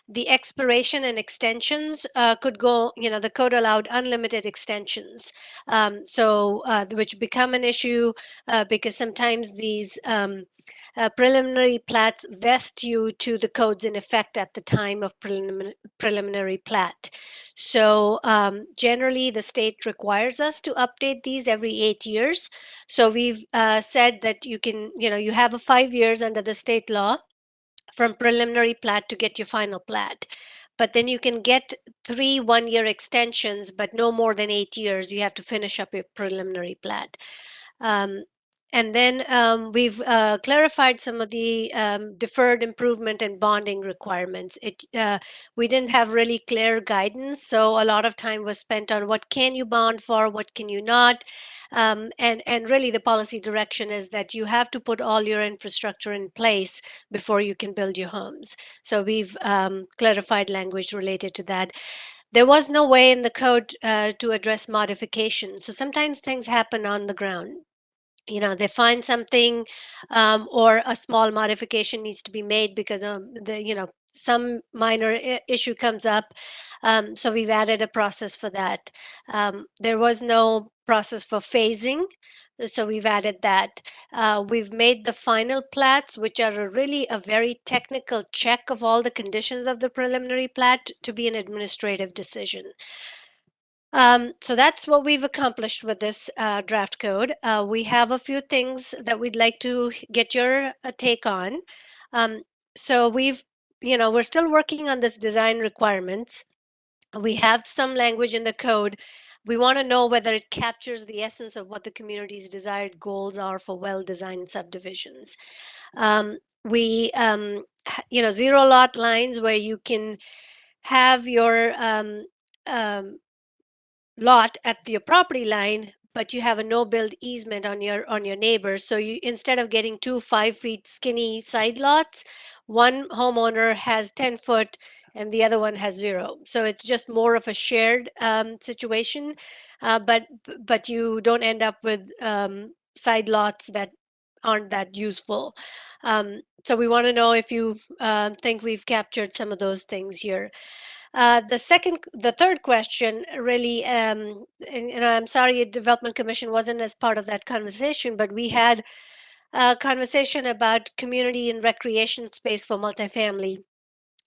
The expiration and extensions could go, the code allowed unlimited extensions. Which become an issue because sometimes these preliminary plats vest you to the codes in effect at the time of preliminary plat. So generally, the state requires us to update these every 8 years. So we've said that you have a 5 years under the state law from preliminary plat to get your final plat. But then you can get 3 one-year extensions, but no more than 8 years. You have to finish up your preliminary plat. And then we've clarified some of the deferred improvement and bonding requirements. We didn't have really clear guidance, so a lot of time was spent on what can you bond for, what can you not. And really the policy direction is that you have to put all your infrastructure in place before you can build your homes. So we've clarified language related to that. There was no way in the code to address modification. So sometimes things happen on the ground. They find something or a small modification needs to be made because some minor issue comes up. So we've added a process for that. There was no process for phasing, so we've added that. We've made the final plats, which are really a very technical check of all the conditions of the preliminary plat, to be an administrative decision. So that's what we've accomplished with this draft code. We have a few things that we'd like to get your take on. So we're still working on this design requirements. We have some language in the code. We want to know whether it captures the essence of what the community's desired goals are for well-designed subdivisions. Zero lot lines where you can have your lot at your property line, but you have a no build easement on your neighbors. So you, instead of getting 2 5 feet skinny side lots, one homeowner has 10 foot and the other one has 0. So it's just more of a shared situation, but you don't end up with side lots that aren't that useful. So we want to know if you think we've captured some of those things here. The third question really, and I'm sorry, Development Commission wasn't as part of that conversation, but we had a conversation about community and recreation space for multifamily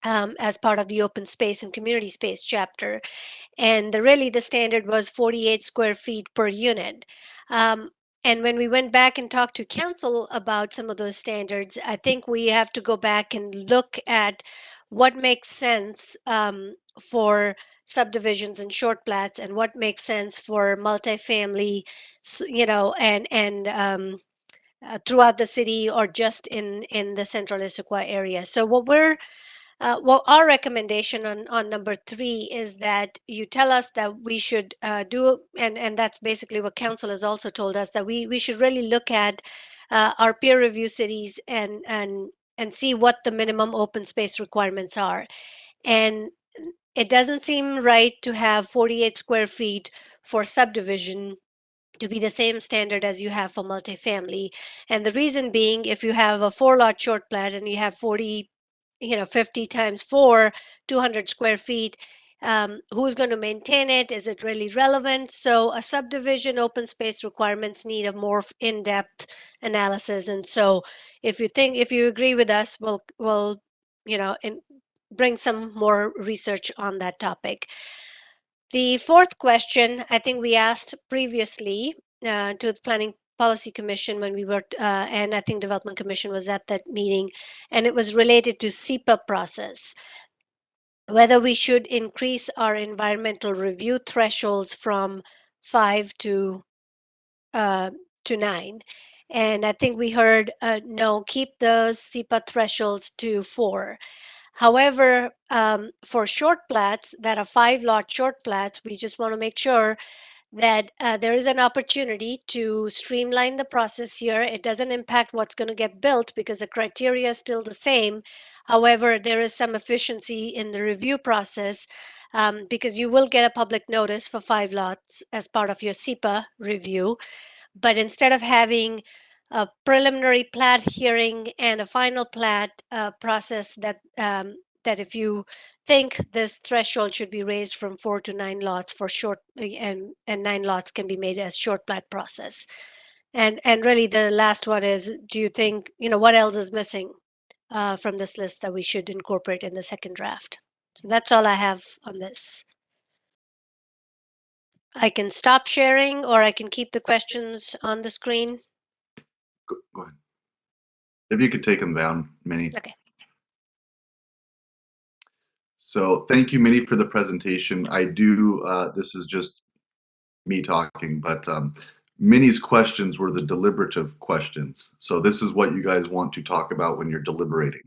as part of the open space and community space chapter. And really the standard was 48 square feet per unit. And when we went back and talked to council about some of those standards, I think we have to go back and look at what makes sense for subdivisions and short plats, and what makes sense for multifamily, and throughout the city, or just in the central Issaquah area. So well, our recommendation on number 3 is that you tell us that we should do, and that's basically what council has also told us, that we should really look at our peer review cities and see what the minimum open space requirements are. And it doesn't seem right to have 48 square feet for subdivision to be the same standard as you have for multifamily. And the reason being, if you have a 4-lot short plat and you have 50 times 4, 200 square feet, who's going to maintain it? Is it really relevant? So a subdivision open space requirements need a more in-depth analysis. And so if you agree with us, we'll bring some more research on that topic. The fourth question, I think we asked previously to the Planning Policy Commission when we were, and I think Development Commission was at that meeting, and it was related to SEPA process, whether we should increase our environmental review thresholds from 5 to 9. And I think we heard, no, keep those SEPA thresholds to 4. However, for short plats that are 5-lot short plats, we just want to make sure that there is an opportunity to streamline the process here. It doesn't impact what's going to get built because the criteria is still the same. However, there is some efficiency in the review process because you will get a public notice for 5 lots as part of your SEPA review. But instead of having a preliminary plat hearing and a final plat process that if you think this threshold should be raised from 4 to 9 lots for short, and 9 lots can be made as short plat process. And really the last one is, do you think, what else is missing from this list that we should incorporate in the second draft? So that's all I have on this. I can stop sharing or I can keep the questions on the screen. Go ahead. If you could take them down, Minnie. Okay. So thank you, Minnie, for the presentation. I do, this is just me talking, but Minnie's questions were the deliberative questions. So this is what you guys want to talk about when you're deliberating.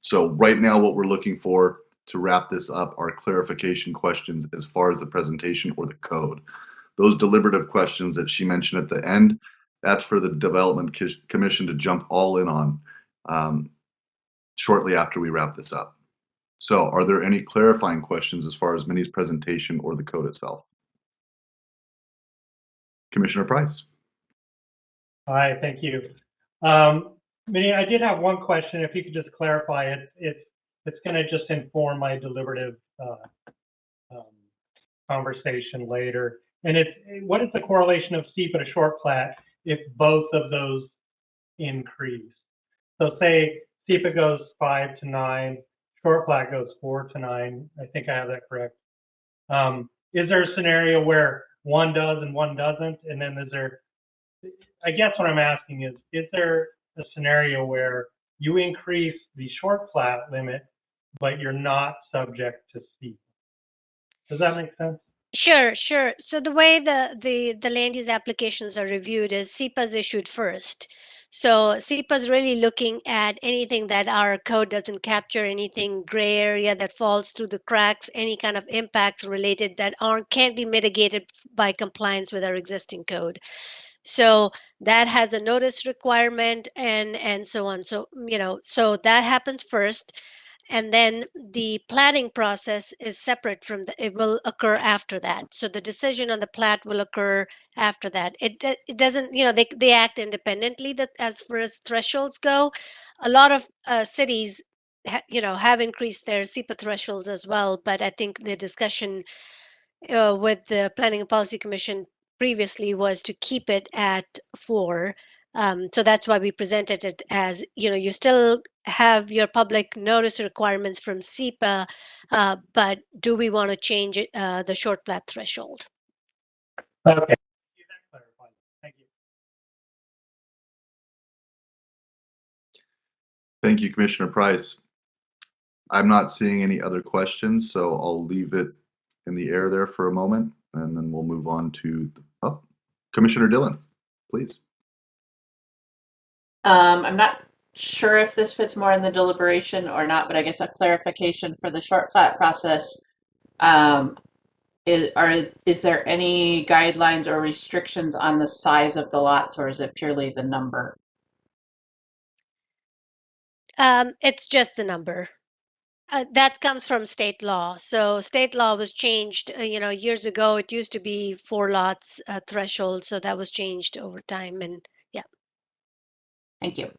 So right now what we're looking for to wrap this up are clarification questions as far as the presentation or the code. Those deliberative questions that she mentioned at the end, that's for the Development Commission to jump all in on shortly after we wrap this up. So are there any clarifying questions as far as Minnie's presentation or the code itself? Commissioner Price. Hi, thank you. Minnie, I did have one question. If you could just clarify it, it's going to just inform my deliberative conversation later. And what is the correlation of SEPA to short plat if both of those increase? So say SEPA goes 5 to 9, short plat goes 4 to 9. I think I have that correct. Is there a scenario where one does and one doesn't? And then I guess what I'm asking is there a scenario where you increase the short plat limit, but you're not subject to SEPA? Does that make sense? Sure. So the way the land use applications are reviewed is SEPA is issued first. So SEPA is really looking at anything that our code doesn't capture, anything gray area that falls through the cracks, any kind of impacts related that can't be mitigated by compliance with our existing code. So that has a notice requirement and so on. So so that happens first. And then the planning process is separate from it will occur after that. So the decision on the plat will occur after that. It doesn't, they act independently that as far as thresholds go. A lot of cities, have increased their SEPA thresholds as well. But I think the discussion with the Planning and Policy Commission previously was to keep it at 4. So that's why we presented it as, you still have your public notice requirements from SEPA, but do we want to change it, the short plat threshold? Okay. Thank you. Thank you, Commissioner Price. I'm not seeing any other questions, so I'll leave it in the air there for a moment, and then we'll move on to Commissioner Dillon, please. I'm not sure if this fits more in the deliberation or not, but I guess a clarification for the short plat process. Is there any guidelines or restrictions on the size of the lots, or is it purely the number? It's just the number. That comes from state law. So state law was changed, years ago. It used to be 4 lots threshold, so that was changed over time. And yeah. Thank you.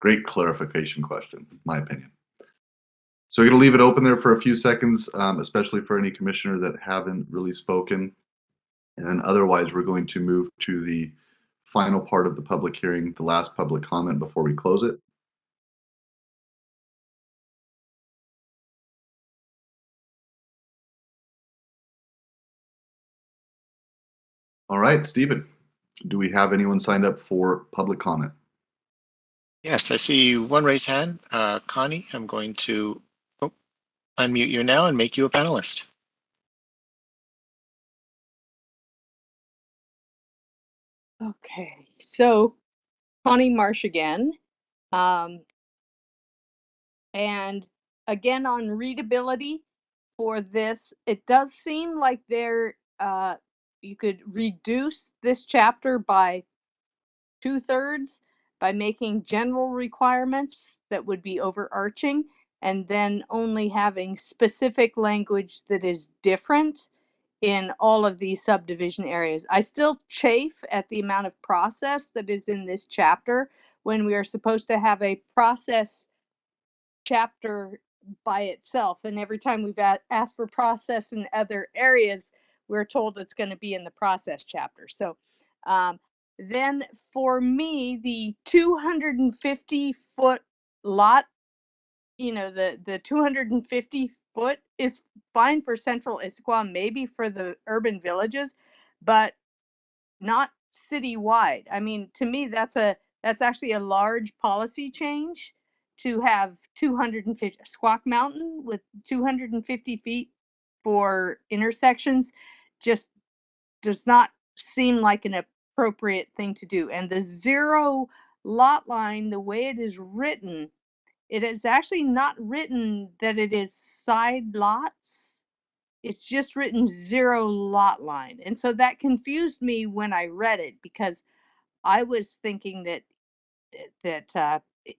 Great clarification question, in my opinion. So we're going to leave it open there for a few seconds, especially for any commissioner that haven't really spoken. And then otherwise, we're going to move to the final part of the public hearing, the last public comment before we close it. All right, Stephen, do we have anyone signed up for public comment? Yes, I see one raised hand. Connie, I'm going to unmute you now and make you a panelist. Okay, so Connie Marsh again. And again, on readability for this, it does seem like you could reduce this chapter by 2/3 by making general requirements that would be overarching, and then only having specific language that is different in all of these subdivision areas. I still chafe at the amount of process that is in this chapter when we are supposed to have a process chapter by itself. And every time we've asked for process in other areas, we're told it's going to be in the process chapter. So then for me, the 250-foot lot, the 250 foot is fine for central Issaquah, maybe for the urban villages, but not citywide. I mean, to me, that's actually a large policy change to have 250 Squawk Mountain with 250 feet for intersections just does not seem like an appropriate thing to do. And the 0 lot line, the way it is written, it is actually not written that it is side lots. It's just written 0 lot line. And so that confused me when I read it, because I was thinking that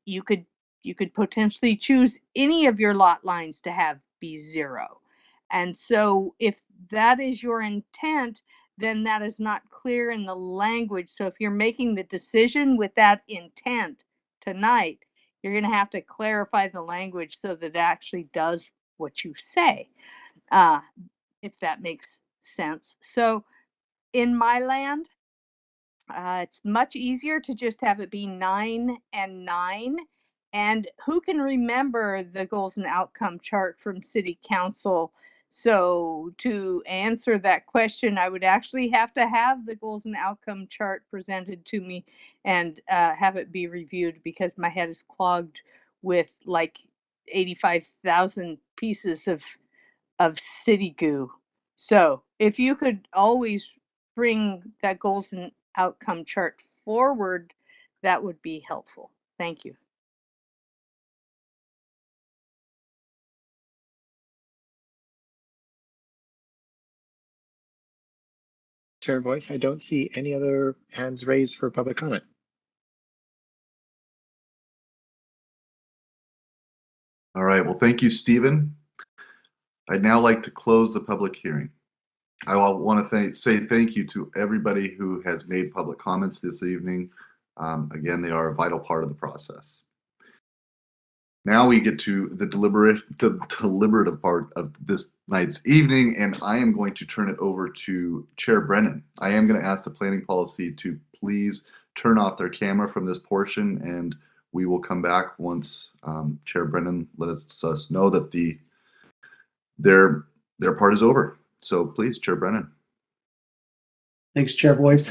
you could potentially choose any of your lot lines to have be 0. And so if that is your intent, then that is not clear in the language. So if you're making the decision with that intent tonight, you're going to have to clarify the language so that it actually does what you say. If that makes sense. So in my land, it's much easier to just have it be 9 and 9. And who can remember the goals and outcome chart from City Council? So to answer that question, I would actually have to have the goals and outcome chart presented to me and have it be reviewed, because my head is clogged with like 85,000 pieces of city goo. So if you could always bring that goals and outcome chart forward, that would be helpful. Thank you. Chair voice, I don't see any other hands raised for public comment. All right, well, thank you, Stephen. I'd now like to close the public hearing. I want to say thank you to everybody who has made public comments this evening. Again, they are a vital part of the process. Now we get to the deliberative part of this night's evening, and I am going to turn it over to Chair Brennan. I am going to ask the planning policy to please turn off their camera from this portion, and we will come back once Chair Brennan lets us know that their part is over. So please, Chair Brennan. Thanks, Chair Boyce.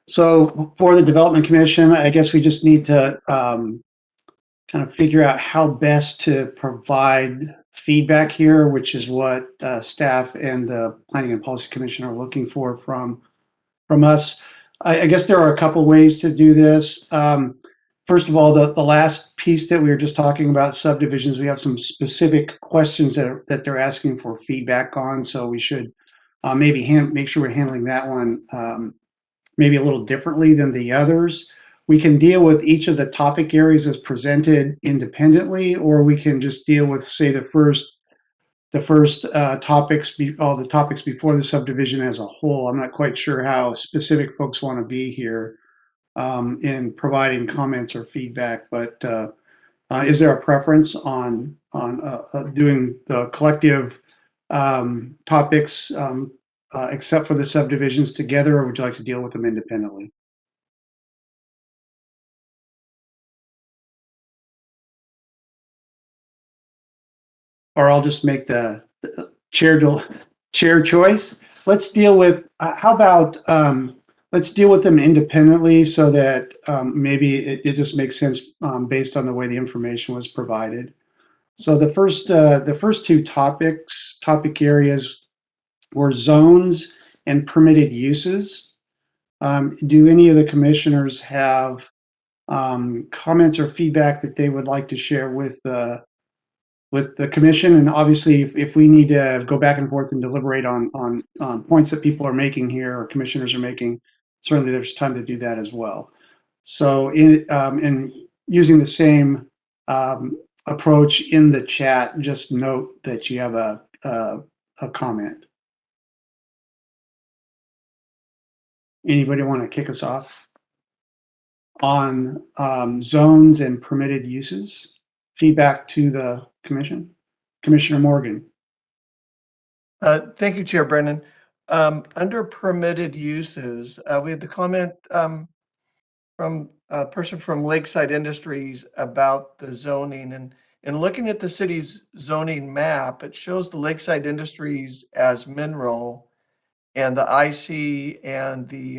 So for the Development Commission, I guess we just need to kind of figure out how best to provide feedback here, which is what staff and the Planning and Policy Commission are looking for from us. I guess there are a couple ways to do this. First of all, the last piece that we were just talking about, subdivisions, we have some specific questions that they're asking for feedback on. So we should maybe make sure we're handling that one maybe a little differently than the others. we can deal with each of the topic areas as presented independently, or we can just deal with, say, the first topics, all the topics before the subdivision as a whole. I'm not quite sure how specific folks want to be here in providing comments or feedback, but is there a preference on doing the collective topics except for the subdivisions together, or would you like to deal with them independently? Or I'll just make the chair choice. Let's deal with how about let's deal with them independently so that maybe it just makes sense based on the way the information was provided. So the first two topic areas were zones and permitted uses. Do any of the commissioners have comments or feedback that they would like to share with the commission? And obviously, if we need to go back and forth and deliberate on points that people are making here or commissioners are making, certainly there's time to do that as well. So in using the same approach in the chat, just note that you have a comment. Anybody want to kick us off on zones and permitted uses? Feedback to the commission? Commissioner Morgan. Thank you, Chair Brennan. Under permitted uses, we had the comment from a person from Lakeside Industries about the zoning. And looking at the city's zoning map, it shows the Lakeside Industries as mineral and the IC and the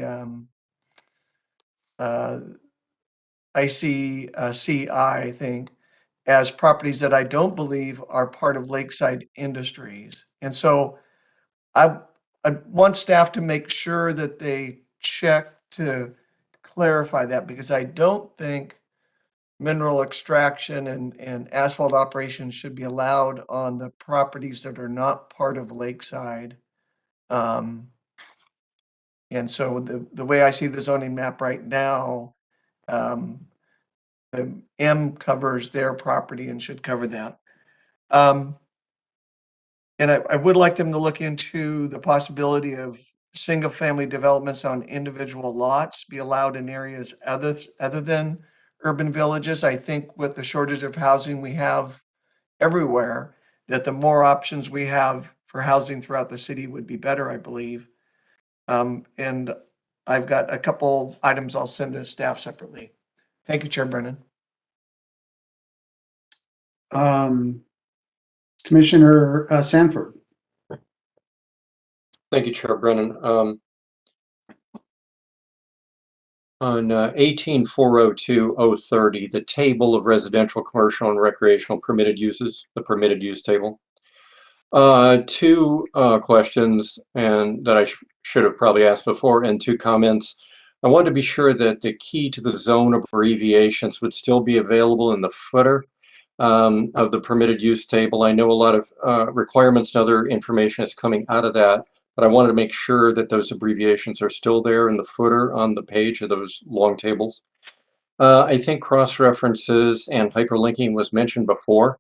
ICCI, I think, as properties that I don't believe are part of Lakeside Industries. And so I want staff to make sure that they check to clarify that, because I don't think mineral extraction and asphalt operations should be allowed on the properties that are not part of Lakeside. And so the way I see the zoning map right now, the M covers their property and should cover that. And I would like them to look into the possibility of single-family developments on individual lots be allowed in areas other than urban villages. I think with the shortage of housing we have everywhere, that the more options we have for housing throughout the city would be better, I believe. And I've got a couple items I'll send to staff separately. Thank you, Chair Brennan. Commissioner Sanford. Thank you, Chair Brennan. On 18-402-030, the table of residential, commercial, and recreational permitted uses, the permitted use table. Two questions and that I should have probably asked before, and two comments. I wanted to be sure that the key to the zone abbreviations would still be available in the footer of the permitted use table. I know a lot of requirements and other information is coming out of that, but I wanted to make sure that those abbreviations are still there in the footer on the page of those long tables. I think cross-references and hyperlinking was mentioned before,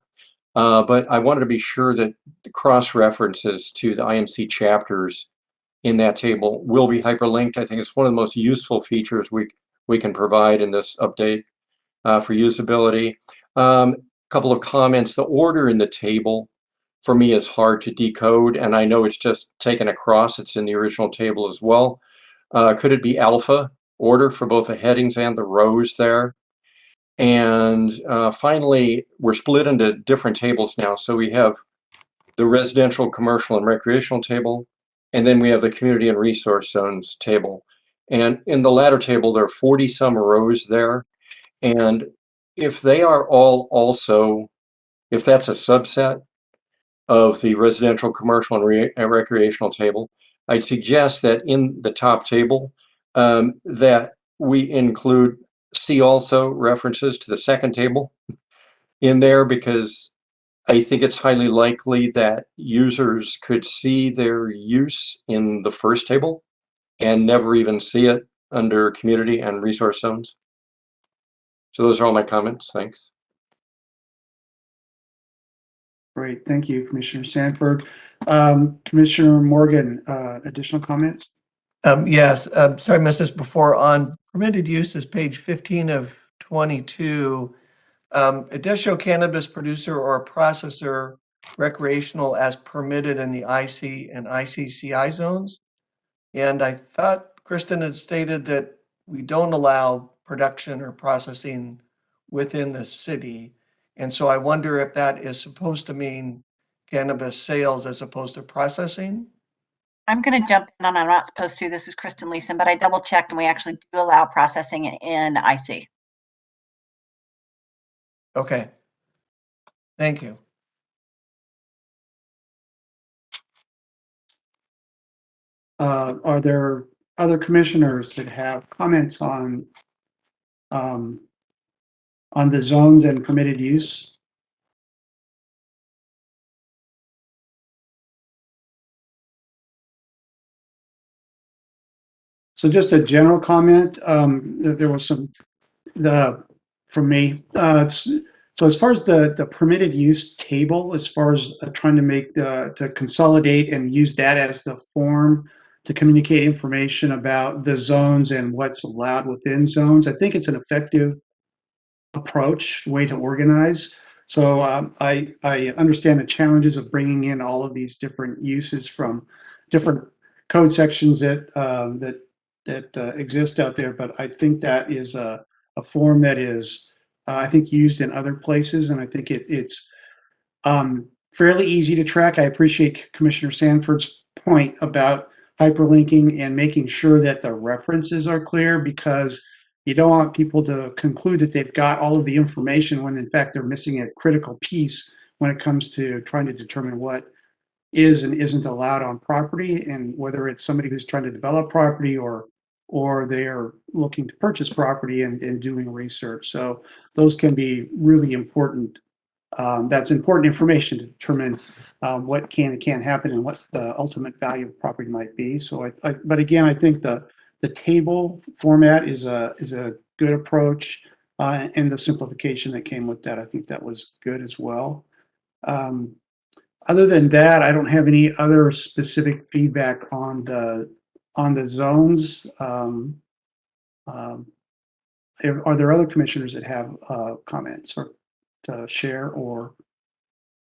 but I wanted to be sure that the cross-references to the IMC chapters in that table will be hyperlinked. I think it's one of the most useful features we can provide in this update for usability. Couple of comments. The order in the table for me is hard to decode, and I know it's just taken across. It's in the original table as well. Could it be alpha order for both the headings and the rows there? And finally, we're split into different tables now. So we have the residential, commercial, and recreational table, and then we have the community and resource zones table. And in the latter table, there are 40 some rows there. And if they are all also, if that's a subset of the residential, commercial, and recreational table, I'd suggest that in the top table that we include see also references to the second table in there, because I think it's highly likely that users could see their use in the first table and never even see it under community and resource zones. So those are all my comments. Thanks. Great, thank you, Commissioner Sanford. Commissioner Morgan, additional comments? Yes, sorry, I missed this before. On permitted uses, page 15 of 22, it does show cannabis producer or processor recreational as permitted in the IC and ICCI zones. And I thought Kristen had stated that we don't allow production or processing within the city. And so I wonder if that is supposed to mean cannabis sales as opposed to processing? I'm going to jump in. I'm not supposed to. This is Kristen Leeson, but I double checked and we actually do allow processing in IC. Okay. Thank you. Are there other commissioners that have comments on the zones and permitted use? So just a general comment, there was some, from me. So as far as the permitted use table, as far as trying to make to consolidate and use that as the form to communicate information about the zones and what's allowed within zones, I think it's an effective approach, way to organize. So I understand the challenges of bringing in all of these different uses from different code sections that exist out there, but I think that is a form that is I think used in other places, and I think it's fairly easy to track. I appreciate Commissioner Sanford's point about hyperlinking and making sure that the references are clear, because you don't want people to conclude that they've got all of the information when in fact they're missing a critical piece when it comes to trying to determine what is and isn't allowed on property, and whether it's somebody who's trying to develop property or they're looking to purchase property and doing research. So those can be really important. That's important information to determine what can and can't happen and what the ultimate value of property might be. So but again, I think the table format is a good approach, and the simplification that came with that, I think that was good as well. Other than that, I don't have any other specific feedback on the zones. Are there other commissioners that have comments or to share or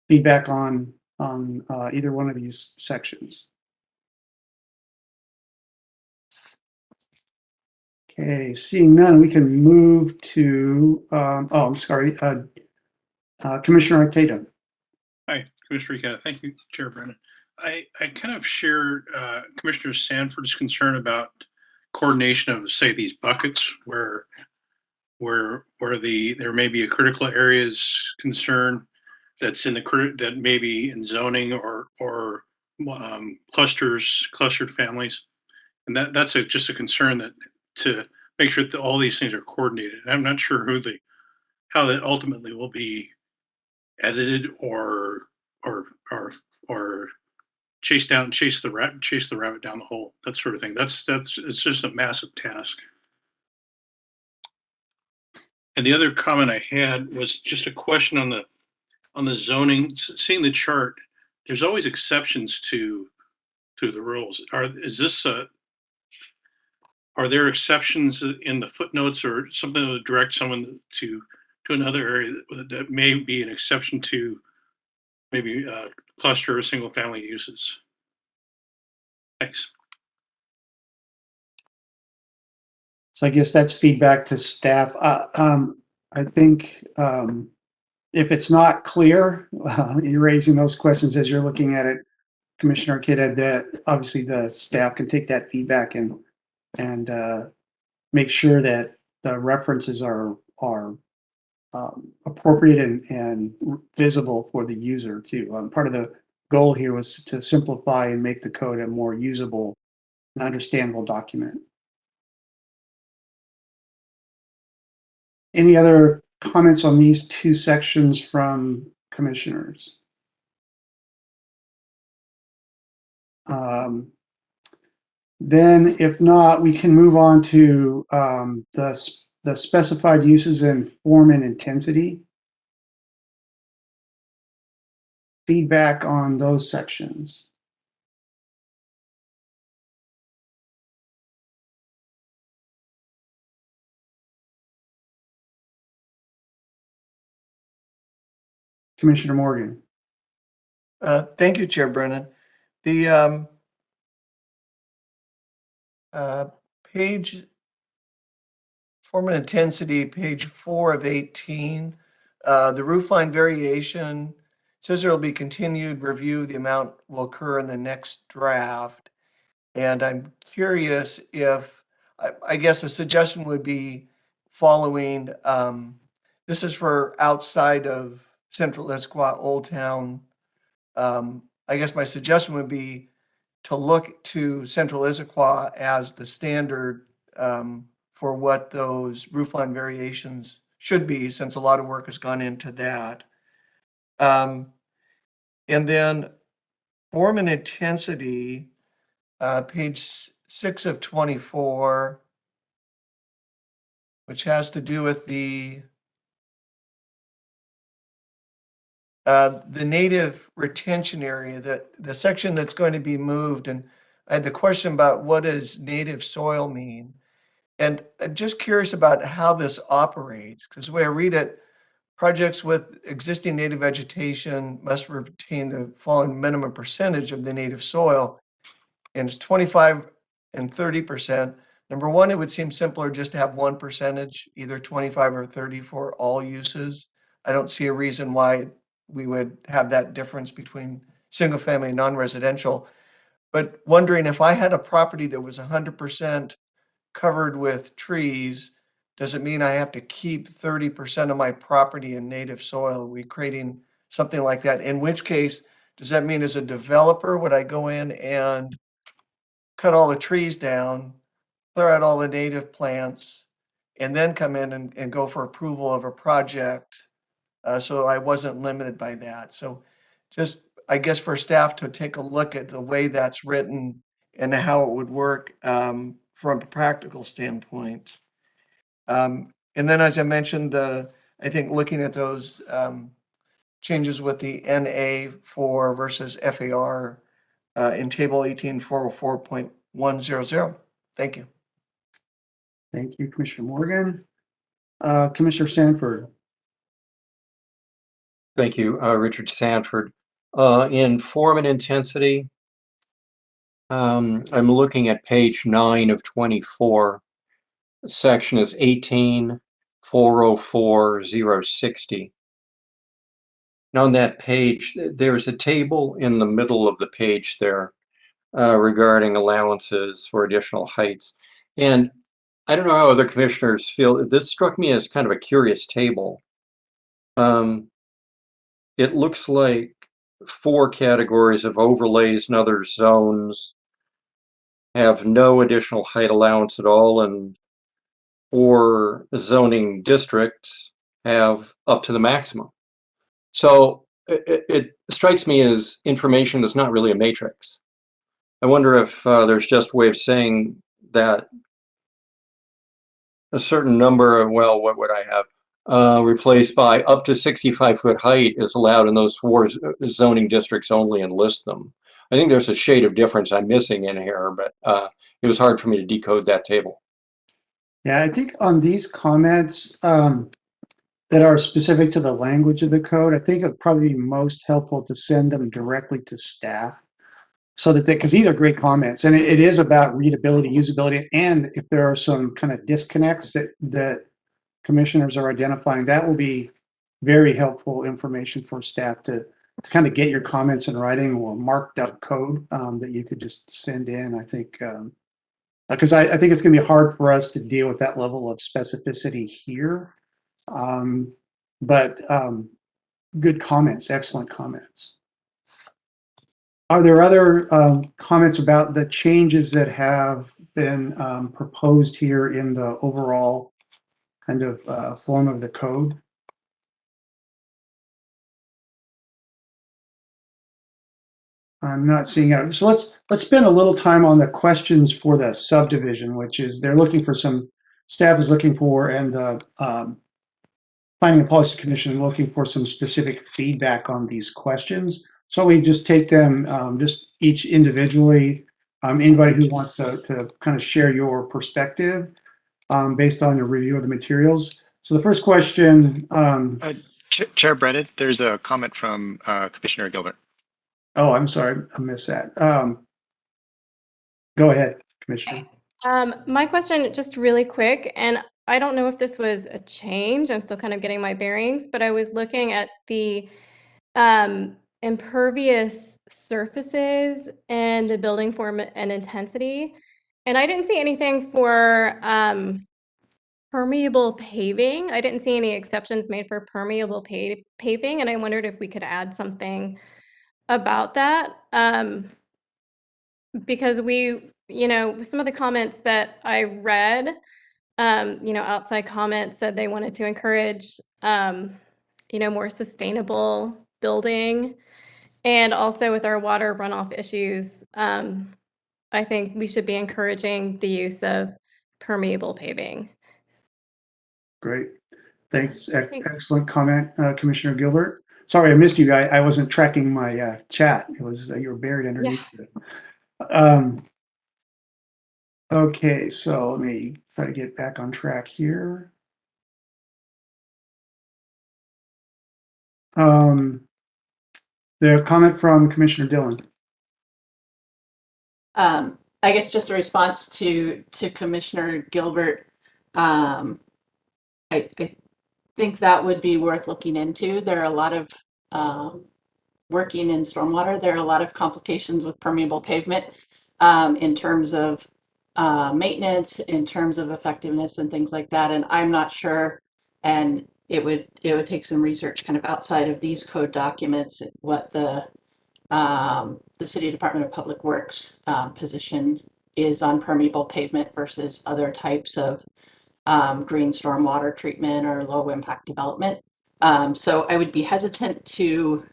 feedback on either one of these sections? Okay, seeing none, we can move to I'm sorry, Commissioner Arcata. Hi, Commissioner Arcata. Thank you, Chair Brennan. I kind of share Commissioner Sanford's concern about coordination of, say, these buckets where there may be a critical areas concern that's in that may be in zoning or clustered families, and that's just a concern that to make sure that all these things are coordinated. I'm not sure how that ultimately will be edited or or chase the rabbit down the hole, that sort of thing. That's it's just a massive task. And the other comment I had was just a question on the zoning. Seeing the chart, there's always exceptions to the rules. Are there exceptions in the footnotes or something that would direct someone to another area that may be an exception to maybe cluster or single family uses? Thanks. So I guess that's feedback to staff. I think if it's not clear, you're raising those questions as you're looking at it, Commissioner Arcata, that obviously the staff can take that feedback and make sure that the references are appropriate and visible for the user too. Part of the goal here was to simplify and make the code a more usable and understandable document. Any other comments on these two sections from commissioners? Then if not, we can move on to the the specified uses in form and intensity. Feedback on those sections. Commissioner Morgan. Thank you, Chair Brennan. The page form and intensity, page 4 of 18, the roofline variation says there will be continued review. The amount will occur in the next draft. And I'm curious if, I guess a suggestion would be following, this is for outside of Central Issaquah, Old Town. I guess my suggestion would be to look to Central Issaquah as the standard for what those roofline variations should be, since a lot of work has gone into that. And then form and intensity, page 6 of 24, which has to do with the native retention area, that the section that's going to be moved. And I had the question about what does native soil mean? And I'm just curious about how this operates, because the way I read it, projects with existing native vegetation must retain the following minimum percentage of the native soil, and it's 25 and 30%. Number one, it would seem simpler just to have one percentage, either 25 or 30 for all uses. I don't see a reason why we would have that difference between single family and non-residential. But wondering if I had a property that was 100% covered with trees, does it mean I have to keep 30% of my property in native soil? Are we creating something like that? In which case, does that mean as a developer, would I go in and cut all the trees down, clear out all the native plants, and then come in and go for approval of a project? So I wasn't limited by that. So just, I guess, for staff to take a look at the way that's written and how it would work from a practical standpoint. And then, as I mentioned, I think looking at those changes with the NA4 versus FAR in Table 18404.100. Thank you. Thank you, Commissioner Morgan. Commissioner Sanford. Thank you, Richard Sanford. In form and intensity, I'm looking at page 9 of 24. Section is 18.404.060. And on that page, there's a table in the middle of the page there regarding allowances for additional heights. And I don't know how other commissioners feel. This struck me as kind of a curious table. It looks like 4 categories of overlays and other zones have no additional height allowance at all, and 4 zoning districts have up to the maximum. So it strikes me as information that's not really a matrix. I wonder if there's just a way of saying that a certain number of, well, what would I have? Replaced by up to 65-foot height is allowed in those 4 zoning districts only, and list them. I think there's a shade of difference I'm missing in here, but it was hard for me to decode that table. Yeah, I think on these comments that are specific to the language of the code, I think it'd probably be most helpful to send them directly to staff, so that because these are great comments, and it is about readability, usability, and if there are some kind of disconnects that commissioners are identifying, that will be very helpful information for staff to kind of get your comments in writing or marked up code that you could just send in. I think because I think it's going to be hard for us to deal with that level of specificity here. But good comments, excellent comments. Are there other comments about the changes that have been proposed here in the overall kind of form of the code? I'm not seeing it. So let's spend a little time on the questions for the subdivision, which is they're looking for some staff is looking for and the Planning and Policy Commission is looking for some specific feedback on these questions. So we just take them just each individually. Anybody who wants to kind of share your perspective based on your review of the materials. So the first question. Chair Brennan, there's a comment from Commissioner Gilbert. Oh, I'm sorry, I missed that. Go ahead, Commissioner. My question, just really quick, and I don't know if this was a change. I'm still kind of getting my bearings, but I was looking at the impervious surfaces and the building form and intensity, and I didn't see anything for permeable paving. I didn't see any exceptions made for permeable paving, and I wondered if we could add something about that. Because we, some of the comments that I read, outside comments said they wanted to encourage, more sustainable building. And also with our water runoff issues, I think we should be encouraging the use of permeable paving. Great. Thanks. Excellent comment, Commissioner Gilbert. Sorry, I missed you guys. I wasn't tracking my chat. It was you were buried underneath it. Okay, so let me try to get back on track here. The comment from Commissioner Dillon. I guess just a response to Commissioner Gilbert. I think that would be worth looking into. There are a lot of working in stormwater. There are a lot of complications with permeable pavement in terms of maintenance, in terms of effectiveness, and things like that. And I'm not sure. And it would take some research, kind of outside of these code documents, what the City Department of Public Works position is on permeable pavement versus other types of green stormwater treatment or low impact development. So I would be hesitant to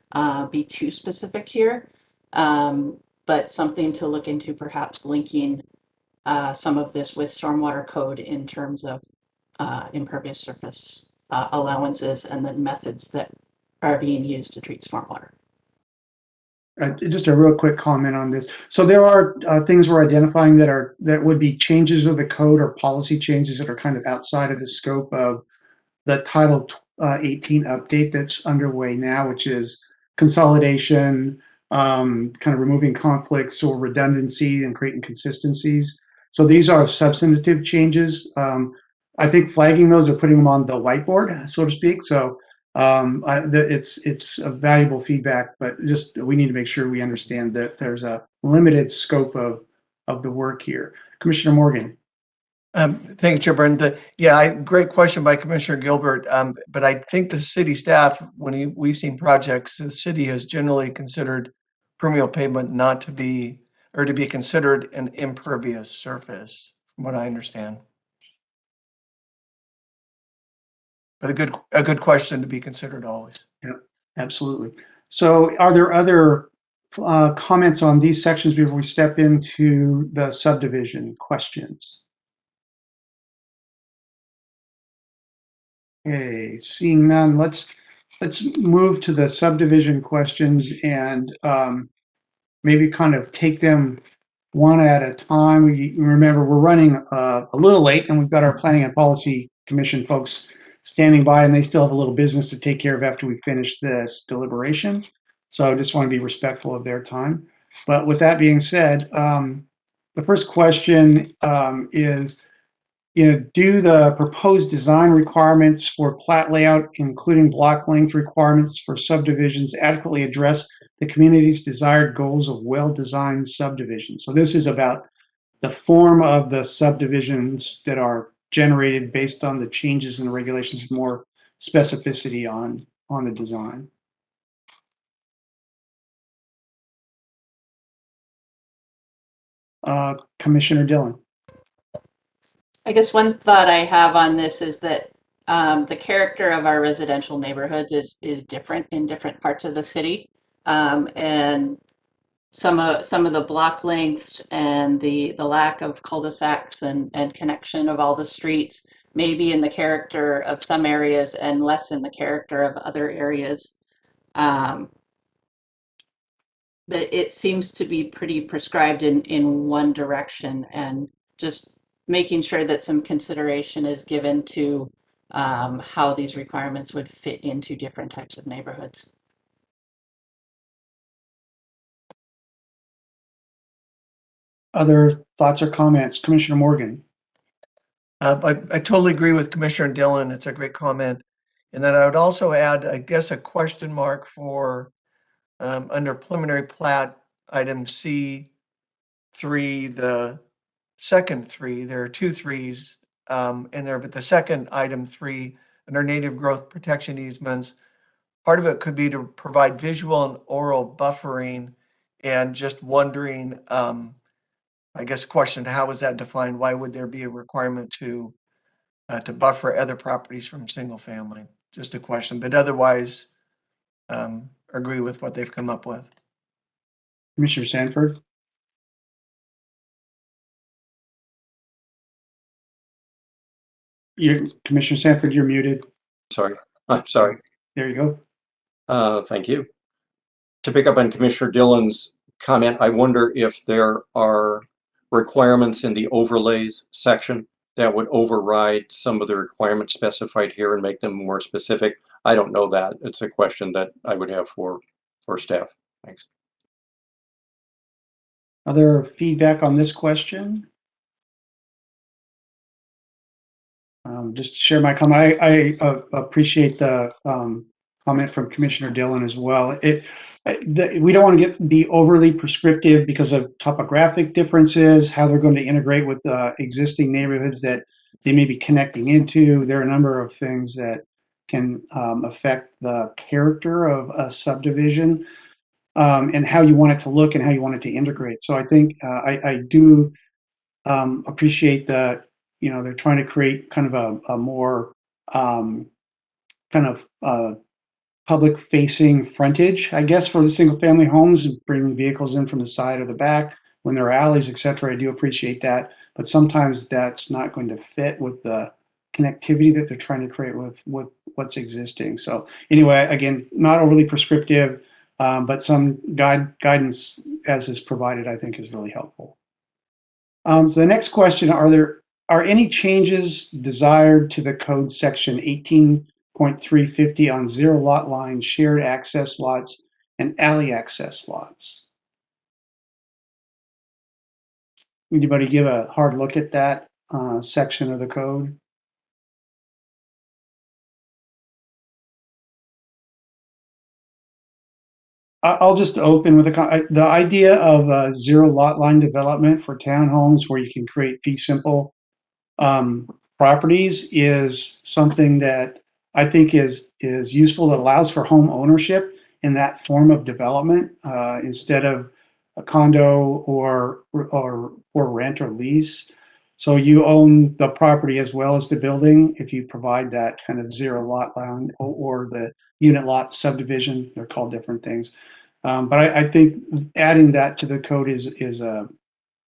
be too specific here, but something to look into, perhaps linking some of this with stormwater code in terms of impervious surface allowances and the methods that are being used to treat stormwater. Just a real quick comment on this. So there are things we're identifying that would be changes of the code or policy changes that are kind of outside of the scope of the Title 18 update that's underway now, which is consolidation, kind of removing conflicts or redundancy and creating consistencies. So these are substantive changes. I think flagging those or putting them on the whiteboard, so to speak. So it's a valuable feedback, but just we need to make sure we understand that there's a limited scope of the work here. Commissioner Morgan. Thank you, Chair Brennan. Great question by Commissioner Gilbert. But I think the city staff, when we've seen projects, the city has generally considered permeable pavement not to be, or to be considered an impervious surface, from what I understand. But a good question to be considered always. Yeah, absolutely. So are there other comments on these sections before we step into the subdivision questions? Okay, seeing none, let's move to the subdivision questions and maybe kind of take them one at a time. Remember, we're running a little late, and we've got our Planning and Policy Commission folks standing by, and they still have a little business to take care of after we finish this deliberation. So I just want to be respectful of their time. But with that being said, the first question is, do the proposed design requirements for plat layout, including block length requirements for subdivisions, adequately address the community's desired goals of well-designed subdivisions? So this is about the form of the subdivisions that are generated based on the changes in the regulations, more specificity on the design. Commissioner Dillon. I guess one thought I have on this is that the character of our residential neighborhoods is different in different parts of the city. And some of the block lengths and the lack of cul-de-sacs and connection of all the streets, maybe in the character of some areas and less in the character of other areas. But it seems to be pretty prescribed in one direction, and just making sure that some consideration is given to how these requirements would fit into different types of neighborhoods. Other thoughts or comments? Commissioner Morgan. I totally agree with Commissioner Dillon. It's a great comment. And then I would also add, I guess, a question mark for under preliminary plat item C3, the second three. There are 2 threes in there, but the second item 3 under native growth protection easements, part of it could be to provide visual and oral buffering, and just wondering, I guess, question, how is that defined? Why would there be a requirement to buffer other properties from single family? Just a question, but otherwise, agree with what they've come up with. Commissioner Sanford. Commissioner Sanford, you're muted. Sorry, I'm sorry. There you go. Thank you. To pick up on Commissioner Dillon's comment, I wonder if there are requirements in the overlays section that would override some of the requirements specified here and make them more specific. I don't know that. It's a question that I would have for staff. Thanks. Other feedback on this question? Just to share my comment, I appreciate the comment from Commissioner Dillon as well. We don't want to be overly prescriptive because of topographic differences, how they're going to integrate with existing neighborhoods that they may be connecting into. There are a number of things that can affect the character of a subdivision and how you want it to look and how you want it to integrate. So I think I do appreciate that, they're trying to create kind of a more public facing frontage, I guess, for the single family homes and bringing vehicles in from the side or the back when there are alleys, et cetera. I do appreciate that. But sometimes that's not going to fit with the connectivity that they're trying to create with what's existing. So anyway, again, not overly prescriptive, but some guidance as is provided, I think is really helpful. So the next question, are any changes desired to the code section 18.350 on zero lot line, shared access lots, and alley access lots? Anybody give a hard look at that section of the code? I'll just open with the idea of a zero lot line development for townhomes where you can create fee simple properties is something that I think is useful. That allows for home ownership in that form of development instead of a condo or rent or lease. So you own the property as well as the building if you provide that kind of zero lot line or the unit lot subdivision. They're called different things. But I think adding that to the code is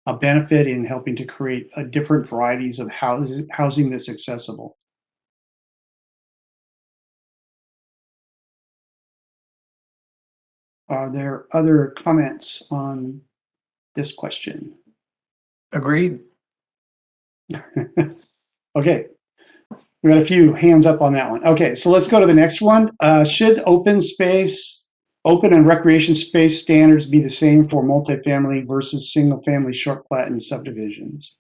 a benefit in helping to create different varieties of housing that's accessible. Are there other comments on this question? Agreed. Okay, we got a few hands up on that one. Okay, so let's go to the next one. Should open and recreation space standards be the same for multifamily versus single family short plat and subdivisions?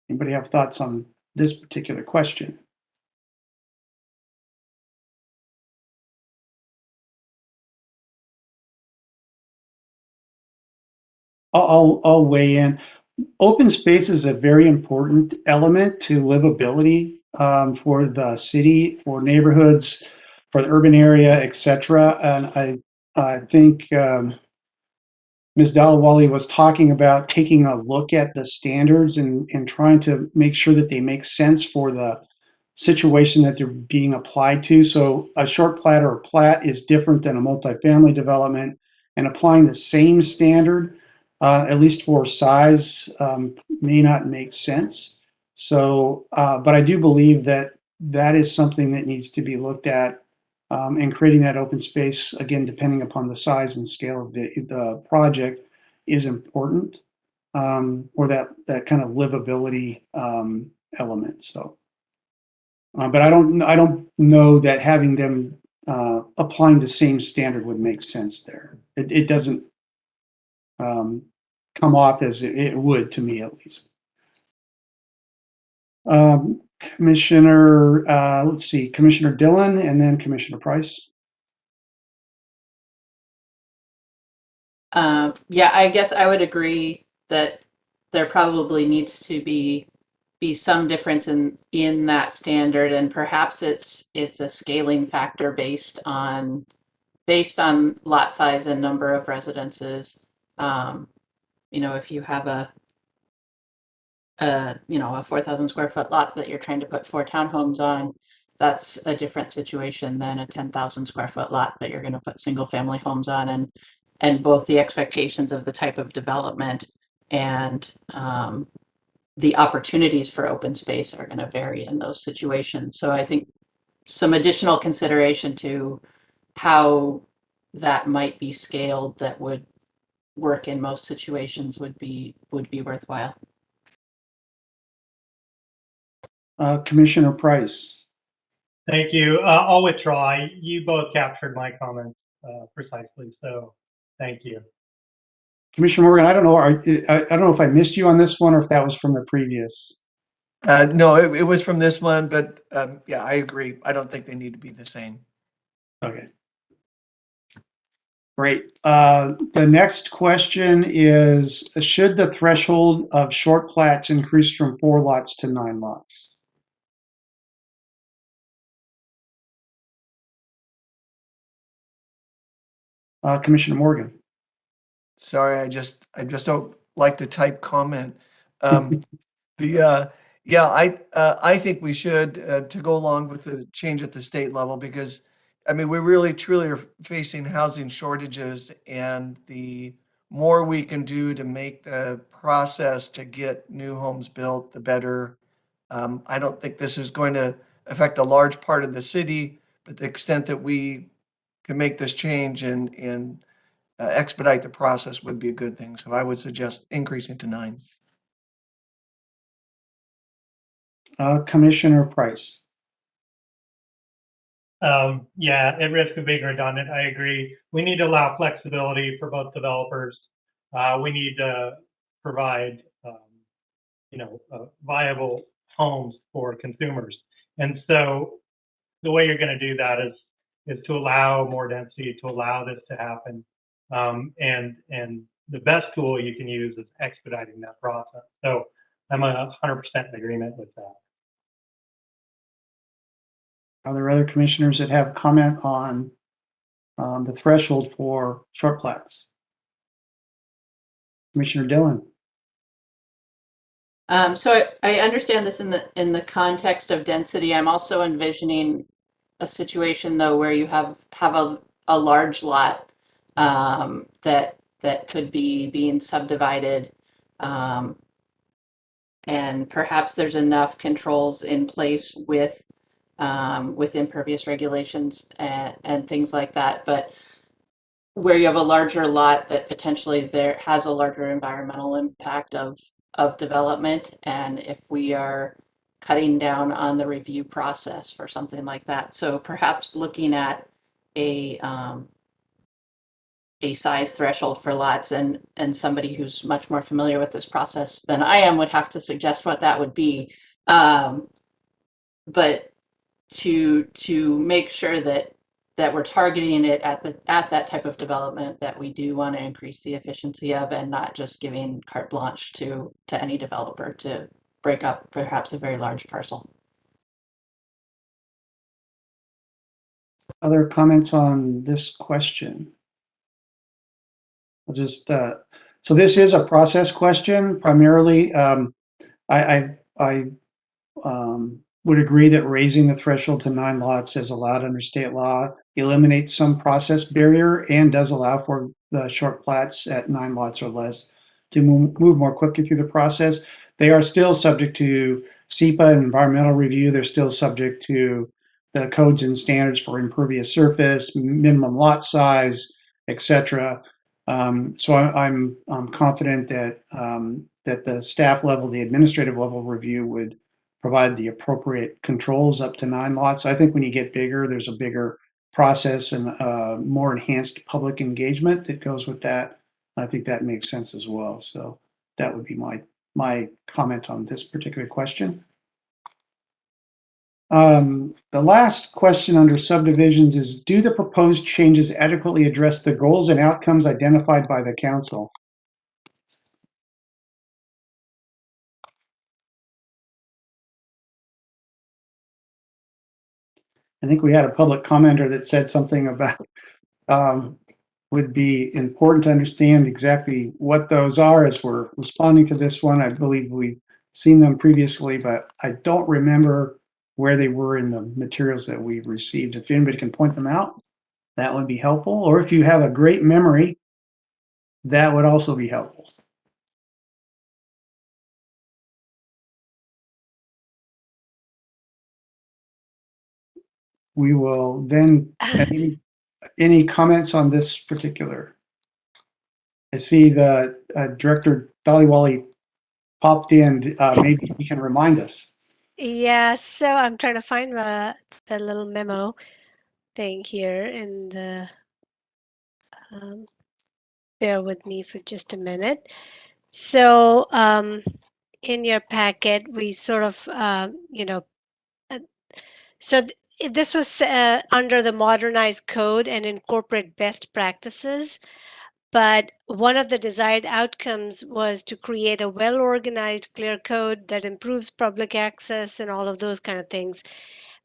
Anybody have thoughts on this particular question? I'll weigh in. Open space is a very important element to livability for the city, for neighborhoods, for the urban area, etc. And I think Ms. Dalawali was talking about taking a look at the standards and trying to make sure that they make sense for the situation that they're being applied to. So a short plat or a plat is different than a multifamily development and applying the same standard, at least for size, may not make sense. So, but I do believe that that is something that needs to be looked at, and creating that open space, again, depending upon the size and scale of the project, is important, or that kind of livability element. So, but I don't know that having them applying the same standard would make sense there. It doesn't come off as it would to me, at least. Commissioner, let's see, Commissioner Dillon and then Commissioner Price. Yeah, I guess I would agree that there probably needs to be some difference in that standard, and perhaps it's a scaling factor based on lot size and number of residences. You know, if you have a 4,000 square foot lot that you're trying to put 4 townhomes on, that's a different situation than a 10,000 square foot lot that you're going to put single family homes on, and both the expectations of the type of development and the opportunities for open space are going to vary in those situations. So I think some additional consideration to how that might be scaled that would work in most situations would be worthwhile. Commissioner Price. Thank you. I'll withdraw. You both captured my comments precisely, so thank you. Commissioner Morgan, I don't know if I missed you on this one or if that was from the previous. No, it was from this one, but yeah, I agree. I don't think they need to be the same. Okay. Great. The next question is, should the threshold of short plats increase from 4 lots to 9 lots? Commissioner Morgan. Sorry, I just don't like to type comment. Yeah, I think we should to go along with the change at the state level, because I mean we really truly are facing housing shortages, and the more we can do to make the process to get new homes built, the better. I don't think this is going to affect a large part of the city, but the extent that we can make this change and expedite the process would be a good thing. So I would suggest increasing to 9. Commissioner Price. Yeah, at risk of being redundant, I agree. We need to allow flexibility for both developers. We need to provide, viable homes for consumers. And so the way you're going to do that is to allow more density, to allow this to happen. And the best tool you can use is expediting that process. So I'm 100% in agreement with that. Are there other commissioners that have comment on the threshold for short plats? Commissioner Dillon. So I understand this in the context of density. I'm also envisioning a situation though where you have a large lot that could be being subdivided, and perhaps there's enough controls in place with impervious regulations and things like that, but where you have a larger lot that potentially there has a larger environmental impact of development, and if we are cutting down on the review process for something like that, so perhaps looking at a size threshold for lots, and somebody who's much more familiar with this process than I am would have to suggest what that would be, but to make sure that we're targeting it at that type of development that we do want to increase the efficiency of, and not just giving carte blanche to any developer to break up perhaps a very large parcel. Other comments on this question? I'll just, so this is a process question primarily. I would agree that raising the threshold to 9 lots as allowed under state law eliminates some process barrier and does allow for the short plats at 9 lots or less to move more quickly through the process. They are still subject to SEPA and environmental review. They're still subject to the codes and standards for impervious surface, minimum lot size, etc. So I'm confident that that the staff level, the administrative level review would provide the appropriate controls up to 9 lots. I think when you get bigger, there's a bigger process and more enhanced public engagement that goes with that. I think that makes sense as well. So that would be my comment on this particular question. The last question under subdivisions is, do the proposed changes adequately address the goals and outcomes identified by the council? I think we had a public commenter that said something about would be important to understand exactly what those are as we're responding to this one. I believe we've seen them previously, but I don't remember where they were in the materials that we've received. If anybody can point them out, that would be helpful. Or if you have a great memory, that would also be helpful. We will then, any comments on this particular? I see the Director Dhaliwali popped in. Maybe he can remind us. Yeah, so I'm trying to find the little memo thing here in the, bear with me for just a minute. So in your packet, we sort of, so this was under the modernized code and incorporate best practices. But one of the desired outcomes was to create a well-organized, clear code that improves public access and all of those kind of things.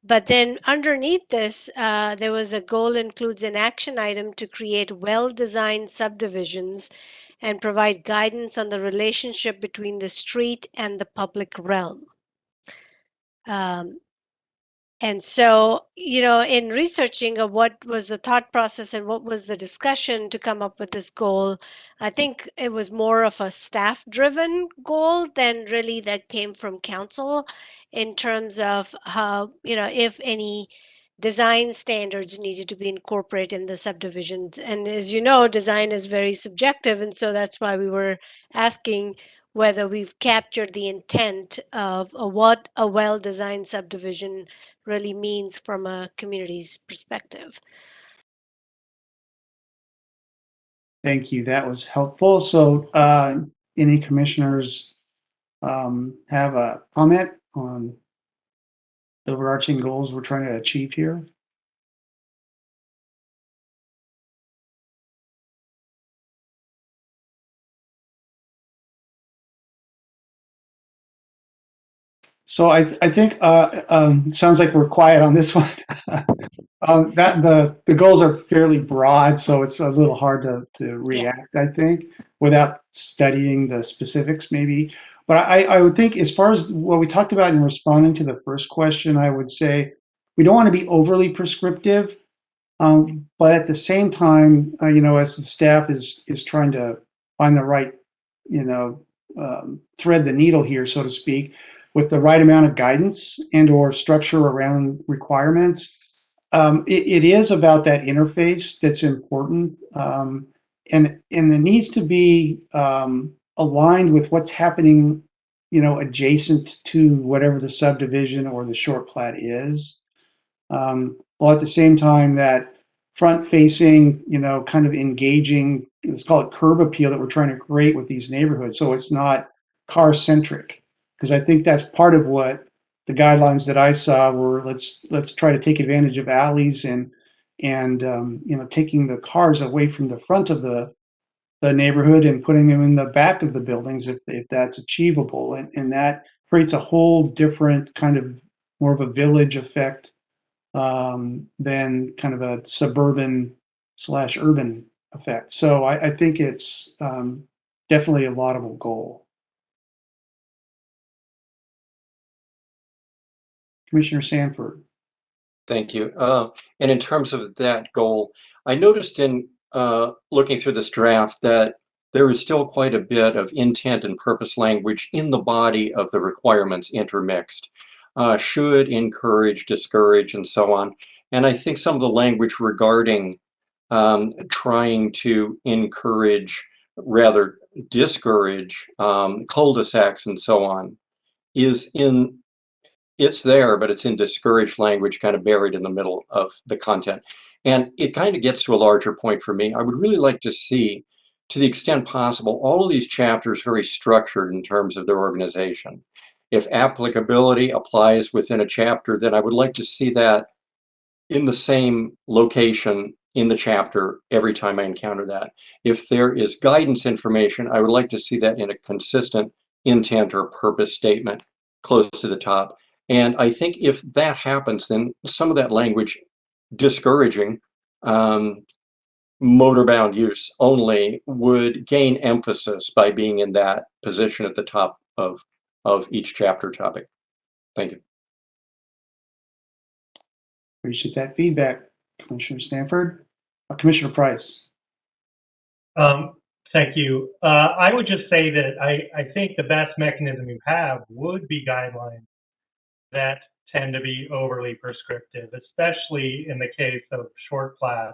But then underneath this, there was a goal includes an action item to create well-designed subdivisions and provide guidance on the relationship between the street and the public realm. And so, in researching of what was the thought process and what was the discussion to come up with this goal, I think it was more of a staff-driven goal than really that came from council in terms of how, if any design standards needed to be incorporated in the subdivisions. And as you know, design is very subjective, and so that's why we were asking whether we've captured the intent of what a well-designed subdivision really means from a community's perspective. Thank you. That was helpful. So any commissioners have a comment on the overarching goals we're trying to achieve here? So I think sounds like we're quiet on this one. That the goals are fairly broad, so it's a little hard to react, I think, without studying the specifics maybe. But I would think as far as what we talked about in responding to the first question, I would say we don't want to be overly prescriptive, but at the same time, as the staff is trying to find the right, thread the needle here, so to speak, with the right amount of guidance and or structure around requirements. It is about that interface that's important, and it needs to be aligned with what's happening, adjacent to whatever the subdivision or the short plat is. While at the same time that front-facing, kind of engaging, let's call it curb appeal that we're trying to create with these neighborhoods, so it's not car-centric. Because I think that's part of what the guidelines that I saw were. Let's try to take advantage of alleys and taking the cars away from the front of the neighborhood and putting them in the back of the buildings if that's achievable, and that creates a whole different kind of more of a village effect than kind of a suburban/urban effect. So I think it's definitely a laudable goal. Commissioner Sanford. Thank you. And in terms of that goal, I noticed in looking through this draft, that there is still quite a bit of intent and purpose language in the body of the requirements intermixed. Should, encourage, discourage, and so on. And I think some of the language regarding trying to encourage, rather discourage, cul-de-sacs and so on it's there, but it's in discouraged language, kind of buried in the middle of the content. And it kind of gets to a larger point for me. I would really like to see, to the extent possible, all of these chapters very structured in terms of their organization. If applicability applies within a chapter, then I would like to see that in the same location in the chapter every time I encounter that. If there is guidance information, I would like to see that in a consistent intent or purpose statement close to the top. And I think if that happens, then some of that language discouraging motorbound use only would gain emphasis by being in that position at the top of each chapter topic. Thank you. Appreciate that feedback, Commissioner Stanford. Commissioner Price. Thank you. I would just say that I think the best mechanism you have would be guidelines that tend to be overly prescriptive, especially in the case of short plat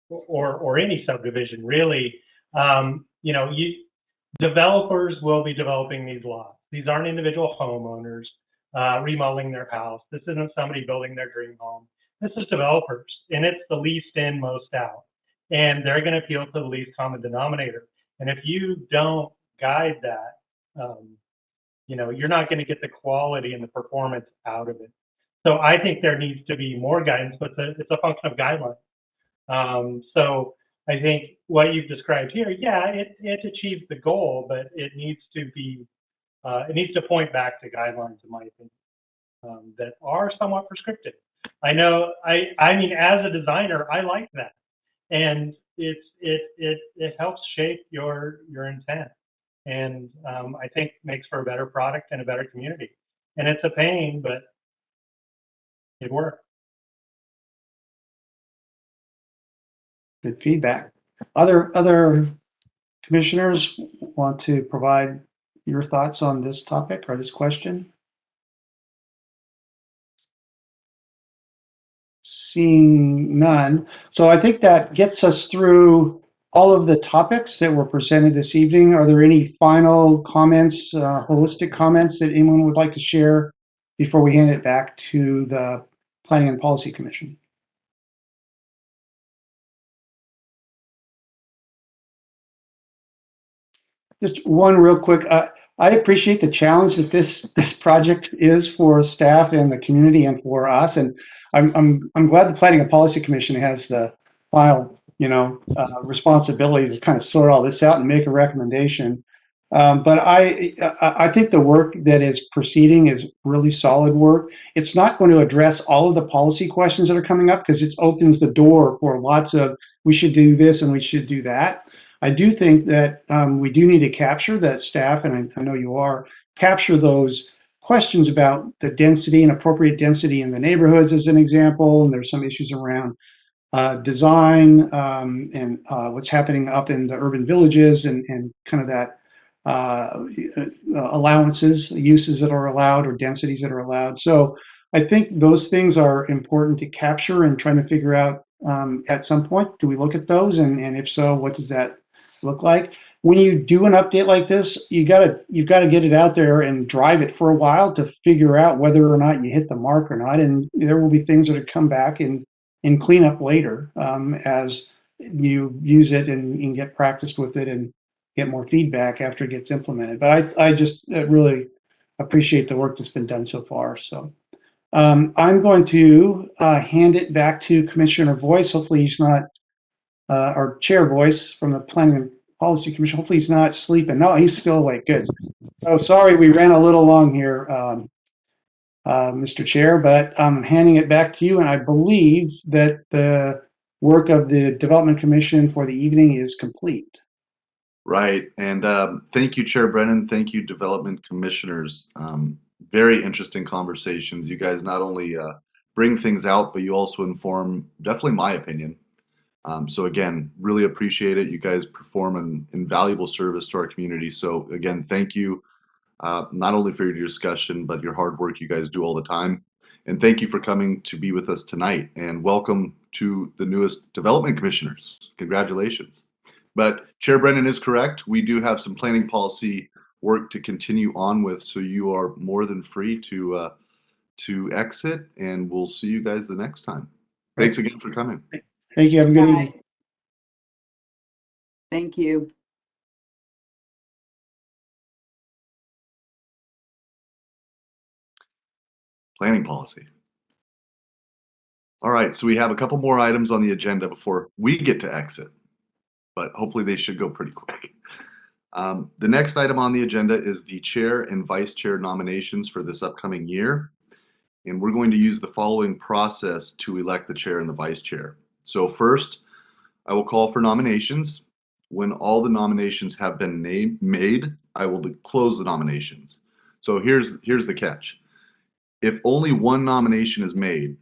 or any subdivision, really. Developers will be developing these lots. These aren't individual homeowners remodeling their house. This isn't somebody building their dream home. This is developers, and it's the least in, most out. And they're going to appeal to the least common denominator. And if you don't guide that, you're not going to get the quality and the performance out of it. So I think there needs to be more guidance, but it's a function of guidelines. So I think what you've described here, yeah, it achieves the goal, but it needs to point back to guidelines, in my opinion, that are somewhat prescriptive. I know, I mean, as a designer, I like that. And it helps shape your intent, and I think makes for a better product and a better community. And it's a pain, but it works. Good feedback. Other commissioners want to provide your thoughts on this topic or this question? Seeing none. So I think that gets us through all of the topics that were presented this evening. Are there any final comments, holistic comments that anyone would like to share before we hand it back to the Planning and Policy Commission? Just one real quick. I appreciate the challenge that this project is for staff and the community and for us, and I'm glad the Planning and Policy Commission has the final responsibility to kind of sort all this out and make a recommendation. But I think the work that is proceeding is really solid work. It's not going to address all of the policy questions that are coming up because it opens the door for lots of we should do this and we should do that. I do think that we do need to capture that staff, and I know you are, capture those questions about the density and appropriate density in the neighborhoods as an example, and there's some issues around design and what's happening up in the urban villages and kind of that allowances, uses that are allowed or densities that are allowed. So I think those things are important to capture and trying to figure out at some point, do we look at those? And if so, what does that look like? When you do an update like this, you've got to get it out there and drive it for a while to figure out whether or not you hit the mark or not. And there will be things that come back and clean up later as you use it and get practiced with it and get more feedback after it gets implemented. But I just really appreciate the work that's been done so far. So I'm going to hand it back to Commissioner Voice. Hopefully he's not, our Chair Voice from the Planning and Policy Commission. Hopefully he's not sleeping. No, he's still awake. Good. Oh, sorry, we ran a little long here, Mr. Chair, but I'm handing it back to you. And I believe that the work of the Development Commission for the evening is complete. Right. And thank you, Chair Brennan. Thank you, Development Commissioners. Very interesting conversations. You guys not only bring things out, but you also inform, definitely my opinion, So again, really appreciate it. You guys perform an invaluable service to our community. So again, thank you, not only for your discussion, but your hard work you guys do all the time. And thank you for coming to be with us tonight. And welcome to the newest development commissioners. Congratulations. But Chair Brennan is correct. We do have some planning policy work to continue on with. So you are more than free to exit, and we'll see you guys the next time. Thanks again for coming. Thank you. Have a good evening. Bye. Thank you. Planning policy. All right, so we have a couple more items on the agenda before we get to exit, but hopefully they should go pretty quick. The next item on the agenda is the chair and vice chair nominations for this upcoming year. And we're going to use the following process to elect the chair and the vice chair. So first, I will call for nominations. When all the nominations have been made, I will close the nominations. So here's the catch. If only one nomination is made,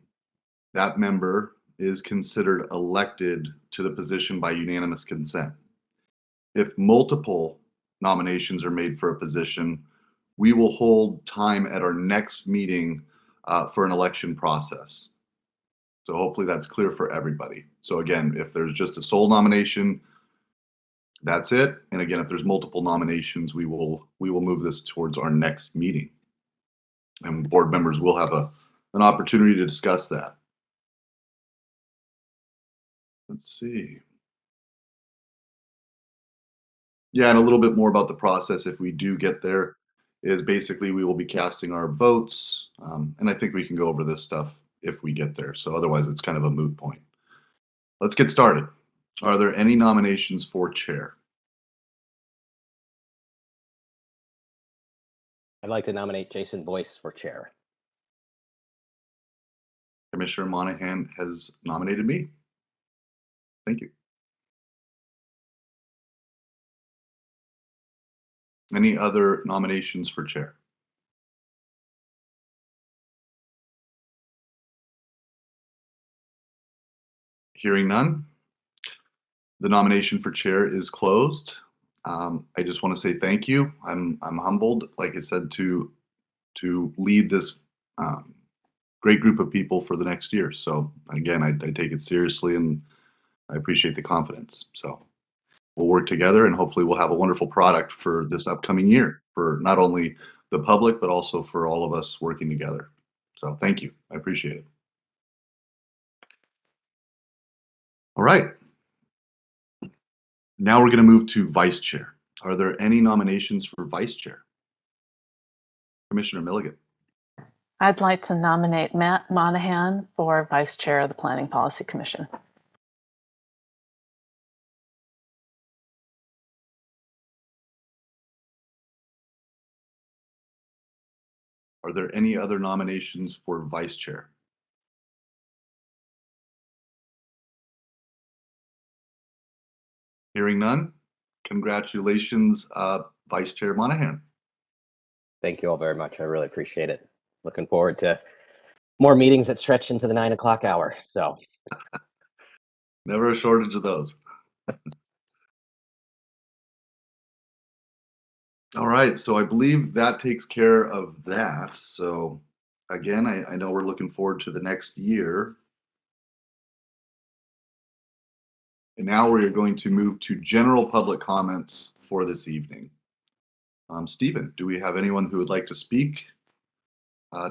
that member is considered elected to the position by unanimous consent. If multiple nominations are made for a position, we will hold time at our next meeting for an election process. So hopefully that's clear for everybody. So again, if there's just a sole nomination, that's it. And again, if there's multiple nominations, we will move this towards our next meeting. And board members will have an opportunity to discuss that. Let's see. Yeah, and a little bit more about the process if we do get there is basically we will be casting our votes. And I think we can go over this stuff if we get there. So otherwise it's kind of a moot point. Let's get started. Are there any nominations for chair? I'd like to nominate Jason Boyce for chair. Commissioner Monahan has nominated me. Thank you. Any other nominations for chair? Hearing none, the nomination for chair is closed. I just want to say thank you. I'm humbled, like I said, to lead this great group of people for the next year. So again, I take it seriously and I appreciate the confidence. So we'll work together and hopefully we'll have a wonderful product for this upcoming year for not only the public, but also for all of us working together. So thank you. I appreciate it. All right. Now we're going to move to vice chair. Are there any nominations for vice chair? Commissioner Milligan. I'd like to nominate Matt Monahan for vice chair of the Planning Policy Commission. Are there any other nominations for vice chair? Hearing none, congratulations, Vice Chair Monahan. Thank you all very much. I really appreciate it. Looking forward to more meetings that stretch into the 9 o'clock hour. So Never a shortage of those. All right, so I believe that takes care of that. So again, I know we're looking forward to the next year. And now we're going to move to general public comments for this evening. Stephen, do we have anyone who would like to speak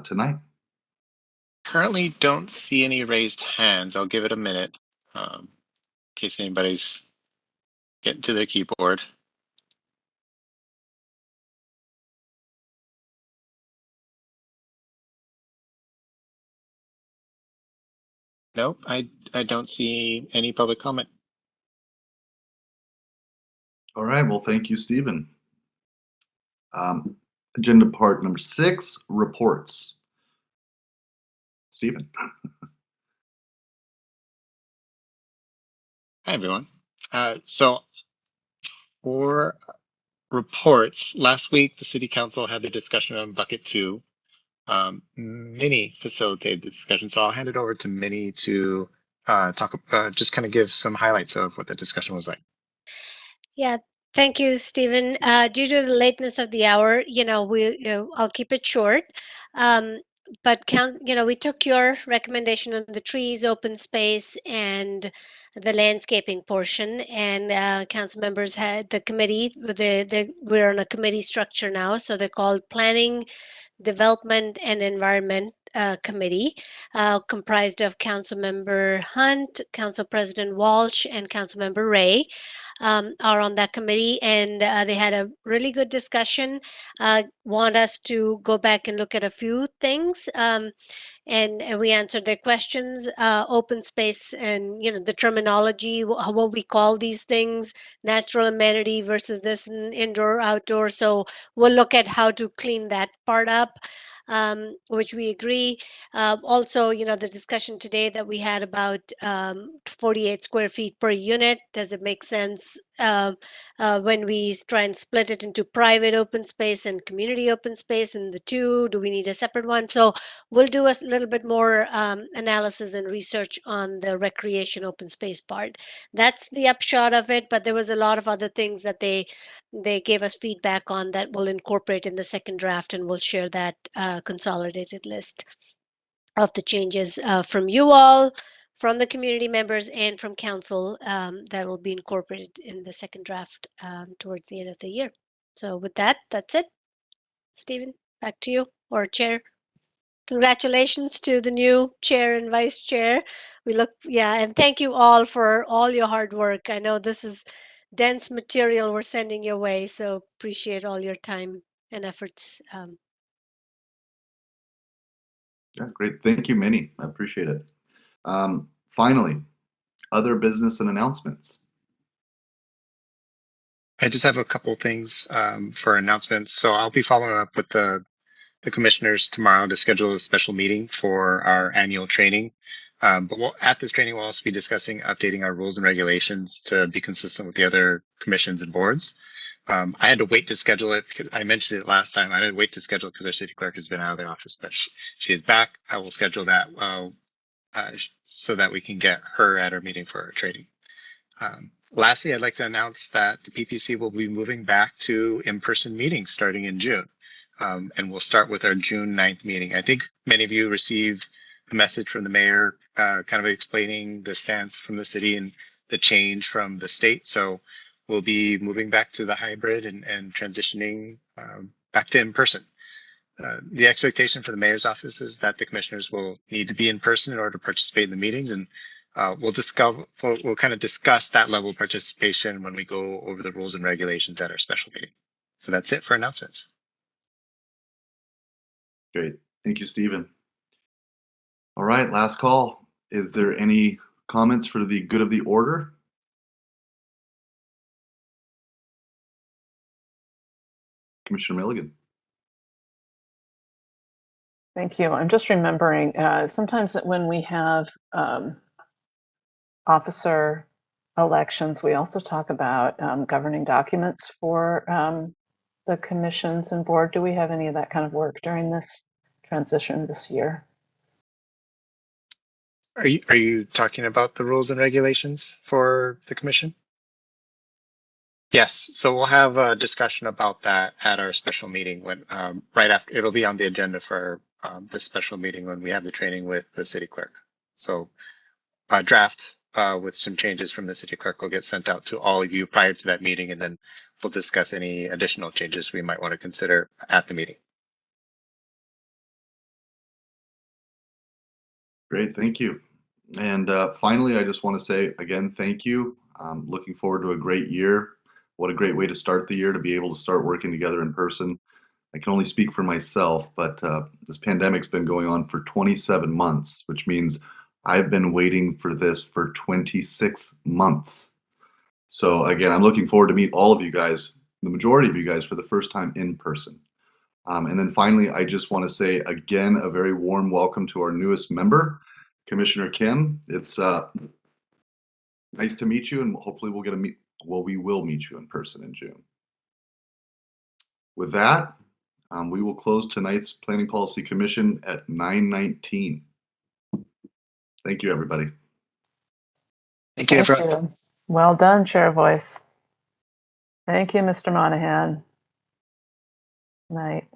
tonight? Currently don't see any raised hands. I'll give it a minute in case anybody's getting to their keyboard. Nope, I don't see any public comment. All right, well, thank you, Stephen. Agenda part number 6, reports. Stephen. Hi, everyone. So for reports, last week the City Council had the discussion on Bucket 2. Minnie facilitated the discussion, so I'll hand it over to Minnie to just kind of give some highlights of what the discussion was like. Yeah, thank you, Stephen. Due to the lateness of the hour, I'll keep it short. But we took your recommendation on the trees, open space, and the landscaping portion, and council members had the committee. We're on a committee structure now, so they're called Planning, Development and Environment Committee, comprised of Councilmember Hunt, Council President Walsh, and Councilmember Ray. Are on that committee, and they had a really good discussion. Want us to go back and look at a few things. And we answered their questions. Open space and the terminology, what we call these things, natural amenity versus this indoor outdoor. So we'll look at how to clean that part up, which we agree. Also, the discussion today that we had about 48 square feet per unit, does it make sense when we try and split it into private open space and community open space, and the two, do we need a separate one? So we'll do a little bit more analysis and research on the recreation open space part. That's the upshot of it, but there was a lot of other things that they gave us feedback on that we'll incorporate in the second draft, and we'll share that consolidated list of the changes from you all, from the community members, and from council that will be incorporated in the second draft towards the end of the year. So with that, that's it. Stephen, back to you, or Chair. Congratulations to the new chair and vice chair. And thank you all for all your hard work. I know this is dense material we're sending your way, so appreciate all your time and efforts. Yeah, great. Thank you, Minnie. I appreciate it. Finally, other business and announcements. I just have a couple things for announcements. So I'll be following up with the commissioners tomorrow to schedule a special meeting for our annual training. But at this training, we'll also be discussing updating our rules and regulations to be consistent with the other commissions and boards. I had to wait to schedule it because I mentioned it last time. I had to wait to schedule because our city clerk has been out of the office, but she is back. I will schedule that so that we can get her at our meeting for our training. Lastly, I'd like to announce that the PPC will be moving back to in-person meetings starting in June. And we'll start with our June 9th meeting. I think many of you received a message from the mayor kind of explaining the stance from the city and the change from the state. So we'll be moving back to the hybrid and transitioning back to in-person. The expectation for the mayor's office is that the commissioners will need to be in person in order to participate in the meetings, and we'll kind of discuss that level of participation when we go over the rules and regulations at our special meeting. So that's it for announcements. Great. Thank you, Stephen. All right, last call. Is there any comments for the good of the order? Commissioner Milligan. Thank you. I'm just remembering sometimes that when we have officer elections, we also talk about governing documents for the commissions and board. Do we have any of that kind of work during this transition this year? Are you talking about the rules and regulations for the commission? Yes, so we'll have a discussion about that at our special meeting when right after it'll be on the agenda for the special meeting when we have the training with the city clerk. So a draft with some changes from the city clerk will get sent out to all of you prior to that meeting, and then we'll discuss any additional changes we might want to consider at the meeting. Great, thank you. And finally, I just want to say again, thank you. Looking forward to a great year. What a great way to start the year, to be able to start working together in person. I can only speak for myself, but this pandemic's been going on for 27 months, which means I've been waiting for this for 26 months. So again, I'm looking forward to meet all of you guys, the majority of you guys, for the first time in person. And then finally, I just want to say again, a very warm welcome to our newest member, Commissioner Kim. It's nice to meet you, and hopefully we will meet you in person in June. With that, we will close tonight's Planning Policy Commission at 9:19. Thank you, everybody. Thank you, Thank everyone. you. Well done, Chair Voice. Thank you, Mr. Monahan. Night.